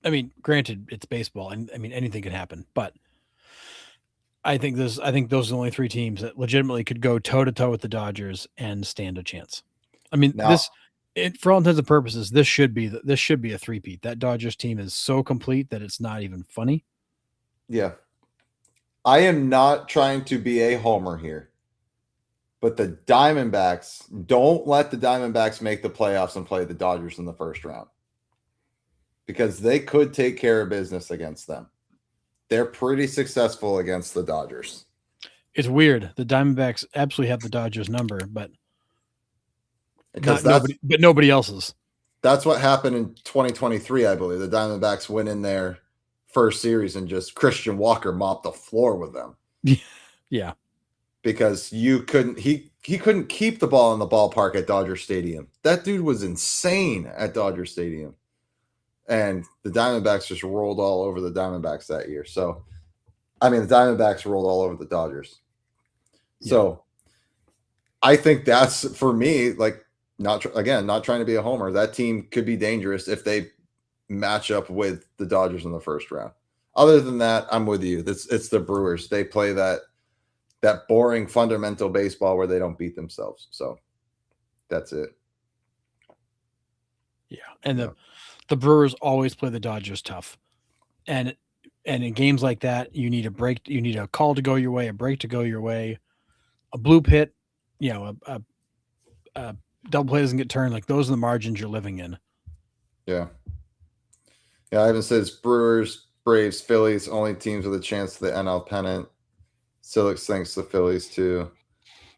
Speaker 2: I mean, granted, it's baseball, and I mean anything could happen, but I think those are the only 3 teams that legitimately could go toe to toe with the Dodgers and stand a chance. I mean,
Speaker 1: Now,
Speaker 2: for all intents and purposes, this should be a three-peat. That Dodgers team is so complete that it's not even funny.
Speaker 1: yeah. I am not trying to be a homer here, but the Diamondbacks, don't let the Diamondbacks make the playoffs and play the Dodgers in the first round, because they could take care of business against them. They're pretty successful against the Dodgers.
Speaker 2: It's weird. The Diamondbacks absolutely have the Dodgers number, but
Speaker 1: Because
Speaker 2: nobody else's.
Speaker 1: That's what happened in 2023, I believe. The Diamondbacks went in their first series and just Christian Walker mopped the floor with them.
Speaker 2: Yeah.
Speaker 1: Because he couldn't keep the ball in the ballpark at Dodger Stadium. That dude was insane at Dodger Stadium. And the Diamondbacks just rolled all over the Diamondbacks that year. So, I mean, the Diamondbacks rolled all over the Dodgers. Yeah. So, I think that's, for me, like, not trying to be a homer. That team could be dangerous if they match up with the Dodgers in the first round. Other than that, I'm with you. It's the Brewers. They play that boring fundamental baseball where they don't beat themselves. So, that's it.
Speaker 2: Yeah, and the Brewers always play the Dodgers tough, and in games like that, you need a break. You need a call to go your way, a break to go your way, a blue pit. You know, a double play doesn't get turned. Like, those are the margins you're living in.
Speaker 1: Yeah. Yeah, Ivan says Brewers, Braves, Phillies, only teams with a chance to the NL pennant. Silix thinks the Phillies too.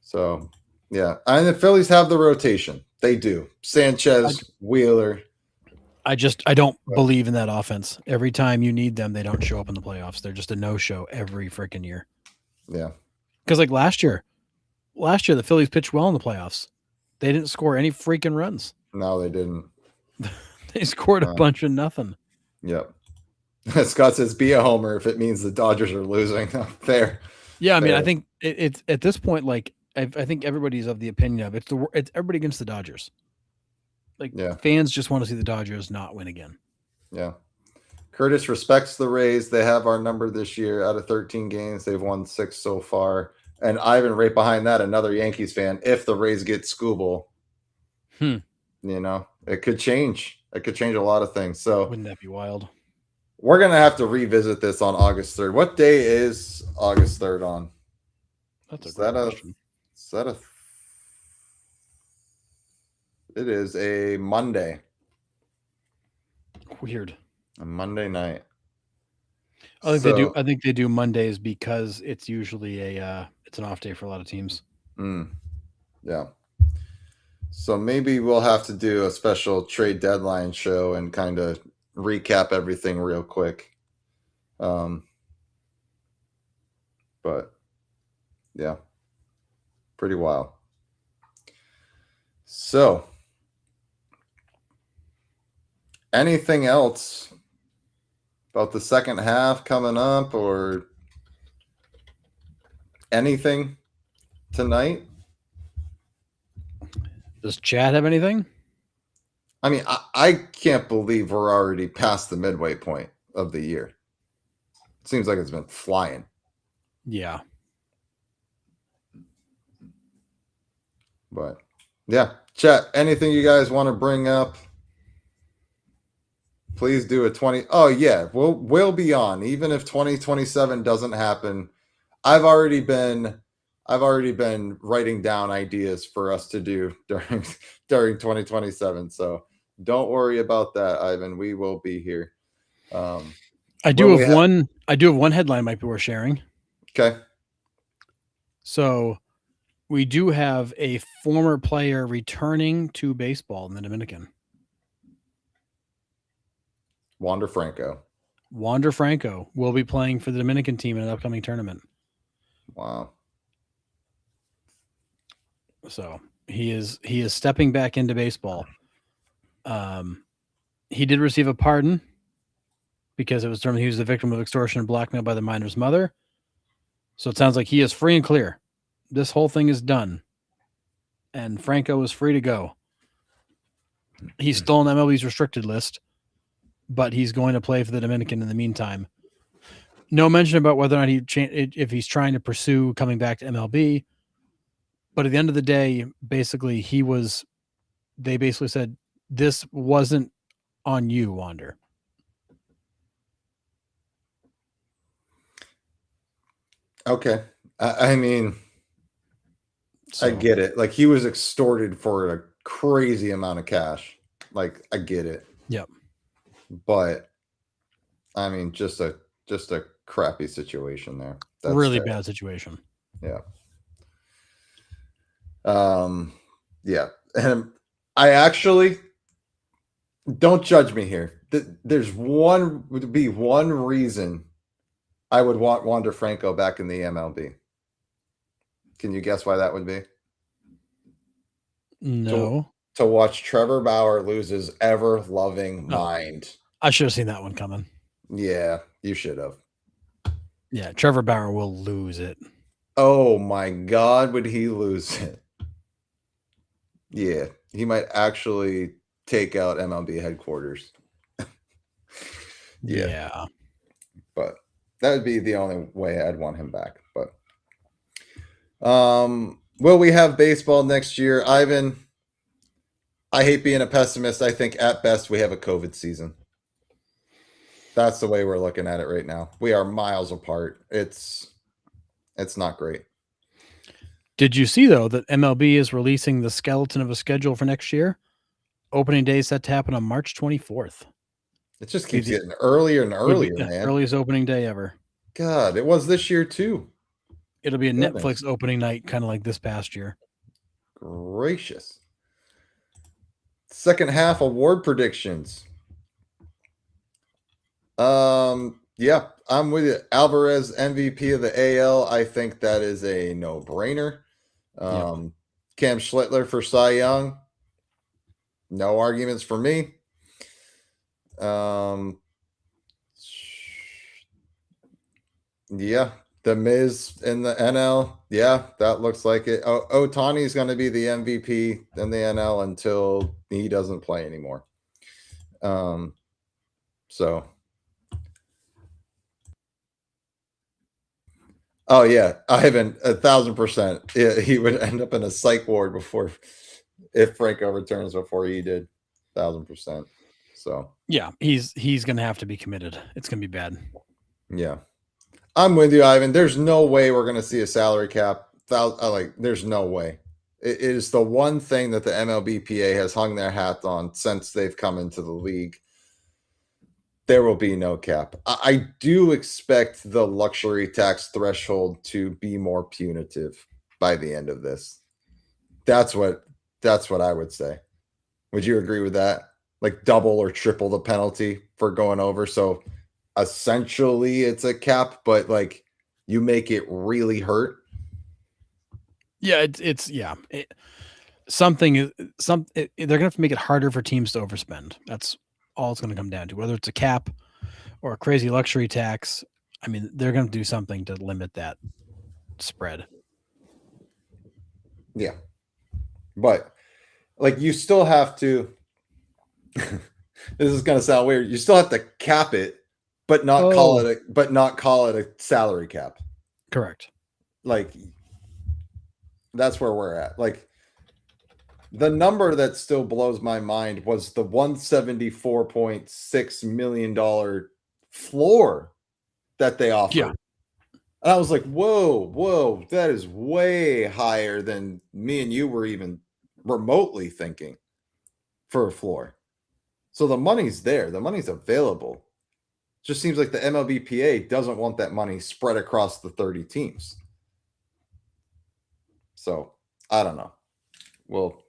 Speaker 1: So, yeah. And the Phillies have the rotation. They do. Sanchez, Wheeler.
Speaker 2: I don't believe in that offense. Every time you need them, they don't show up in the playoffs. They're just a no-show every freaking year.
Speaker 1: Yeah.
Speaker 2: Because like last year, the Phillies pitched well in the playoffs. They didn't score any freaking runs.
Speaker 1: No, they didn't.
Speaker 2: They scored a bunch of nothing.
Speaker 1: Yep. Scott says, be a homer if it means the Dodgers are losing. Fair.
Speaker 2: Yeah, I mean, I think it's at this point, like, I think everybody's of the opinion of it's everybody against the Dodgers. Like, fans just want to see the Dodgers not win again.
Speaker 1: Yeah. Curtis respects the Rays. They have our number this year. Out of 13 games, they've won 6 so far. And Ivan, right behind that, another Yankees fan. If the Rays get Skubal, you know, it could change. It could change a lot of things. So,
Speaker 2: wouldn't that be wild?
Speaker 1: We're going to have to revisit this on August 3rd. What day is August 3rd on?
Speaker 2: That's a great question.
Speaker 1: It is a Monday.
Speaker 2: Weird.
Speaker 1: A Monday night.
Speaker 2: I think they do Mondays because it's usually it's an off day for a lot of teams.
Speaker 1: Yeah. So maybe we'll have to do a special trade deadline show and kind of recap everything real quick. But yeah, pretty wild. So, anything else about the second half coming up or anything tonight?
Speaker 2: Does Chad have anything?
Speaker 1: I mean, I can't believe we're already past the midway point of the year. It seems like it's been flying.
Speaker 2: Yeah.
Speaker 1: But yeah, chat. Anything you guys want to bring up? Please do a 20. Oh yeah, we'll be on even if 2027 doesn't happen. I've already been writing down ideas for us to do during 2027. So don't worry about that, Ivan. We will be here.
Speaker 2: I do have one headline might be worth sharing.
Speaker 1: Okay.
Speaker 2: So We do have a former player returning to baseball in the Dominican.
Speaker 1: Wander Franco.
Speaker 2: Wander Franco will be playing for the Dominican team in an upcoming tournament.
Speaker 1: Wow.
Speaker 2: So he is stepping back into baseball. He did receive a pardon because it was determined he was the victim of extortion and blackmail by the minor's mother. So it sounds like he is free and clear. This whole thing is done. And Franco is free to go. He's still on MLB's restricted list, but he's going to play for the Dominican in the meantime. No mention about whether or not if he's trying to pursue coming back to MLB. But at the end of the day, basically, they basically said, this wasn't on you, Wander.
Speaker 1: Okay. I mean, I get it. Like, he was extorted for a crazy amount of cash. Like, I get it.
Speaker 2: Yep.
Speaker 1: But I mean, just a crappy situation there.
Speaker 2: That's really bad situation.
Speaker 1: Yeah. Yeah. And I actually, don't judge me here. Would be one reason I would want Wander Franco back in the MLB. Can you guess why that would be?
Speaker 2: No.
Speaker 1: To watch Trevor Bauer lose his ever-loving mind.
Speaker 2: I should have seen that one coming.
Speaker 1: Yeah, you should have.
Speaker 2: Yeah, Trevor Bauer will lose it.
Speaker 1: Oh my God, would he lose it? Yeah, he might actually take out MLB headquarters.
Speaker 2: Yeah.
Speaker 1: But that would be the only way I'd want him back. But will we have baseball next year? Ivan, I hate being a pessimist. I think at best we have a COVID season. That's the way we're looking at it right now. We are miles apart. It's not great.
Speaker 2: Did you see, though, that MLB is releasing the skeleton of a schedule for next year? Opening day is set to happen on March 24th.
Speaker 1: It just keeps getting earlier and earlier, man.
Speaker 2: Earliest opening day ever.
Speaker 1: God, it was this year too.
Speaker 2: It'll be a Netflix opening night, kind of like this past year.
Speaker 1: Gracious. Second half award predictions. Yeah, I'm with you. Alvarez MVP of the AL. I think that is a no-brainer. Cam Schlittler for Cy Young. No arguments for me. Yeah, the Miz in the NL. Yeah, that looks like it. Ohtani's going to be the MVP in the NL until he doesn't play anymore. So. Oh yeah, Ivan, 1,000%. Yeah, he would end up in a psych ward if Franco returns before he did. 1,000%. So
Speaker 2: yeah, he's going to have to be committed. It's going to be bad.
Speaker 1: Yeah, I'm with you, Ivan. There's no way we're going to see a salary cap. There's no way. It is the one thing that the MLBPA has hung their hat on since they've come into the league. There will be no cap. I do expect the luxury tax threshold to be more punitive by the end of this. That's what I would say. Would you agree with that? Like double or triple the penalty for going over. So essentially it's a cap, but like you make it really hurt.
Speaker 2: Yeah, they're going to have to make it harder for teams to overspend. That's all it's going to come down to, whether it's a cap or a crazy luxury tax. I mean, they're going to do something to limit that spread.
Speaker 1: Yeah. But like you still have to, this is going to sound weird. You still have to cap it, but not call it a salary cap.
Speaker 2: Correct.
Speaker 1: Like that's where we're at. Like the number that still blows my mind was the $174.6 million floor that they offered.
Speaker 2: Yeah.
Speaker 1: And I was like, whoa, that is way higher than me and you were even remotely thinking for a floor. So the money's there. The money's available. Just seems like the MLBPA doesn't want that money spread across the 30 teams. So I don't know. Well,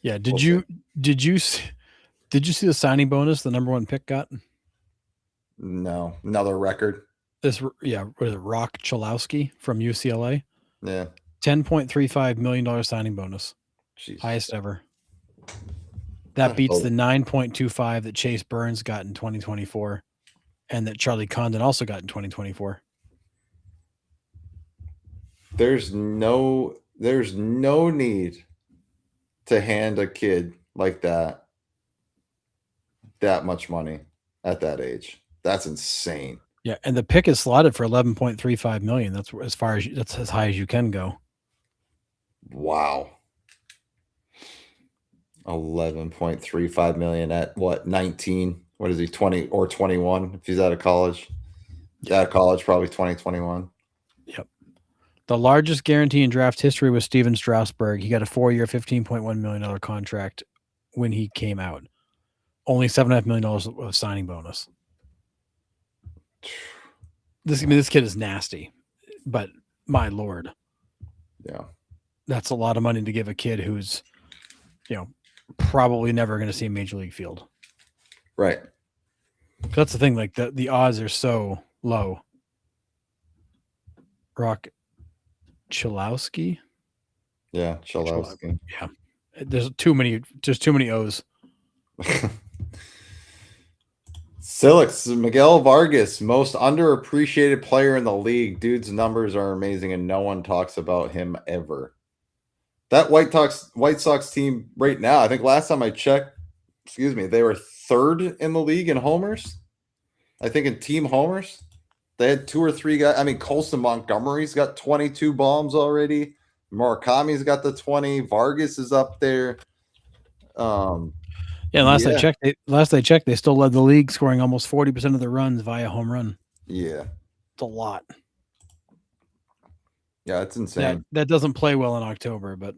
Speaker 2: Yeah.
Speaker 1: We'll
Speaker 2: Did you see the signing bonus the number one pick got?
Speaker 1: no, another record.
Speaker 2: This was it Rock Chalowski from UCLA?
Speaker 1: Yeah,
Speaker 2: $10.35 million signing bonus,
Speaker 1: jeez.
Speaker 2: highest ever. That beats the 9.25 that Chase Burns got in 2024, and that Charlie Condon also got in 2024.
Speaker 1: There's no need to hand a kid like that much money at that age. That's insane.
Speaker 2: Yeah, and the pick is slotted for 11.35 million. That's as high as you can go.
Speaker 1: Wow. 11.35 million at what, 19? What is he, 20 or 21 if he's out of college? Out of college, probably 2021.
Speaker 2: Yep. The largest guarantee in draft history was Steven Strasburg. He got a 4-year, $15.1 million contract when he came out. Only $7.5 million of signing bonus. This kid is nasty, but my lord.
Speaker 1: Yeah.
Speaker 2: That's a lot of money to give a kid who's, probably never going to see a major league field.
Speaker 1: Right.
Speaker 2: That's the thing. Like the odds are so low. Rock Chalowski.
Speaker 1: Yeah, Chalowski.
Speaker 2: Yeah. There's too many O's.
Speaker 1: Silix, Miguel Vargas, most underappreciated player in the league. Dude's numbers are amazing, and no one talks about him ever. That White Sox team right now, I think last time I checked, they were third in the league in homers. I think in team homers. They had 2 or 3 guys. I mean, Colson Montgomery's got 22 bombs already. Murakami's got the 20. Vargas is up there.
Speaker 2: Last I checked, they still led the league, scoring almost 40% of the runs via home run.
Speaker 1: Yeah.
Speaker 2: It's a lot.
Speaker 1: Yeah, it's insane.
Speaker 2: That doesn't play well in October, but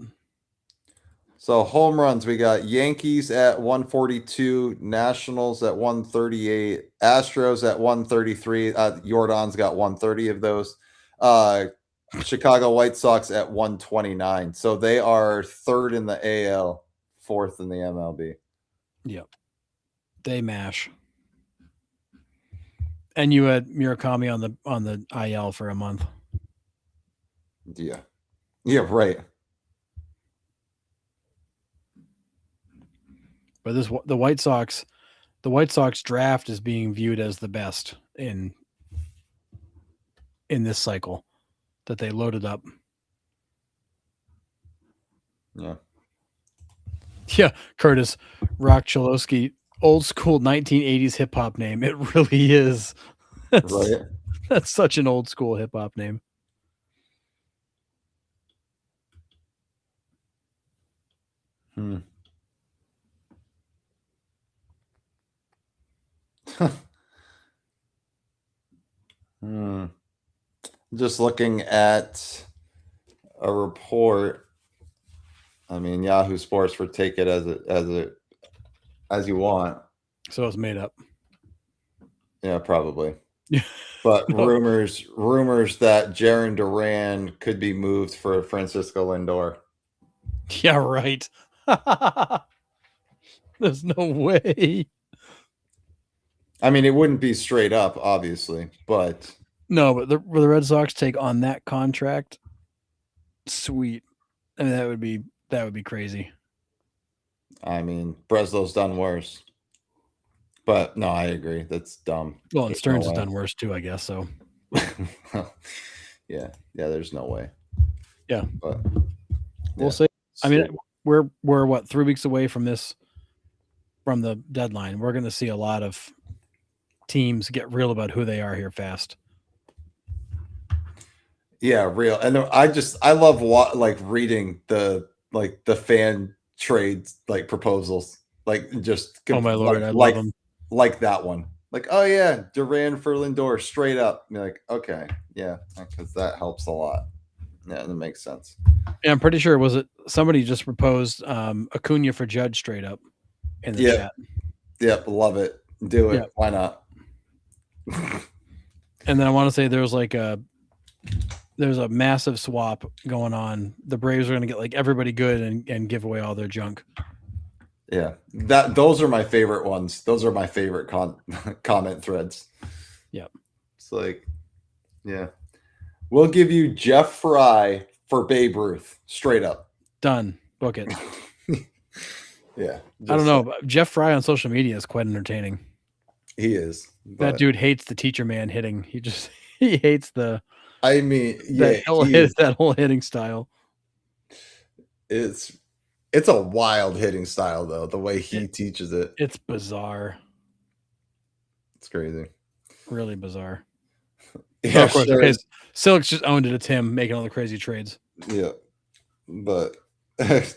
Speaker 1: so home runs, we got Yankees at 142, Nationals at 138, Astros at 133. Jordan's got 130 of those. Chicago White Sox at 129. So they are third in the AL, fourth in the MLB.
Speaker 2: Yep. They mash. And you had Murakami on the IL for a month.
Speaker 1: Yeah. Yeah, right.
Speaker 2: But the White Sox draft is being viewed as the best in this cycle that they loaded up.
Speaker 1: Yeah.
Speaker 2: Yeah, Curtis, Rock Chalowski, old school 1980s hip hop name. It really is.
Speaker 1: Right.
Speaker 2: That's such an old school hip hop name.
Speaker 1: Just looking at a report. I mean, Yahoo Sports would take it as you want.
Speaker 2: So it's made up.
Speaker 1: Yeah, probably. But rumors that Jarren Duran could be moved for Francisco Lindor.
Speaker 2: Yeah, right. There's no way.
Speaker 1: I mean, it wouldn't be straight up, obviously, but
Speaker 2: no. But the Red Sox take on that contract, sweet. I mean, that would be crazy.
Speaker 1: I mean, Breslow's done worse. But no, I agree. That's dumb.
Speaker 2: Well, and Stearns has done worse too, I guess. So,
Speaker 1: yeah, there's no way.
Speaker 2: Yeah,
Speaker 1: but
Speaker 2: we'll see. I mean, we're what 3 weeks away from the deadline. We're going to see a lot of teams get real about who they are here fast.
Speaker 1: Yeah, real. And I love reading the fan trades proposals.
Speaker 2: Oh my lord, I love them.
Speaker 1: Like that one. Like, oh yeah, Duran for Lindor straight up. You're like, okay, yeah, because that helps a lot. Yeah, that makes sense.
Speaker 2: Yeah, I'm pretty sure somebody just proposed Acuna for Judge straight up in the chat.
Speaker 1: Yep, love it. Do it. Yep. Why not?
Speaker 2: And then I want to say there there's a massive swap going on. The Braves are going to get like everybody good and give away all their junk.
Speaker 1: Yeah, those are my favorite ones. Those are my favorite comment threads.
Speaker 2: Yep.
Speaker 1: It's like, yeah, we'll give you Jeff Fry for Babe Ruth, straight up.
Speaker 2: Done. Book it.
Speaker 1: Yeah,
Speaker 2: I don't know. But Jeff Fry on social media is quite entertaining.
Speaker 1: He is.
Speaker 2: That dude hates the teacher man hitting. He hates the.
Speaker 1: I mean, yeah,
Speaker 2: that whole hitting style.
Speaker 1: It's a wild hitting style though. The way he teaches it,
Speaker 2: it's bizarre.
Speaker 1: It's crazy.
Speaker 2: Really bizarre.
Speaker 1: Yeah,
Speaker 2: of course.
Speaker 1: sure.
Speaker 2: Okay, Silks just owned it. It's him making all the crazy trades.
Speaker 1: Yeah, but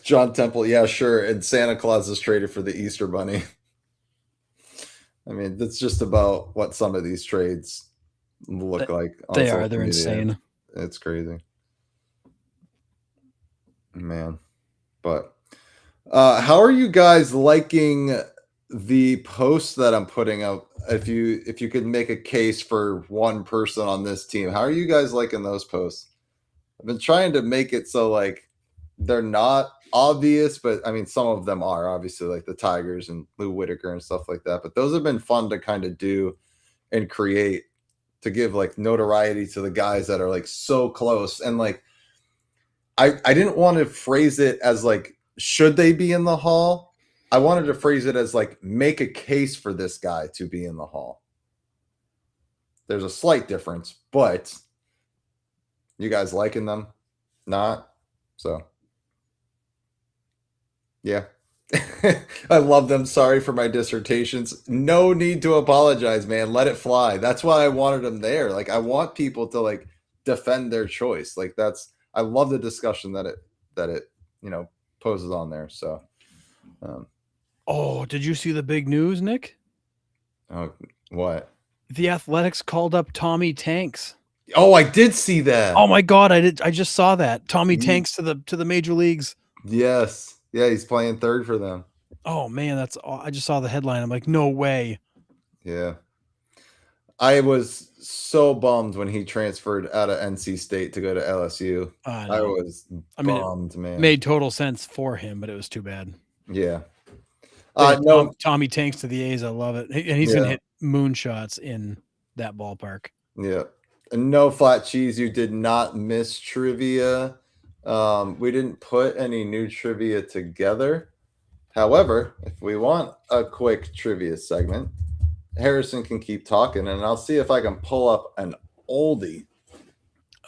Speaker 1: John Temple, yeah, sure. And Santa Claus is traded for the Easter Bunny. I mean, that's just about what some of these trades look like.
Speaker 2: They are. They're insane.
Speaker 1: It's crazy, man. But how are you guys liking the posts that I'm putting up? If you could make a case for one person on this team, how are you guys liking those posts? I've been trying to make it so like they're not obvious, but I mean some of them are obviously, like the Tigers and Lou Whitaker and stuff like that. But those have been fun to kind of do and create to give like notoriety to the guys that are like so close. And like I didn't want to phrase it as like should they be in the Hall? I wanted to phrase it as like make a case for this guy to be in the Hall. There's a slight difference, but you guys liking them? Not? So yeah. I love them. Sorry for my dissertations. No need to apologize, man. Let it fly. That's why I wanted them there. Like I want people to like defend their choice. Like I love the discussion that it poses on there. So
Speaker 2: did you see the big news, Nick?
Speaker 1: Oh, what?
Speaker 2: The Athletics called up Tommy Tanks.
Speaker 1: Oh, I did see that.
Speaker 2: Oh my God, I just saw that. Tommy Tanks to the major leagues.
Speaker 1: Yes. Yeah, he's playing third for them.
Speaker 2: Oh man, I just saw the headline. I'm like, no way.
Speaker 1: Yeah. I was so bummed when he transferred out of NC State to go to LSU. I was bummed, man.
Speaker 2: It made total sense for him, but it was too bad.
Speaker 1: Yeah.
Speaker 2: No, Tommy Tanks to the A's. I love it. And he's going to hit moonshots in that ballpark.
Speaker 1: Yeah. And no flat cheese. You did not miss trivia. We didn't put any new trivia together. However, if we want a quick trivia segment, Harrison can keep talking, and I'll see if I can pull up an oldie.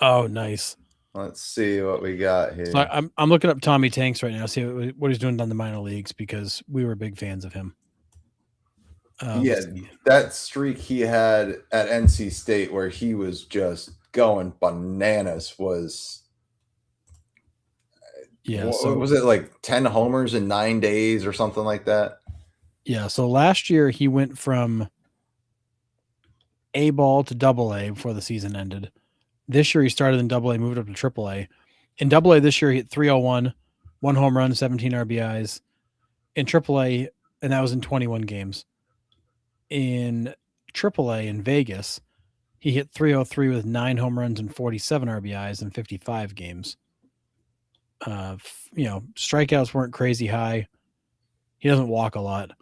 Speaker 2: Oh, nice.
Speaker 1: Let's see what we got here.
Speaker 2: So I'm looking up Tommy Tanks right now, see what he's doing down the minor leagues, because we were big fans of him.
Speaker 1: Yeah, that streak he had at NC State where he was just going bananas was...
Speaker 2: Yeah.
Speaker 1: So was it like 10 homers in 9 days or something like that?
Speaker 2: Yeah. So last year he went from A ball to AA before the season ended. This year he started in AA, moved up to AAA. In AA this year he hit 301, 1 home run, 17 RBIs. In AAA, and that was in 21 games. In AAA in Vegas, he hit 303 with 9 home runs and 47 RBIs in 55 games. Strikeouts weren't crazy high. He doesn't walk a lot.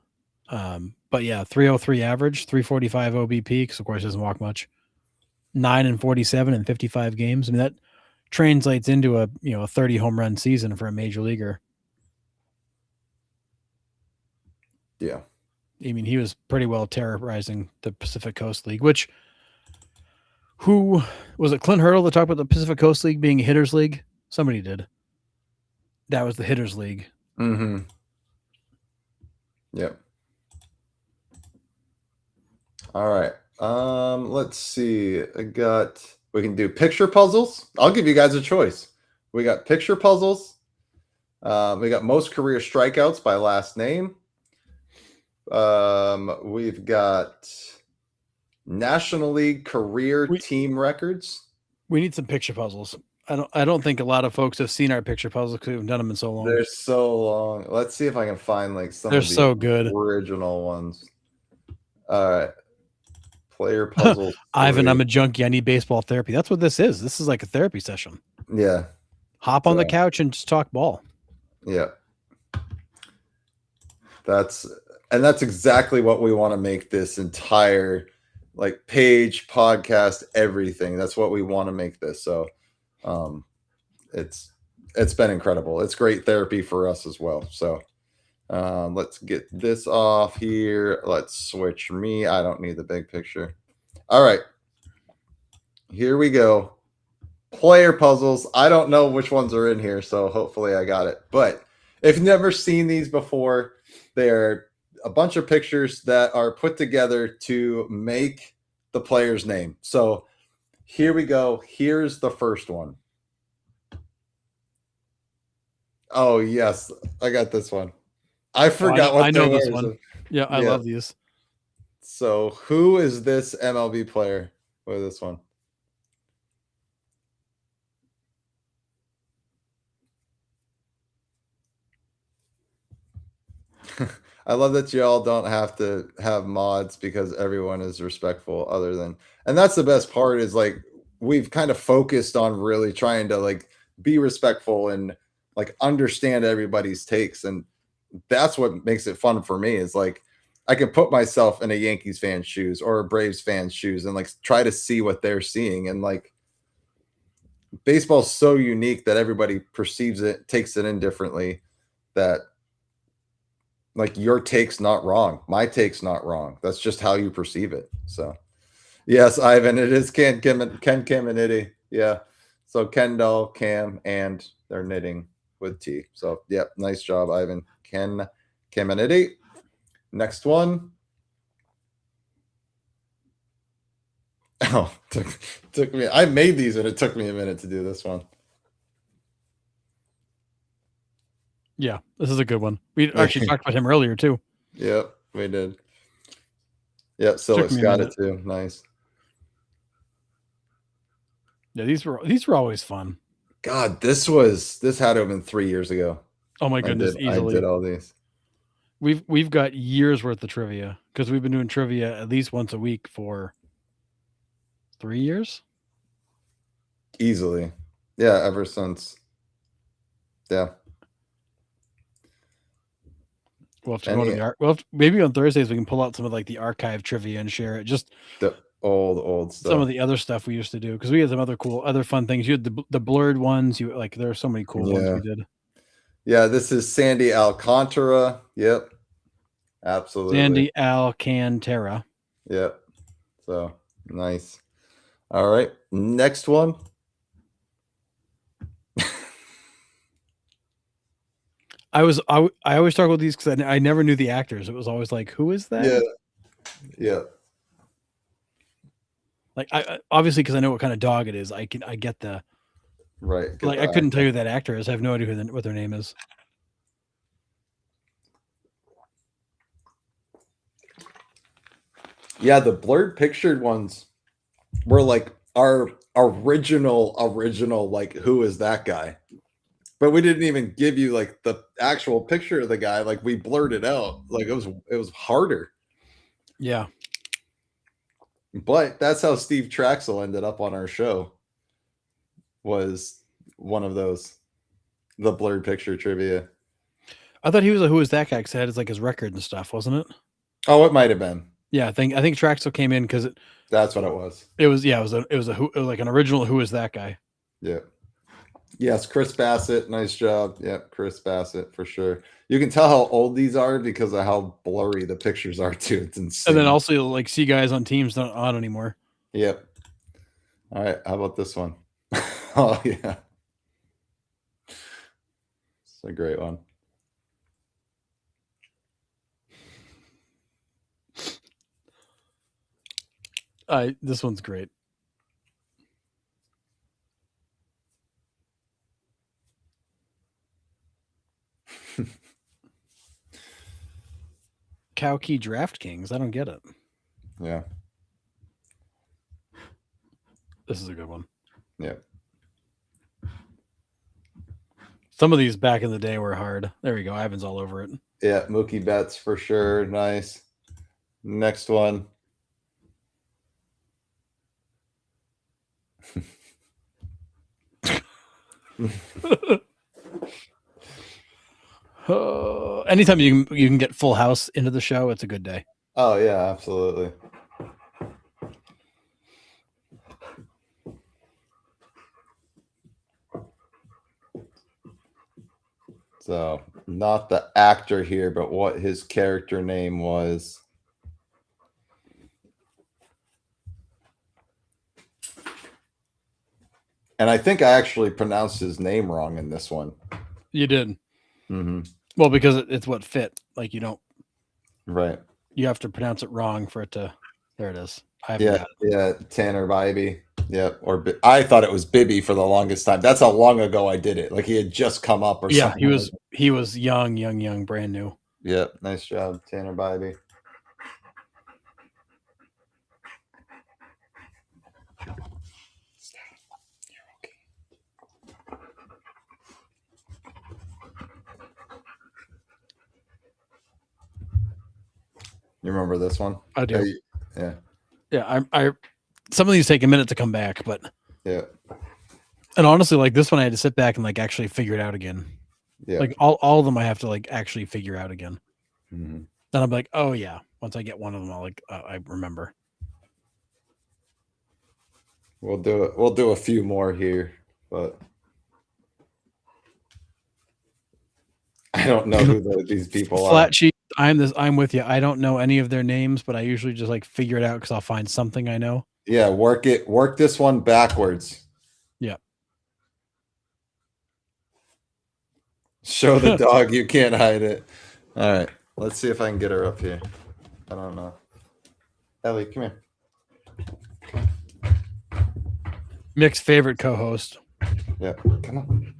Speaker 2: But yeah, 303 average, 345 OBP, because of course he doesn't walk much. 9 and 47 in 55 games. I mean, that translates into a 30 home run season for a major leaguer.
Speaker 1: Yeah.
Speaker 2: I mean, he was pretty well terrorizing the Pacific Coast League, which who was it? Clint Hurdle that talked about the Pacific Coast League being a hitters league? Somebody did. That was the hitters league.
Speaker 1: Mm-hmm. Yep. All right. Let's see. We can do picture puzzles. I'll give you guys a choice. We got picture puzzles. We got most career strikeouts by last name. We've got National League career team records.
Speaker 2: We need some picture puzzles. I don't think a lot of folks have seen our picture puzzles because we've done them in so long.
Speaker 1: They're so long. Let's see if I can find like some.
Speaker 2: They're so good.
Speaker 1: Original ones. All right. Player puzzle.
Speaker 2: Ivan,
Speaker 1: 3.
Speaker 2: I'm a junkie. I need baseball therapy. That's what this is. This is like a therapy session.
Speaker 1: Yeah.
Speaker 2: Hop on the couch and just talk ball.
Speaker 1: Yeah. That's exactly what we want to make this entire like page, podcast, everything. That's what we want to make this. So it's been incredible. It's great therapy for us as well. So let's get this off here. Let's switch me. I don't need the big picture. All right. Here we go. Player puzzles. I don't know which ones are in here, so hopefully I got it. But if you've never seen these before, they're a bunch of pictures that are put together to make the player's name. So here we go. Here's the first one. Oh, yes. I got this one. I forgot what
Speaker 2: I know
Speaker 1: they
Speaker 2: this
Speaker 1: were.
Speaker 2: one. Yeah, I love these.
Speaker 1: So who is this MLB player with this one? I love that y'all don't have to have mods because everyone is respectful other than, and that's the best part is like, we've kind of focused on really trying to like be respectful and like understand everybody's takes. And that's what makes it fun for me is like, I can put myself in a Yankees fan's shoes or a Braves fan's shoes and like try to see what they're seeing. And like baseball's so unique that everybody perceives it, takes it in differently, that like your take's not wrong. My take's not wrong. That's just how you perceive it. So yes, Ivan, it is Ken, Kim, and Itty. Yeah. So Kendall, Cam, and they're knitting with T. So yep, nice job, Ivan. Ken, Kim, and Itty. Next one. Oh, took me. I made these and it took me a minute to do this one.
Speaker 2: Yeah, this is a good one. We actually talked about him earlier too.
Speaker 1: Yep, we did. Yep, Silas got it too. Nice.
Speaker 2: Yeah, these were always fun.
Speaker 1: God, this had to have been 3 years ago.
Speaker 2: Oh my goodness, easily.
Speaker 1: I did all these.
Speaker 2: We've got years worth of trivia because we've been doing trivia at least once a week for 3 years.
Speaker 1: Easily. Yeah, ever since. Yeah.
Speaker 2: We'll have to go to the well, maybe on Thursdays we can pull out some of like the archive trivia and share it. Just
Speaker 1: the old stuff.
Speaker 2: Some of the other stuff we used to do because we had some other fun things. You had the blurred ones. You like there are so many cool ones we did.
Speaker 1: Yeah, this is Sandy Alcantara. Yep. Absolutely.
Speaker 2: Sandy Alcantara.
Speaker 1: Yep. So nice. All right. Next one.
Speaker 2: I always talk about these because I never knew the actors. It was always like, who is that?
Speaker 1: Yeah. Yeah.
Speaker 2: Like I obviously because I know what kind of dog it is. I get the
Speaker 1: right.
Speaker 2: Like I couldn't tell you who that actor is. I have no idea what their name is.
Speaker 1: Yeah, the blurred pictured ones were like our original like who is that guy? But we didn't even give you like the actual picture of the guy. Like we blurred it out. Like it was harder.
Speaker 2: Yeah.
Speaker 1: But that's how Steve Traxel ended up on our show. Was one of those, the blurred picture trivia.
Speaker 2: I thought he was a who is that guy because it had like his record and stuff, wasn't it?
Speaker 1: Oh, it might have been.
Speaker 2: Yeah, I think Traxel came in because
Speaker 1: that's what it was.
Speaker 2: It was like an original who is that guy.
Speaker 1: Yeah. Yes, Chris Bassett. Nice job. Yep, Chris Bassett for sure. You can tell how old these are because of how blurry the pictures are too. It's insane.
Speaker 2: And then also like see guys on teams not on anymore.
Speaker 1: Yep. All right. How about this one? Oh yeah. It's a great one.
Speaker 2: This one's great. Cow Key DraftKings. I don't get it.
Speaker 1: Yeah.
Speaker 2: This is a good one.
Speaker 1: Yeah.
Speaker 2: Some of these back in the day were hard. There we go. Ivan's all over it.
Speaker 1: Yeah, Mookie Betts for sure. Nice. Next one.
Speaker 2: Anytime you can get Full House into the show, it's a good day.
Speaker 1: Oh yeah, absolutely. So not the actor here, but what his character name was. And I think I actually pronounced his name wrong in this one.
Speaker 2: You did.
Speaker 1: Mm-hmm.
Speaker 2: Well, because it's what fit. Like you don't.
Speaker 1: Right.
Speaker 2: You have to pronounce it wrong for it to. There it is. I
Speaker 1: Yeah.
Speaker 2: forgot.
Speaker 1: Yeah. Tanner Bybee. Yep. Or I thought it was Bibby for the longest time. That's how long ago I did it. Like he had just come up or
Speaker 2: Yeah,
Speaker 1: something.
Speaker 2: he was young, brand new.
Speaker 1: Yep. Nice job, Tanner Bybee. You remember this one?
Speaker 2: I do.
Speaker 1: Yeah.
Speaker 2: Yeah, I some of these take a minute to come back, but
Speaker 1: Yeah.
Speaker 2: and honestly, like this one, I had to sit back and like actually figure it out again.
Speaker 1: Yeah.
Speaker 2: Like all of them, I have to like actually figure out again.
Speaker 1: Mm-hmm.
Speaker 2: Then I'm like, oh yeah. Once I get one of them, I'll like I remember.
Speaker 1: We'll do it. We'll do a few more here, but I don't know who these people
Speaker 2: Flat
Speaker 1: are.
Speaker 2: sheet. I'm with you. I don't know any of their names, but I usually just like figure it out because I'll find something I know.
Speaker 1: Yeah, work this one backwards.
Speaker 2: Yeah.
Speaker 1: Show the dog you can't hide it. All right. Let's see if I can get her up here. I don't know. Ellie, come here.
Speaker 2: Mick's favorite co-host.
Speaker 1: Yeah. Come on.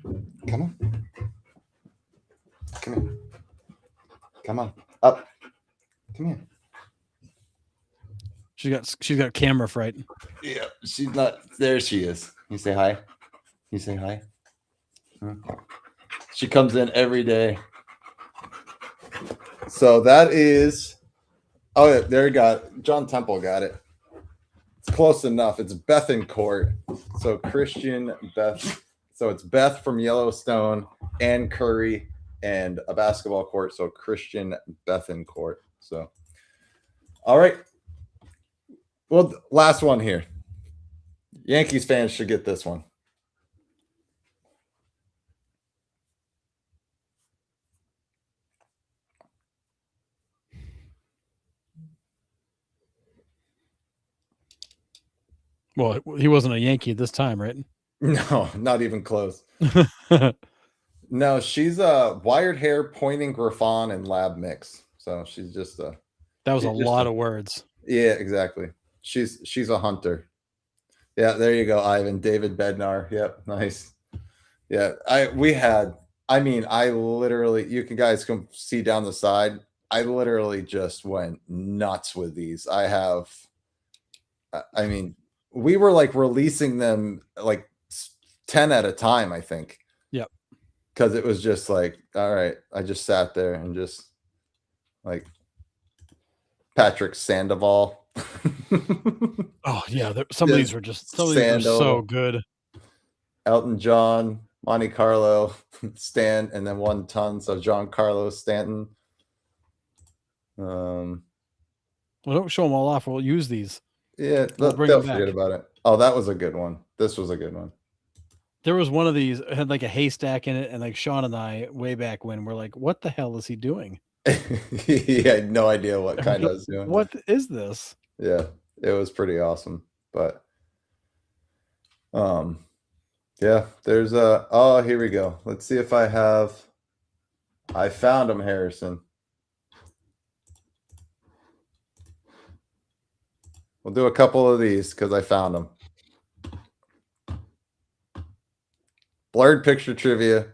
Speaker 1: Come on. Come here. Come on. Up. Come here.
Speaker 2: She's got camera fright.
Speaker 1: Yeah, she's not there. She is. You say hi. You say hi. She comes in every day. So that is. Oh, yeah, there you got John Temple. Got it. It's close enough. It's Bethencourt. So Christian Beth. So it's Beth from Yellowstone, Ann Curry, and a basketball court. So Christian Bethencourt. So, all right. Well, last one here. Yankees fans should get this one.
Speaker 2: Well, he wasn't a Yankee this time, right?
Speaker 1: No, not even close. No, she's a wired hair, pointing Griffon, and lab mix. So she's just a.
Speaker 2: That was a lot of words.
Speaker 1: Yeah, exactly. She's a hunter. Yeah, there you go, Ivan. David Bednar. Yep, nice. Yeah, I literally, you can guys can see down the side. I literally just went nuts with these. I mean, we were like releasing them like 10 at a time, I think.
Speaker 2: Yep.
Speaker 1: Because it was just like, all right, I just sat there and just like Patrick Sandoval.
Speaker 2: Oh yeah, some of these were so good.
Speaker 1: Elton John, Monte Carlo, Stan, and then 1 ton. So Giancarlo Stanton.
Speaker 2: Well, don't show them all off. We'll use these.
Speaker 1: Yeah,
Speaker 2: We'll
Speaker 1: they'll forget about it. Oh, that was a good one. This was a good one.
Speaker 2: There was one of these had like a haystack in it, and like Sean and I way back when were like, "What the hell is he doing?"
Speaker 1: He had no idea what kind I was doing.
Speaker 2: What is this?
Speaker 1: Yeah, it was pretty awesome. But yeah, there's oh, here we go. Let's see if I found him, Harrison. We'll do a couple of these because I found them. Blurred picture trivia.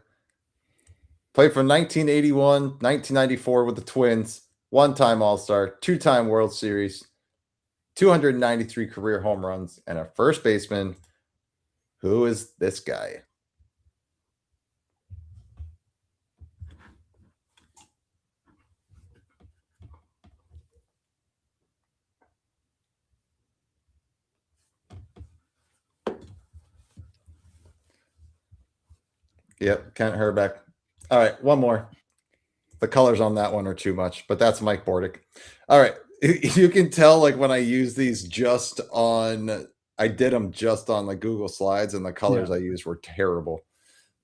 Speaker 1: Played from 1981, 1994 with the Twins. 1-time All-Star, 2-time World Series, 293 career home runs, and a first baseman. Who is this guy? Yep, Kent Herbeck. All right, one more. The colors on that one are too much, but that's Mike Bordick. All right, you can tell like when I use these just on, I did them just on like Google Slides, and the colors I used were terrible.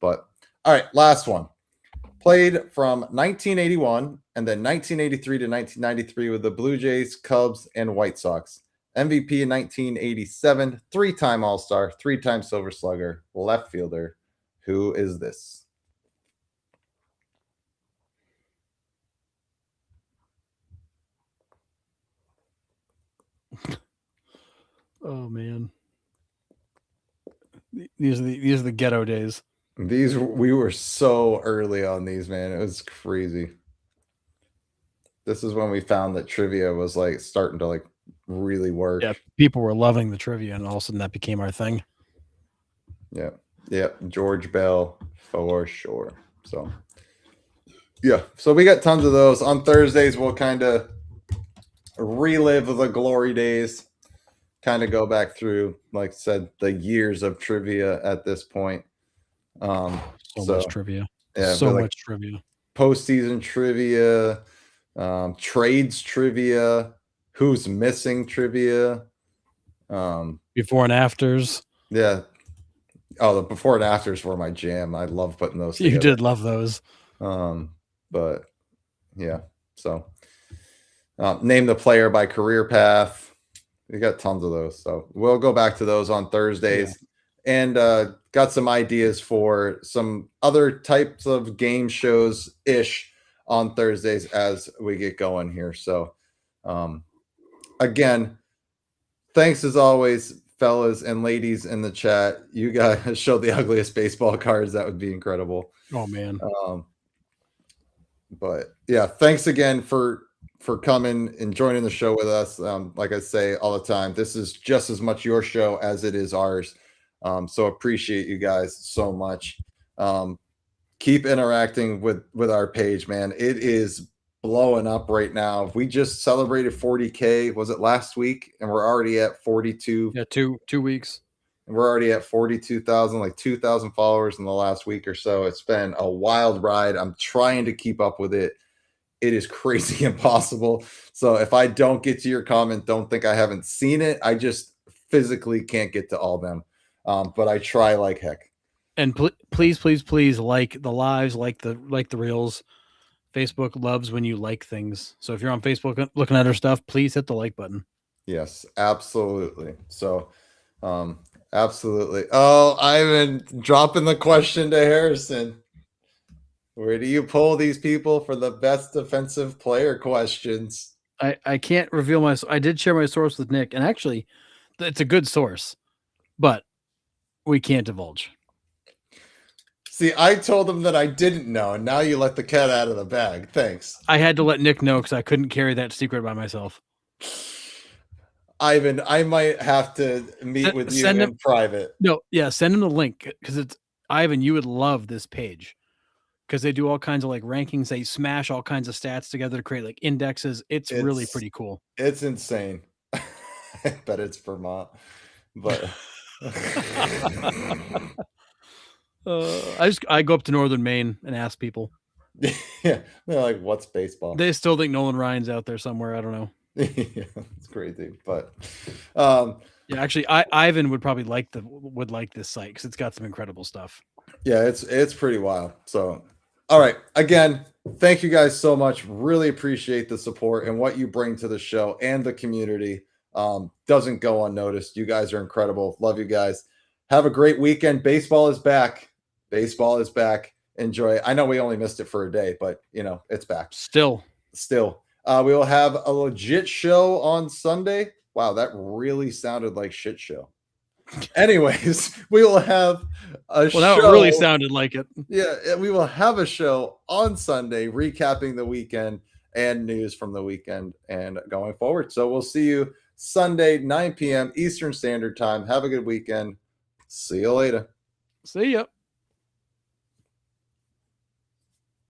Speaker 1: But all right, last one. Played from 1981 and then 1983 to 1993 with the Blue Jays, Cubs, and White Sox. MVP in 1987, three-time All-Star, three-time Silver Slugger, left fielder. Who is this?
Speaker 2: Oh man, these are the ghetto days.
Speaker 1: We were so early on these, man. It was crazy. This is when we found that trivia was like starting to like really work.
Speaker 2: Yeah, people were loving the trivia, and all of a sudden that became our thing.
Speaker 1: Yeah. George Bell for sure. So yeah, so we got tons of those. On Thursdays, we'll kind of relive the glory days, kind of go back through, like I said, the years of trivia at this point.
Speaker 2: So much trivia.
Speaker 1: Yeah,
Speaker 2: so much trivia.
Speaker 1: Postseason trivia, trades trivia, who's missing trivia,
Speaker 2: before and afters.
Speaker 1: Yeah. Oh, the before and afters were my jam. I love putting those together.
Speaker 2: You did love those.
Speaker 1: But yeah, so name the player by career path. We got tons of those. So we'll go back to those on Thursdays. And got some ideas for some other types of game shows ish on Thursdays as we get going here. So again, thanks as always, fellas and ladies in the chat. You guys show the ugliest baseball cards. That would be incredible.
Speaker 2: Oh man.
Speaker 1: But yeah, thanks again for coming and joining the show with us. Like I say all the time, this is just as much your show as it is ours. So appreciate you guys so much. Keep interacting with our page, man. It is blowing up right now. We just celebrated 40K. Was it last week? And we're already at 42.
Speaker 2: Yeah, two weeks.
Speaker 1: And we're already at 42,000, like 2,000 followers in the last week or so. It's been a wild ride. I'm trying to keep up with it. It is crazy impossible. So if I don't get to your comment, don't think I haven't seen it. I just physically can't get to all of them. But I try like heck.
Speaker 2: And please like the lives, like the reels. Facebook loves when you like things. So if you're on Facebook looking at our stuff, please hit the like button.
Speaker 1: Yes, absolutely. So, absolutely. Oh, Ivan, dropping the question to Harrison. Where do you pull these people for the best defensive player questions?
Speaker 2: I can't reveal my. I did share my source with Nick, and actually, it's a good source, but we can't divulge.
Speaker 1: See, I told him that I didn't know, and now you let the cat out of the bag. Thanks.
Speaker 2: I had to let Nick know because I couldn't carry that secret by myself.
Speaker 1: Ivan, I might have to meet with you in private.
Speaker 2: No, yeah, send him the link because it's Ivan. You would love this page because they do all kinds of like rankings. They smash all kinds of stats together to create like indexes. It's really pretty cool.
Speaker 1: It's insane. I bet it's Vermont, but.
Speaker 2: I go up to Northern Maine and ask people.
Speaker 1: Yeah, they're like, "What's baseball?"
Speaker 2: They still think Nolan Ryan's out there somewhere. I don't know.
Speaker 1: Yeah, it's crazy, but
Speaker 2: yeah, actually, Ivan would probably like this site because it's got some incredible stuff.
Speaker 1: Yeah, it's pretty wild. So, all right, again, thank you guys so much. Really appreciate the support and what you bring to the show and the community. Doesn't go unnoticed. You guys are incredible. Love you guys. Have a great weekend. Baseball is back. Baseball is back. Enjoy it. I know we only missed it for a day, but it's back.
Speaker 2: Still.
Speaker 1: We will have a legit show on Sunday. Wow, that really sounded like shit show. Anyways, we will have a show.
Speaker 2: That really sounded like it.
Speaker 1: Yeah, we will have a show on Sunday recapping the weekend and news from the weekend and going forward. So we'll see you Sunday, 9 p.m. Eastern Standard Time. Have a good weekend. See you later.
Speaker 2: See ya.